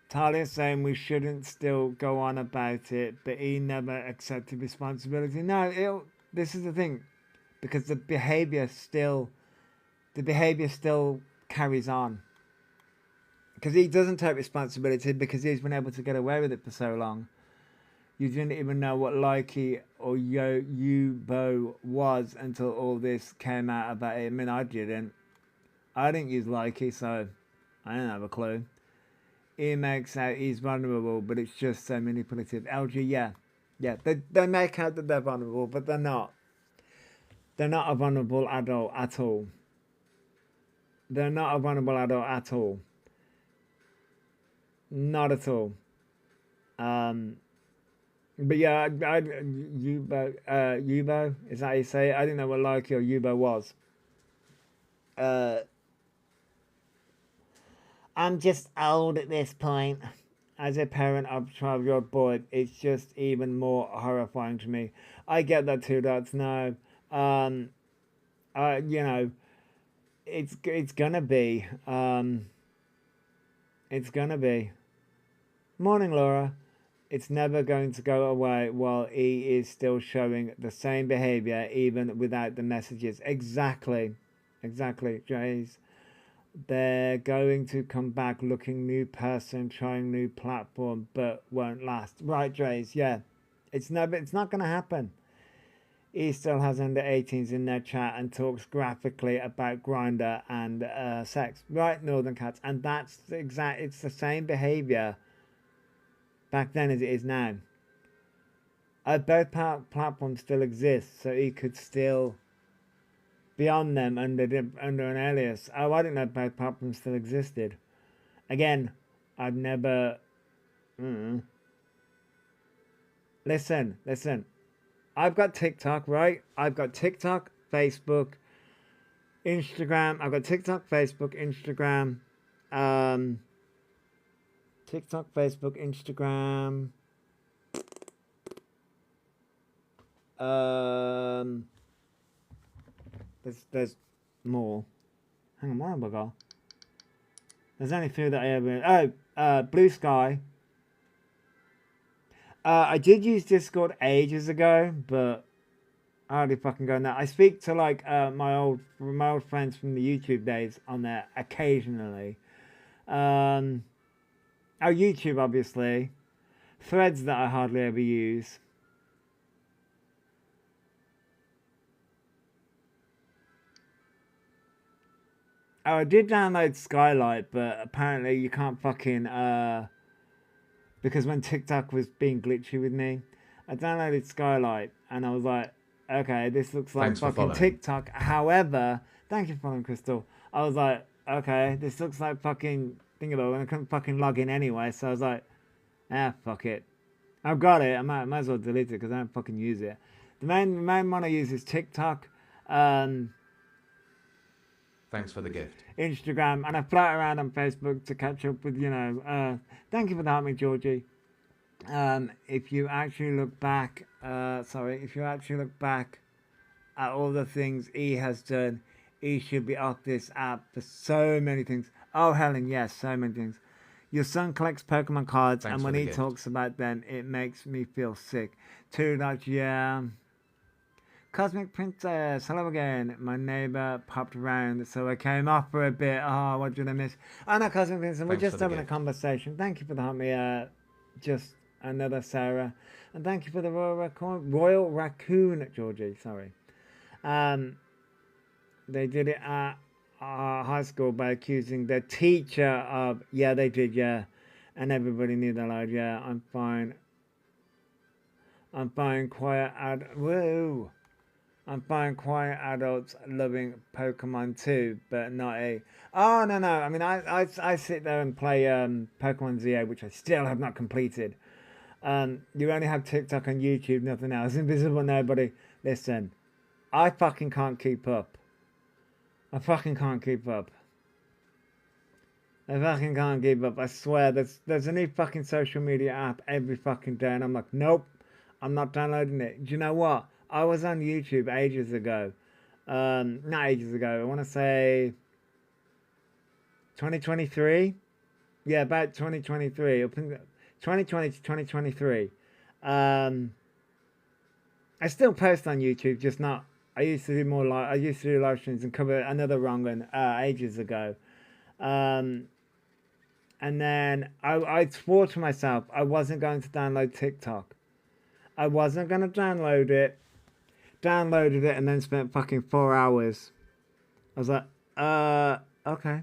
Talia's saying we shouldn't still go on about it, but he never accepted responsibility. No, this is the thing, because the behavior still carries on. Because he doesn't take responsibility because he's been able to get away with it for so long. You didn't even know what Likey or Yubo was until all this came out about it. I mean, I didn't. I didn't use Likey, so I don't have a clue. He makes out he's vulnerable, but it's just so manipulative. LG, yeah. They make out that they're vulnerable, but they're not. They're not a vulnerable adult at all. They're not a vulnerable adult at all. Not at all. But yeah, Yubo, is that how you say it? I didn't know what Likey or Yubo was. I'm just old at this point. As a parent of a 12-year-old boy, it's just even more horrifying to me. I get that too, that's no. You know, it's gonna be. It's gonna be. Morning, Laura. It's never going to go away while he is still showing the same behavior even without the messages. Exactly, Jays. They're going to come back looking new person, trying new platform, but won't last. Right, Jays, yeah. It's not going to happen. He still has under 18s in their chat and talks graphically about Grindr and sex. Right, Northern Cats. And that's it's the same behavior back then as it is now. Both platforms still exist, so he could still be on them under an alias. Oh, I didn't know both platforms still existed. Again, I've never... Listen. I've got TikTok, right? I've got TikTok, Facebook, Instagram. I've got TikTok, Facebook, Instagram. TikTok, Facebook, Instagram. There's more. Hang on, what have I got? There's only a few that I ever... Blue Sky. I did use Discord ages ago, but I hardly fucking go on that. I speak to like my old friends from the YouTube days on there occasionally. YouTube, obviously. Threads that I hardly ever use. Oh, I did download Skylight, but apparently you can't fucking, because when TikTok was being glitchy with me, I downloaded Skylight, and I was like, okay, this looks like fucking TikTok. However, thank you for following, Crystal. I was like, okay, this looks like fucking Thingamabobber, and I couldn't fucking log in anyway, so I was like, fuck it. I've got it, I might as well delete it, because I don't fucking use it. The main one I use is TikTok. Thanks for the gift. Instagram, and I float around on Facebook to catch up with, thank you for that, me Georgie. If you actually look back, if you actually look back at all the things he has done, he should be off this app for so many things. Oh, Helen, yes, so many things. Your son collects Pokemon cards, and when he talks about them, it makes me feel sick. Too much, yeah. Cosmic Princess, hello again. My neighbour popped around, so I came off for a bit. Oh, what did I miss? Oh, no, Cosmic Princess, we're just having a conversation. Thank you for the homie, just another Sarah. And thank you for the Royal Raccoon, Georgie, sorry. They did it at high school by accusing the teacher of, yeah, they did, yeah. And everybody knew that loud, yeah, I'm fine. I'm fine, quiet, whoa. I'm fine, quiet adults loving Pokemon too, but not a... Oh, no. I mean, I sit there and play Pokemon ZA, which I still have not completed. You only have TikTok and YouTube, nothing else. Invisible Nobody. Listen, I fucking can't keep up. I fucking can't keep up. I swear, there's a new fucking social media app every fucking day, and I'm like, nope, I'm not downloading it. Do you know what? I was on YouTube ages ago. Not ages ago. I want to say 2023. Yeah, about 2023. 2020 to 2023. I still post on YouTube, just not. I used to do more I used to do live streams and cover another wrong one ages ago. And then I swore to myself I wasn't going to download TikTok. I wasn't going to download it. Downloaded it and then spent fucking 4 hours. I was like, okay.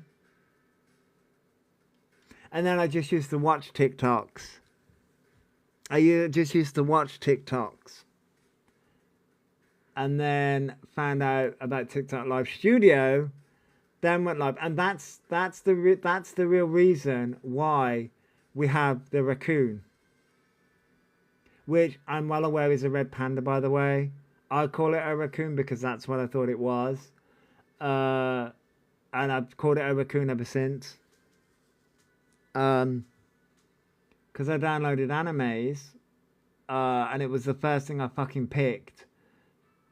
And then I just used to watch TikToks. Just used to watch TikToks. And then found out about TikTok Live Studio. Then went live. And that's the real reason why we have the raccoon. Which I'm well aware is a red panda, by the way. I call it a raccoon because that's what I thought it was. And I've called it a raccoon ever since. Because I downloaded animes. And it was the first thing I fucking picked.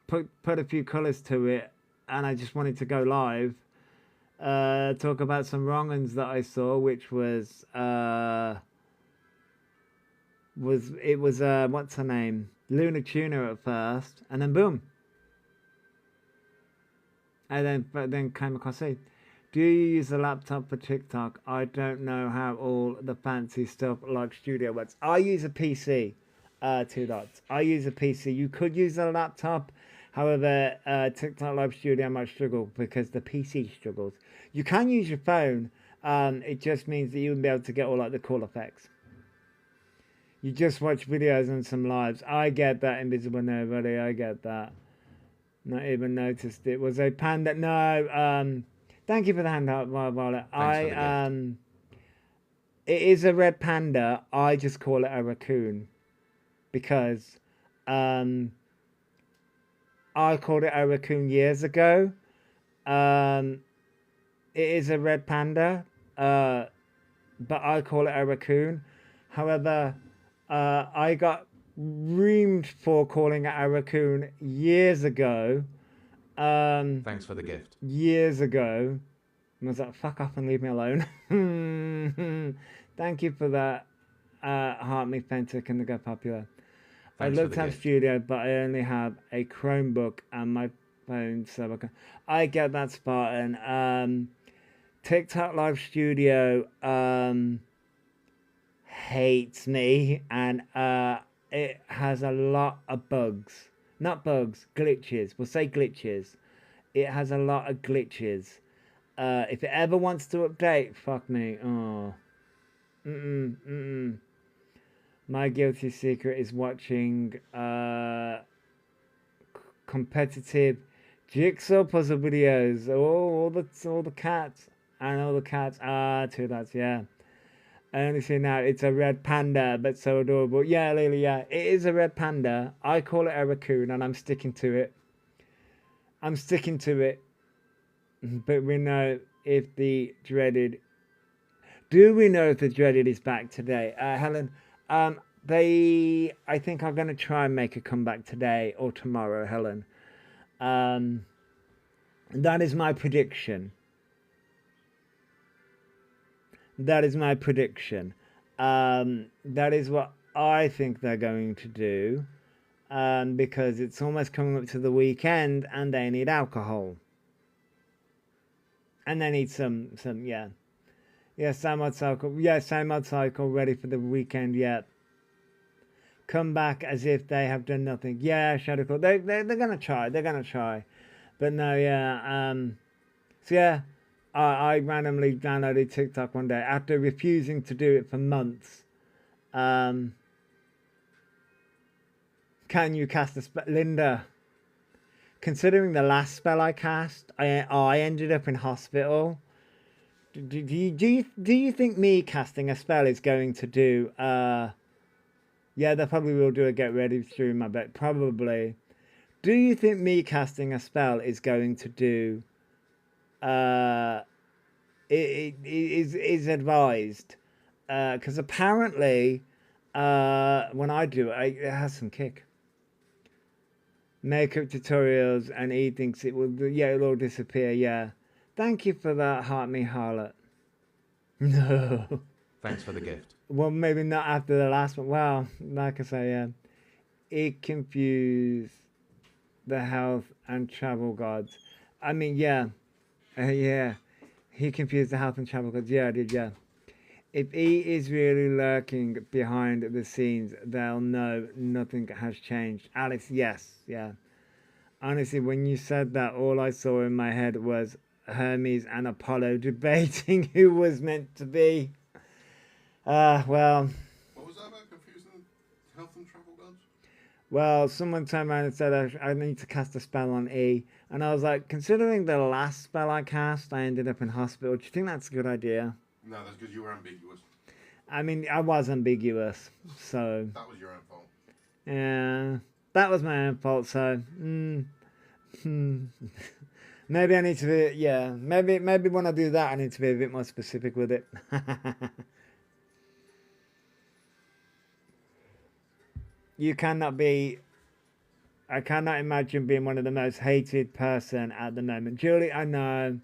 Put a few colours to it. And I just wanted to go live. Talk about some wrong ones that I saw, which was what's her name? Luna Tuna at first, and then boom. And then came across it. Do you use a laptop for TikTok? I don't know how all the fancy stuff like Studio works. I use a PC. 2 dots. I use a PC. You could use a laptop. However, TikTok Live Studio might struggle because the PC struggles. You can use your phone. It just means that you wouldn't be able to get all like the cool effects. You just watch videos and some lives. I get that, Invisible Nobody. I get that. Not even noticed it was a panda. No. Thank you for the handout, Violet. It is a red panda. I just call it a raccoon because I called it a raccoon years ago. It is a red panda, but I call it a raccoon. However, I got reamed for calling it a raccoon years ago. Thanks for the gift. Years ago. And I was like, fuck off and leave me alone. Thank you for that, Heart Me Fentic and the Go Popular. I looked at Studio, but I only have a Chromebook and my phone, so I get that, Spartan. TikTok Live Studio hates me, and it has a lot of bugs. Not bugs, glitches. We'll say glitches. It has a lot of glitches. If it ever wants to update, fuck me. Oh. My guilty secret is watching competitive jigsaw puzzle videos. Oh, all the cats. And all the cats. 2 dots, yeah. I only see now it's a red panda, but so adorable. Yeah, Lily, yeah. It is a red panda. I call it a raccoon, and I'm sticking to it. I'm sticking to it. but we know if the dreaded... Do we know if the dreaded is back today? Helen, they, I think, are going to try and make a comeback today or tomorrow, Helen. That is my prediction. That is my prediction. That is what I think they're going to do. Because it's almost coming up to the weekend and they need alcohol. And they need some, yeah. Yeah, same old cycle. Yeah, same old cycle, ready for the weekend, yeah. Come back as if they have done nothing. Yeah, Shadow Claw. They're going to try. They're going to try. But no, yeah. So, yeah. I randomly downloaded TikTok one day after refusing to do it for months. Can you cast a spell? Linda, considering the last spell I cast, I ended up in hospital. Do you think me casting a spell is going to do... yeah, they probably will do a get ready stream, I bet. Probably. Do you think me casting a spell is going to do... it is advised? Because apparently, when I do it, it has some kick. Makeup tutorials, and he thinks it will... Yeah, it'll all disappear, yeah. Thank you for that, Heart Me Harlot. No. Thanks for the gift. Well, maybe not after the last one. Well, like I say, yeah. It confused the health and travel gods. I mean, yeah. Yeah. He confused the health and travel gods. Yeah, I did, yeah. If he is really lurking behind the scenes, they'll know nothing has changed. Alex, yes, yeah. Honestly, when you said that, all I saw in my head was Hermes and Apollo debating who was meant to be. Well... What was that about confusing health and travel gods? Well, someone turned around and said I need to cast a spell on E. And I was like, considering the last spell I cast, I ended up in hospital. Do you think that's a good idea? No, that's because you were ambiguous. I mean, I was ambiguous, so... That was your own fault. Yeah, that was my own fault, so... Maybe I need to be... Yeah, maybe when I do that, I need to be a bit more specific with it. You cannot be... I cannot imagine being one of the most hated person at the moment. Julie, I know.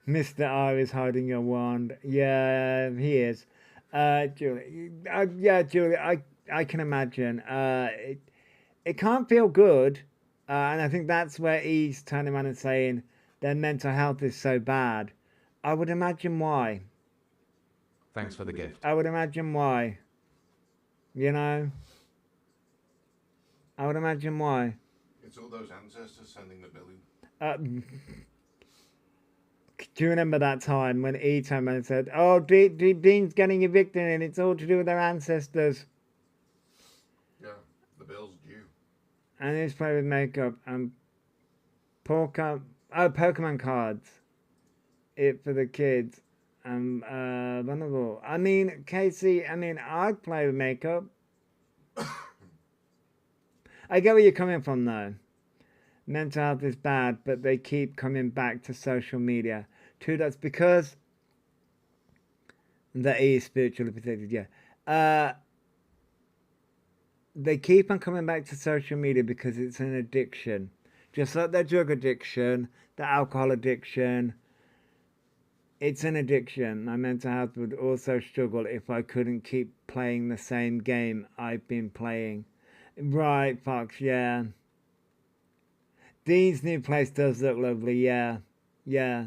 Mr. R is hiding your wand. Yeah, he is. Julie, yeah, Julie, I can imagine. It can't feel good. And I think that's where he's turning around and saying their mental health is so bad. I would imagine why. Thanks for the gift. I would imagine why. You know? I would imagine why. It's all those ancestors sending the billing. Do you remember that time when he turned around and said, oh, Dean's getting evicted and it's all to do with their ancestors? Yeah, the bill's due. And he's playing with makeup and Pokemon cards. It for the kids. Vulnerable. I mean, Casey, I'd play with makeup. I get where you're coming from, though. Mental health is bad, but they keep coming back to social media. True, that's because that is spiritually protected, yeah. They keep on coming back to social media because it's an addiction. Just like their drug addiction, their alcohol addiction. It's an addiction. My mental health would also struggle if I couldn't keep playing the same game I've been playing. Right, Fox, yeah. Dean's new place does look lovely, yeah. Yeah.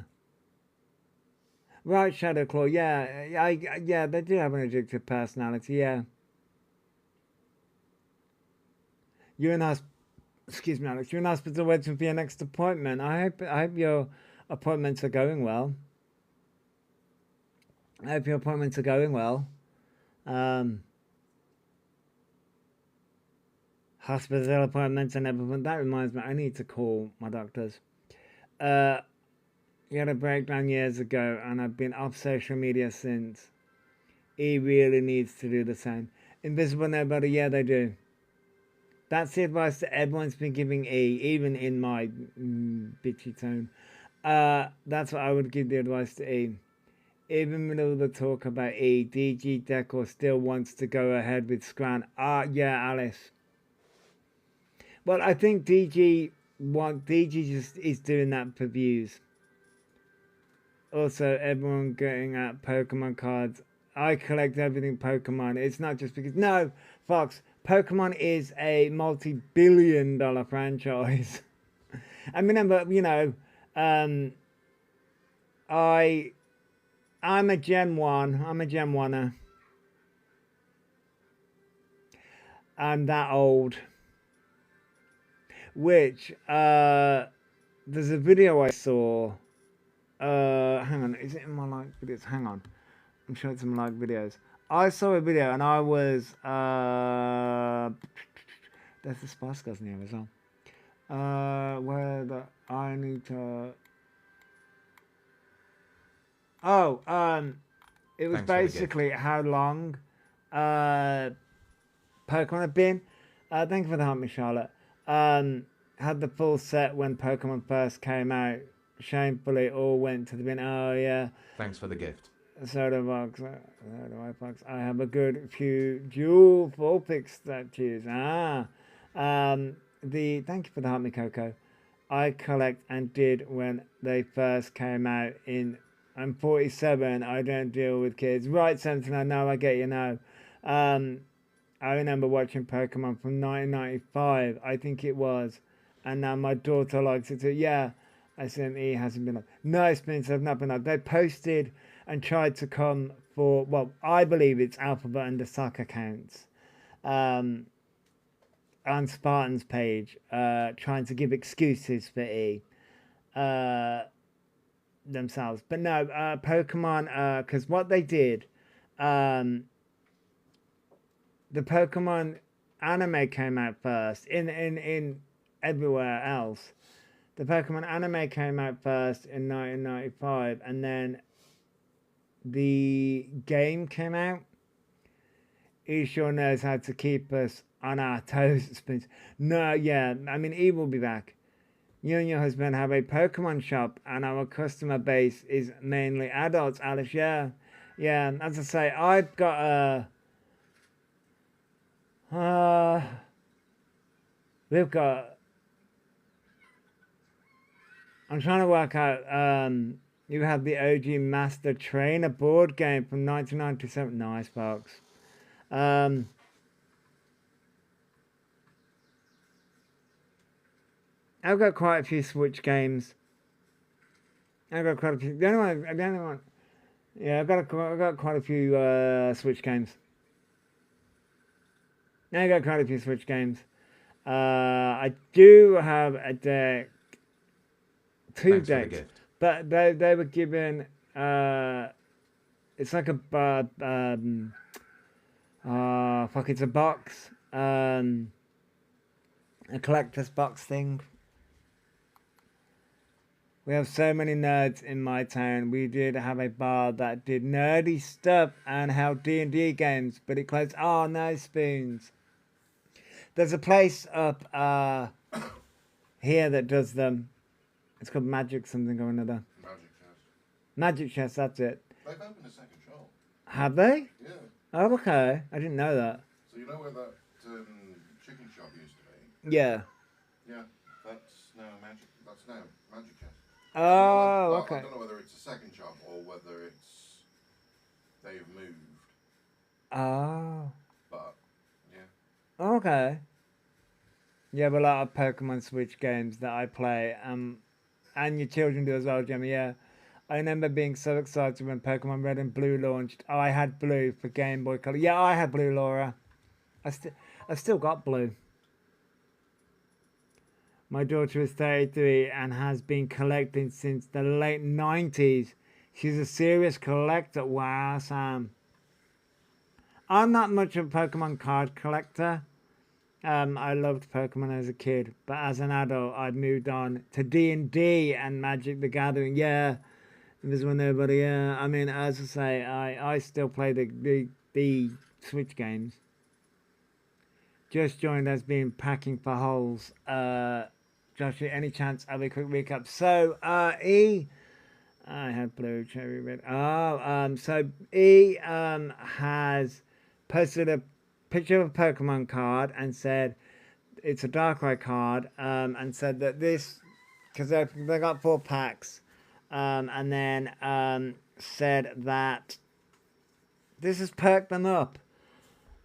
Right, Shadowclaw, yeah. Yeah, they do have an addictive personality, yeah. You're in hospital. Excuse me, Alex. You're in hospital waiting for your next appointment. I hope your appointments are going well. I hope your appointments are going well. Hospital appointments and everything. That reminds me, I need to call my doctors. He had a breakdown years ago, and I've been off social media since. He really needs to do the same. Invisible Nobody, yeah, they do. That's the advice that everyone's been giving E, even in my bitchy tone. That's what I would give the advice to E. Even with all the talk about E, DG Decor still wants to go ahead with Scran. Yeah, Alice. Well, I think DG just is doing that for views. Also, everyone getting at Pokemon cards. I collect everything Pokemon. It's not just because... No, Fox. Pokemon is a multi-billion-dollar franchise. And remember, you know, I'm a Gen 1. I'm a Gen 1er. I'm that old. Which, there's a video I saw. Hang on, is it in my like videos? Hang on. I'm sure it's in my like videos. I saw a video and I was, there's the Spice Girls in here as well. Where the, I need to, it was basically how long, Pokemon had been. Thank you for the help, Miss Charlotte. Had the full set when Pokemon first came out. Shamefully, all went to the bin. Oh yeah. Thanks for the gift. Soda box. So do I, Fox. I have a good few dual Vulpix statues. Thank you for the help, me Coco. I collect and did when they first came out. I'm 47. I don't deal with kids. Right, Sentinel. No, I get you now. I remember watching Pokemon from 1995, I think it was, and now my daughter likes it too. Yeah, SME hasn't been up. No, Spins have not been up. They posted and tried to come for, well, I believe it's Alphabet and the Suck accounts on Spartan's page, trying to give excuses for E themselves. But no, Pokemon, because what they did, the Pokemon anime came out first in everywhere else. The Pokemon anime came out first in 1995, and then the game came out. He sure knows how to keep us on our toes, Spins. No, yeah, I mean, he will be back. You and your husband have a Pokemon shop, and our customer base is mainly adults, Alice. Yeah, yeah, as I say, I've got a... we've got... I'm trying to work out... you have the OG Master Trainer board game from 1997. Nice, folks. I've got quite a few Switch games. I've got quite a few... The only one... Yeah, I've got quite a few Switch games. I got quite a few Switch games. I do have a deck, two decks, but they were given. It's like a it's a box, a collector's box thing. We have so many nerds in my town. We did have a bar that did nerdy stuff and held D&D games, but it closed. Oh, no, Spoons. There's a place up here that does them. It's called Magic something or another. Magic Chest. Magic Chest, that's it. They've opened a second shop. Have they? Yeah. Oh, okay. I didn't know that. So you know where that chicken shop used to be? Yeah. Yeah, that's now Magic Chest. Oh, okay. I don't know whether it's a second shop or whether it's they've moved. Oh. But yeah. Okay. You have a lot of Pokemon Switch games that I play, and your children do as well, Jimmy. Yeah, I remember being so excited when Pokemon Red and Blue launched. Oh, I had Blue for Game Boy Color. Yeah, I had Blue, Laura. I still got Blue. My daughter is 33 and has been collecting since the late 90s. She's a serious collector. Wow, Sam. I'm not much of a Pokemon card collector. I loved Pokemon as a kid, but as an adult, I've moved on to D&D and Magic the Gathering. Yeah, it was when nobody. Yeah, I mean, as I say, I still play the Switch games. just joined has been packing for holes. Josh, any chance of a quick recap? So, I have blue, cherry, red. So E has posted a picture of a Pokemon card and said it's a Darkrai card, and said that this, because they got 4 packs, and then said that this has perked them up.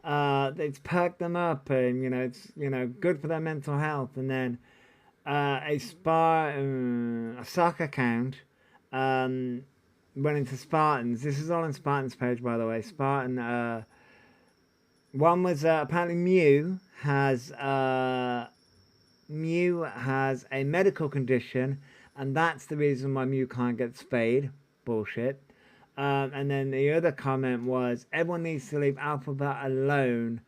It's perked them up, and it's good for their mental health. And then a soccer account went into Spartans. This is all on Spartans page, by the way. Spartan. One was apparently Mew has a medical condition, and that's the reason why Mew can't get spayed. Bullshit. And then the other comment was everyone needs to leave Elphaba alone.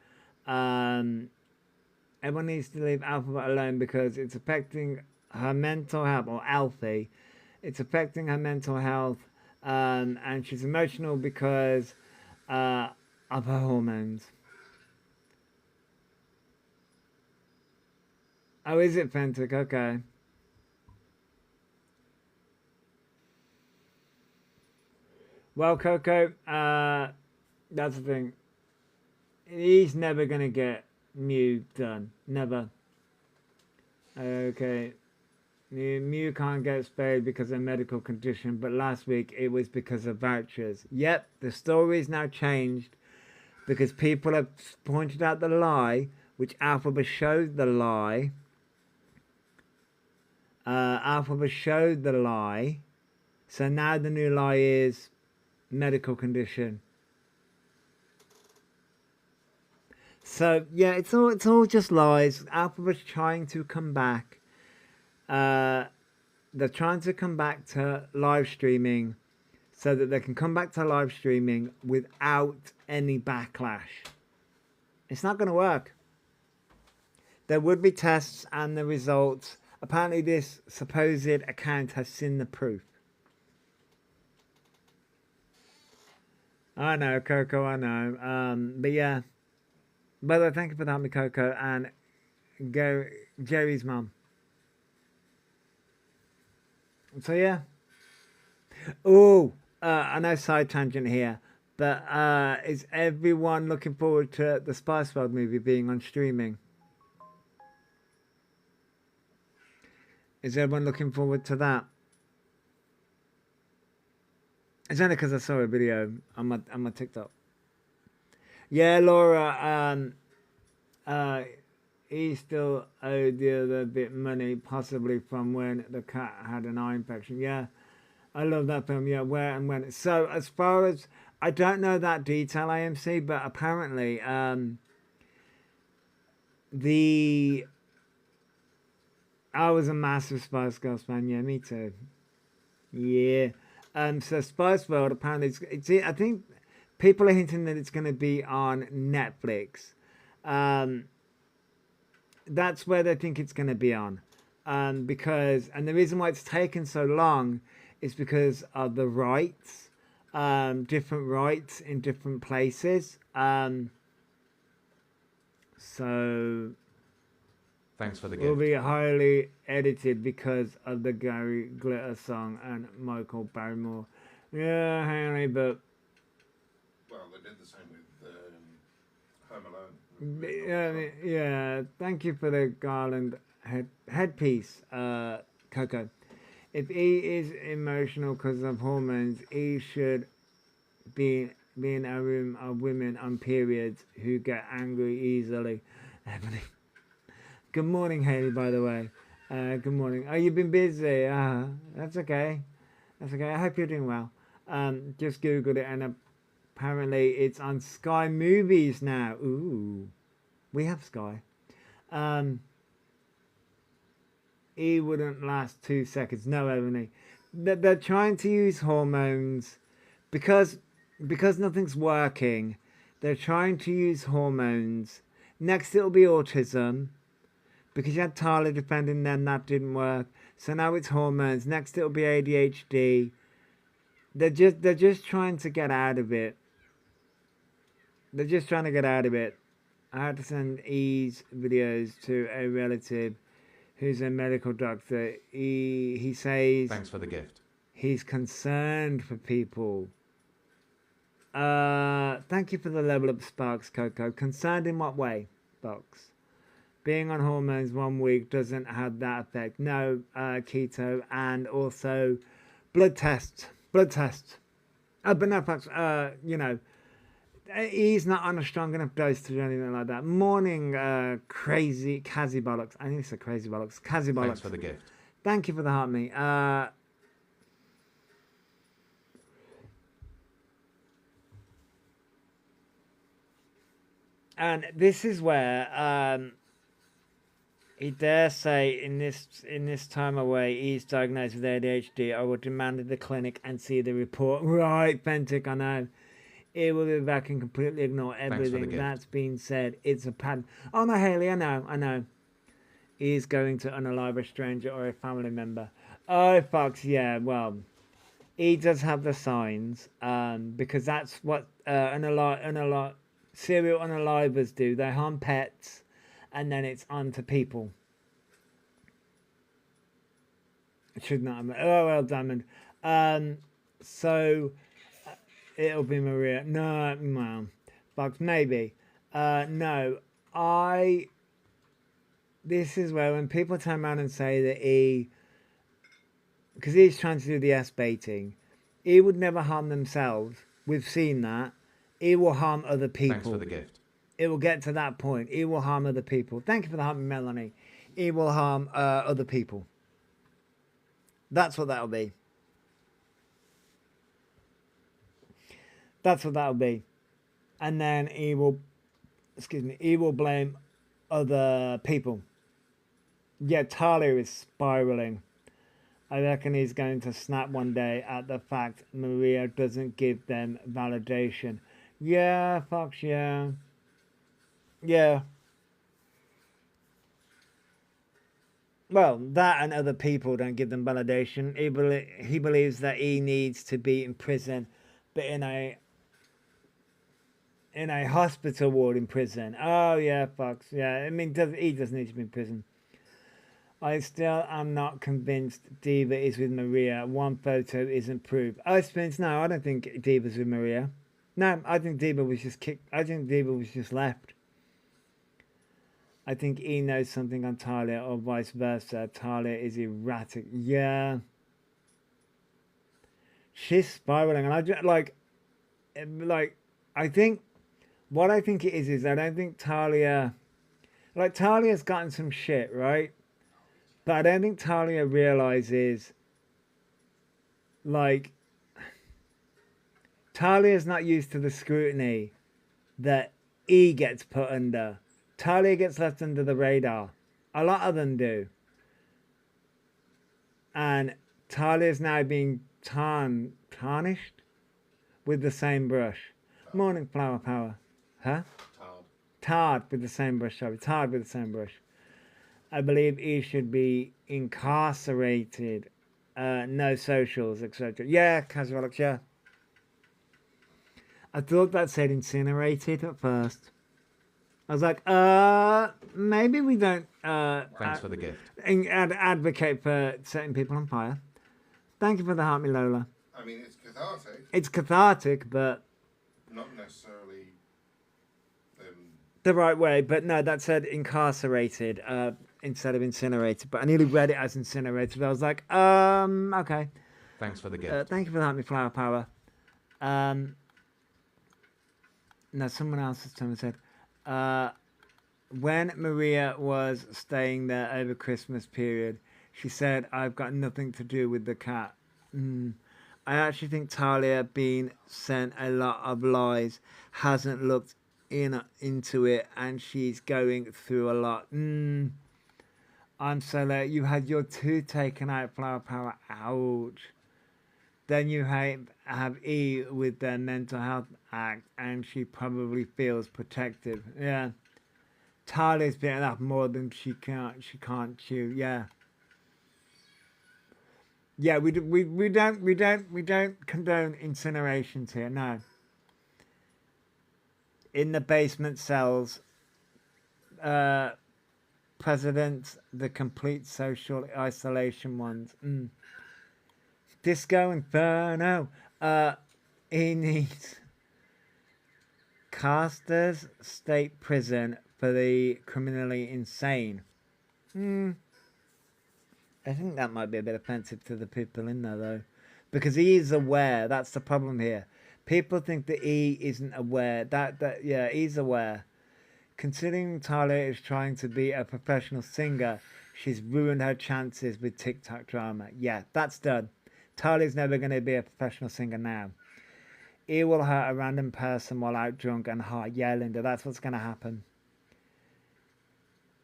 Everyone needs to leave Elphaba alone because it's affecting her mental health, or Alfie. It's affecting her mental health, and she's emotional because of her hormones. Oh, is it Fentic? Okay. Well, Coco, that's the thing. He's never going to get Mew done. Never. Okay. Mew can't get spayed because of a medical condition, but last week it was because of vouchers. Yep, the story's now changed because people have pointed out the lie, which Elphaba showed the lie. Elphaba showed the lie. So now the new lie is medical condition. So yeah, it's all just lies. Elphaba's trying to come back. They're trying to come back to live streaming so that they can come back to live streaming without any backlash. It's not going to work. There would be tests and the results. Apparently this supposed account has seen the proof. I know, Coco, I know. But yeah. By the way, thank you for that, me Coco, and Jerry's mum. So yeah. Oh, I know side tangent here, but is everyone looking forward to the Spice World movie being on streaming? Is everyone looking forward to that? It's only because I saw a video on my TikTok. Yeah, Laura. He still owed the other bit money, possibly from when the cat had an eye infection. Yeah, I love that film. Yeah, where and when. So as far as I don't know that detail, AMC, but apparently I was a massive Spice Girls fan. Yeah, me too. Yeah. So Spice World apparently it's I think people are hinting that it's going to be on Netflix. That's where they think it's going to be on. Because the reason why it's taken so long is because of the rights, different rights in different places. So thanks for the gift. Will be highly edited because of the Gary Glitter song and Michael Barrymore. Yeah, Henry, but well, they did the same with Home Alone. Yeah, thank you for the garland headpiece, Coco. If he is emotional because of hormones, he should be in a room of women on periods who get angry easily. Ebony. Good morning, Haley, by the way. Good morning. Oh, you've been busy. That's okay. That's okay. I hope you're doing well. Just Googled it, and apparently it's on Sky Movies now. Ooh. We have Sky. He wouldn't last 2 seconds. No, Ebony. They're trying to use hormones because nothing's working. They're trying to use hormones. Next it'll be autism. Because you had Tyler defending them, that didn't work. So now it's hormones. Next it'll be ADHD. They're just trying to get out of it. They're just trying to get out of it. I had to send E's videos to a relative who's a medical doctor. He says Thanks for the gift. he's concerned for people. Thank you for the level up, Sparks Coco. Concerned in what way, Box? Being on hormones 1 week doesn't have that effect. No, keto, and also blood tests. But no, Fox, you know, he's not on a strong enough dose to do anything like that. Morning, crazy Kazi Bollocks. I think it's a crazy bollocks. Kazi Bollocks. Thanks for the gift. Thank you for the heart, me. And this is where he dare say in this time away he's diagnosed with ADHD. I will demand at the clinic and see the report. Right, Fentic, I know. It will be back and completely ignore everything that's been said. It's a pattern. Oh no, Haley, I know. He's going to unalive a stranger or a family member. Oh, Fox, yeah, well, he does have the signs, because that's what serial unalivers do. They harm pets, and then it's on to people. It should not have. Oh, well, Diamond. So it'll be Maria. No, well, Fox, maybe. No, this is where when people turn around and say that because he's trying to do the S-baiting, he would never harm themselves. We've seen that. He will harm other people. Thanks for the gift. It will get to that point. He will harm other people. Thank you for the harm, Melanie. He will harm other people. That's what that'll be. That's what that'll be. And then he will blame other people. Yeah, Talia is spiraling. I reckon he's going to snap one day at the fact Maria doesn't give them validation. Yeah, Fox, yeah. Yeah. Well, that and other people don't give them validation. He believes that he needs to be in prison, but in a hospital ward in prison. Oh, yeah, Fox, yeah. I mean, he doesn't need to be in prison. I still am not convinced Diva is with Maria. One photo isn't proof. Oh, Spence, no, I don't think Diva's with Maria. No, I think Diva was just kicked. I think Diva was just left. I think he knows something on Talia or vice versa. Talia is erratic. Yeah. She's spiraling. And I just, I think, what I think it is I don't think Talia's gotten some shit, right? But I don't think Talia realizes, Talia's not used to the scrutiny that he gets put under. Talia gets left under the radar. A lot of them do. And Talia's now being tarnished with the same brush. Morning, Flower Power. Huh? Tarred with the same brush, sorry. Tarred with the same brush. I believe he should be incarcerated. No socials, etc. Yeah, Casualix, yeah. I thought that said incinerated at first. I was like, maybe we don't Thanks for the gift. Advocate for setting people on fire. Thank you for the heart, me Lola. I mean, it's cathartic. It's cathartic, but not necessarily the right way. But no, that said incarcerated instead of incinerated. But I nearly read it as incinerated. I was like, okay. Thanks for the gift. Thank you for the heart, me Flower Power. No, someone else has told me said, when Maria was staying there over Christmas period, she said, I've got nothing to do with the cat. I actually think Talia being sent a lot of lies hasn't looked into it, and she's going through a lot. I'm so late. You had your tooth taken out, Flower Power. Ouch. Then you have E with their mental health act, and she probably feels protective. Yeah. Talia's bitten up more than she can't chew. Yeah. Yeah, we don't condone incinerations here. No. In the basement cells, presidents, the complete social isolation ones. Disco Inferno. He needs Carstairs State Prison for the criminally insane. I think that might be a bit offensive to the people in there, though. Because he is aware. That's the problem here. People think that he isn't aware. Yeah, he's aware. Considering Talia is trying to be a professional singer, she's ruined her chances with TikTok drama. Yeah, that's done. Talia's never going to be a professional singer now. He will hurt a random person while out drunk and high. Yeah, Linda, that's what's going to happen.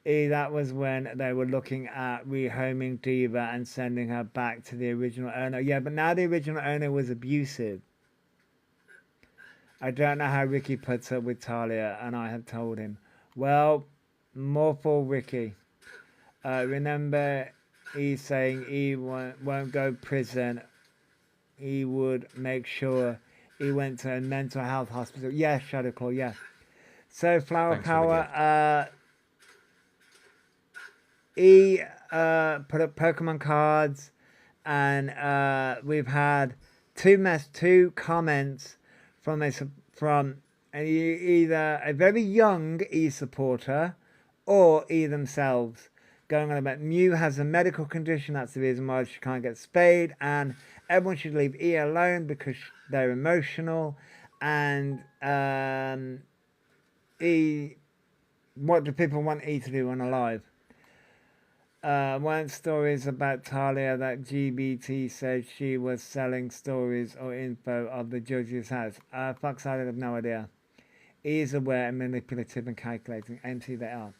That was when they were looking at rehoming Diva and sending her back to the original owner. Yeah, but now the original owner was abusive. I don't know how Ricky puts up with Talia, and I have told him. Well, more for Ricky. Remember, he's saying he won't go prison. He would make sure he went to a mental health hospital. Yeah, Shadowclaw, yeah. So, Flower Power, he put up Pokemon cards, and we've had two comments from either a very young e-supporter or E themselves, going on about Mew has a medical condition, that's the reason why she can't get spayed, and everyone should leave E alone because they're emotional, and E, what do people want E to do when alive? Weren't stories about Talia that GBT said she was selling stories or info of the judge's house? Fox, I have no idea. He is aware and manipulative and calculating. MC they are.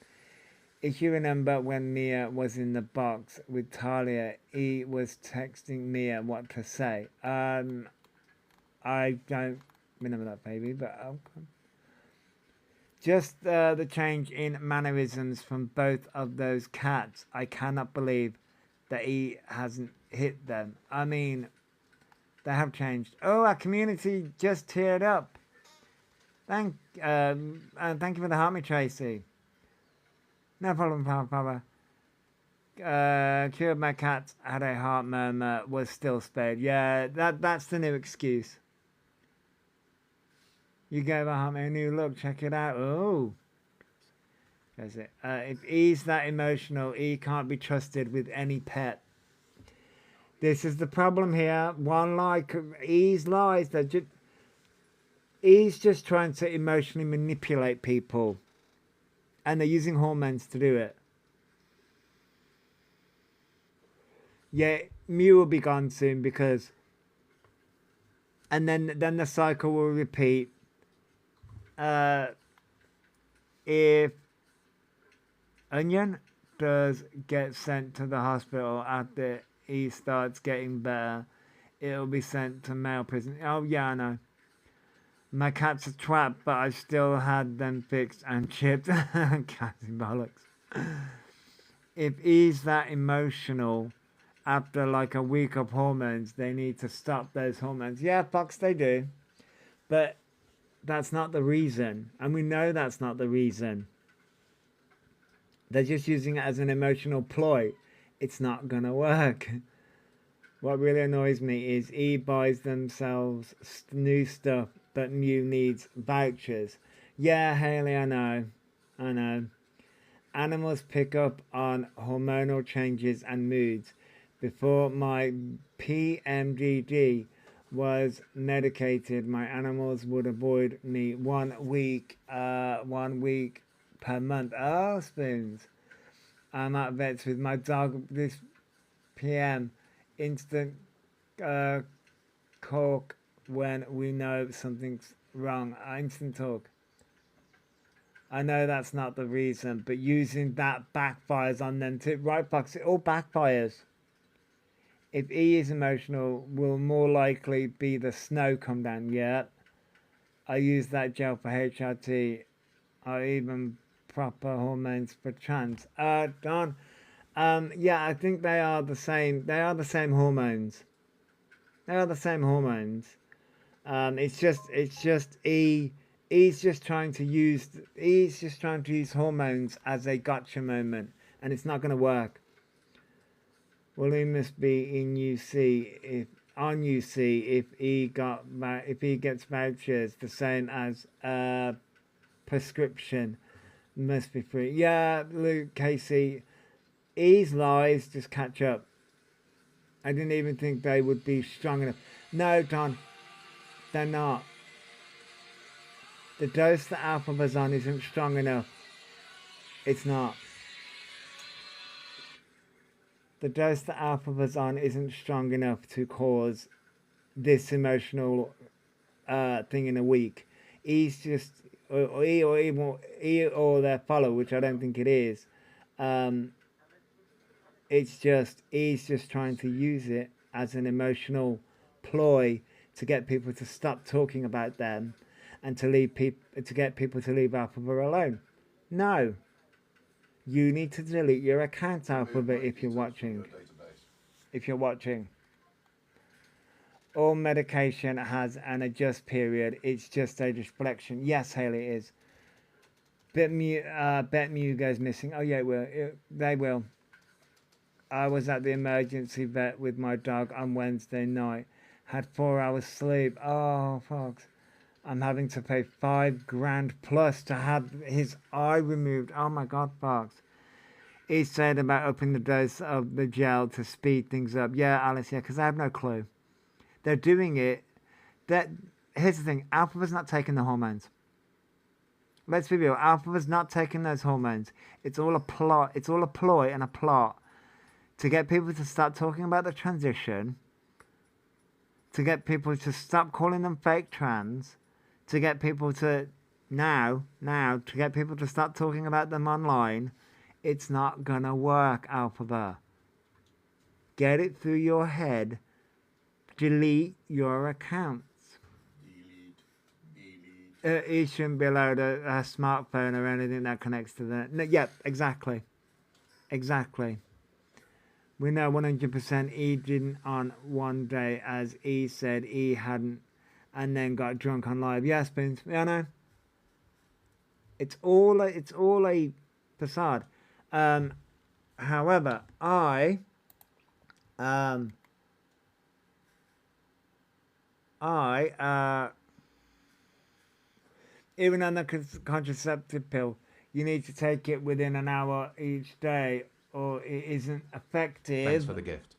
If you remember when Mia was in the box with Talia, he was texting Mia what to say. I don't remember that, baby, but okay. Just the change in mannerisms from both of those cats. I cannot believe that he hasn't hit them. I mean, they have changed. Oh, our community just teared up. And thank you for the heart, me, Tracy. No problem, Papa. Cured my cat had a heart murmur, was still spayed. Yeah, that's the new excuse. You gave a heart a new look. Check it out. Oh, does it? If he's that emotional, he can't be trusted with any pet. This is the problem here. One lie, he's lies. He's just trying to emotionally manipulate people, and they're using hormones to do it. Yeah, Mew will be gone soon because, and then the cycle will repeat. If Onion does get sent to the hospital after he starts getting better, it'll be sent to male prison. Oh yeah, I know. My cat's a trap, but I still had them fixed and chipped. Catty bollocks. If he's that emotional after like a week of hormones, they need to stop those hormones. Yeah, Fox, they do. But that's not the reason, and we know that's not the reason. They're just using it as an emotional ploy. It's not gonna work. What really annoys me is he buys themselves new stuff, but Mew needs vouchers. Yeah, Haley, I know. Animals pick up on hormonal changes and moods. Before my PMDD was medicated, my animals would avoid me 1 week per month. Oh, Spoons. I'm at vets with my dog this PM. Instant talk when we know something's wrong. Instant talk. I know that's not the reason, but using that backfires on them too. Right, Fox, it all backfires. If he is emotional, will more likely be the snow come down. Yeah. I use that gel for HRT or even proper hormones for trans. Don. Yeah, I think they are the same. They are the same hormones. They are the same hormones. It's just he He's just trying to use hormones as a gotcha moment, and it's not going to work. Well, he must be in UC if he gets vouchers the same as prescription. Must be free. Yeah, Luke, Casey, E's lies just catch up. I didn't even think they would be strong enough. No, Don, they're not. The dose that Elphaba's on isn't strong enough. It's not. The dose that Elphaba's on isn't strong enough to cause this emotional thing in a week. He's just, or their follower, which I don't think it is. It's just, he's just trying to use it as an emotional ploy to get people to stop talking about them and to get people to leave Elphaba alone. No. You need to delete your account, Elphaba, if you're watching. If you're watching. All medication has an adjust period. It's just a reflection. Yes, Haley, it is. Bet Mew goes missing. Oh, yeah, it will. They will. I was at the emergency vet with my dog on Wednesday night. Had 4 hours sleep. Oh, folks. I'm having to pay $5,000 plus to have his eye removed. Oh my God, Fox. He said about upping the dose of the gel to speed things up. Yeah, Alice, yeah, because I have no clue. They're doing it. Here's the thing. Elphaba's not taking the hormones. Let's be real. Elphaba's not taking those hormones. It's all a plot. It's all a ploy and a plot to get people to start talking about the transition, to get people to stop calling them fake trans, to get people to to get people to start talking about them online. It's not gonna work, Elphaba. Get it through your head. Delete your accounts. He shouldn't be allowed a smartphone or anything that connects to that. No, yeah, exactly. Exactly. We know 100% he didn't on one day, as he said he hadn't, and then got drunk on live. Yeah, Spoons. Yeah, I know. It's all a facade. However, even on the contraceptive pill, you need to take it within an hour each day, or it isn't effective. Thanks for the gift.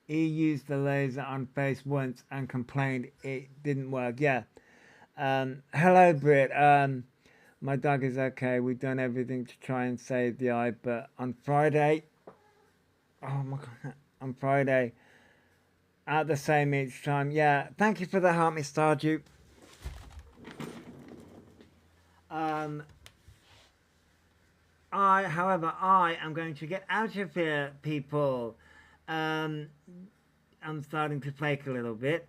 He used the laser on face once and complained it didn't work. Yeah. Hello, Britt. My dog is okay. We've done everything to try and save the eye, but on Friday, oh my God, on Friday, at the same each time. Yeah, thank you for the help, Miss Stardew. However, I am going to get out of here, people. I'm starting to flake a little bit.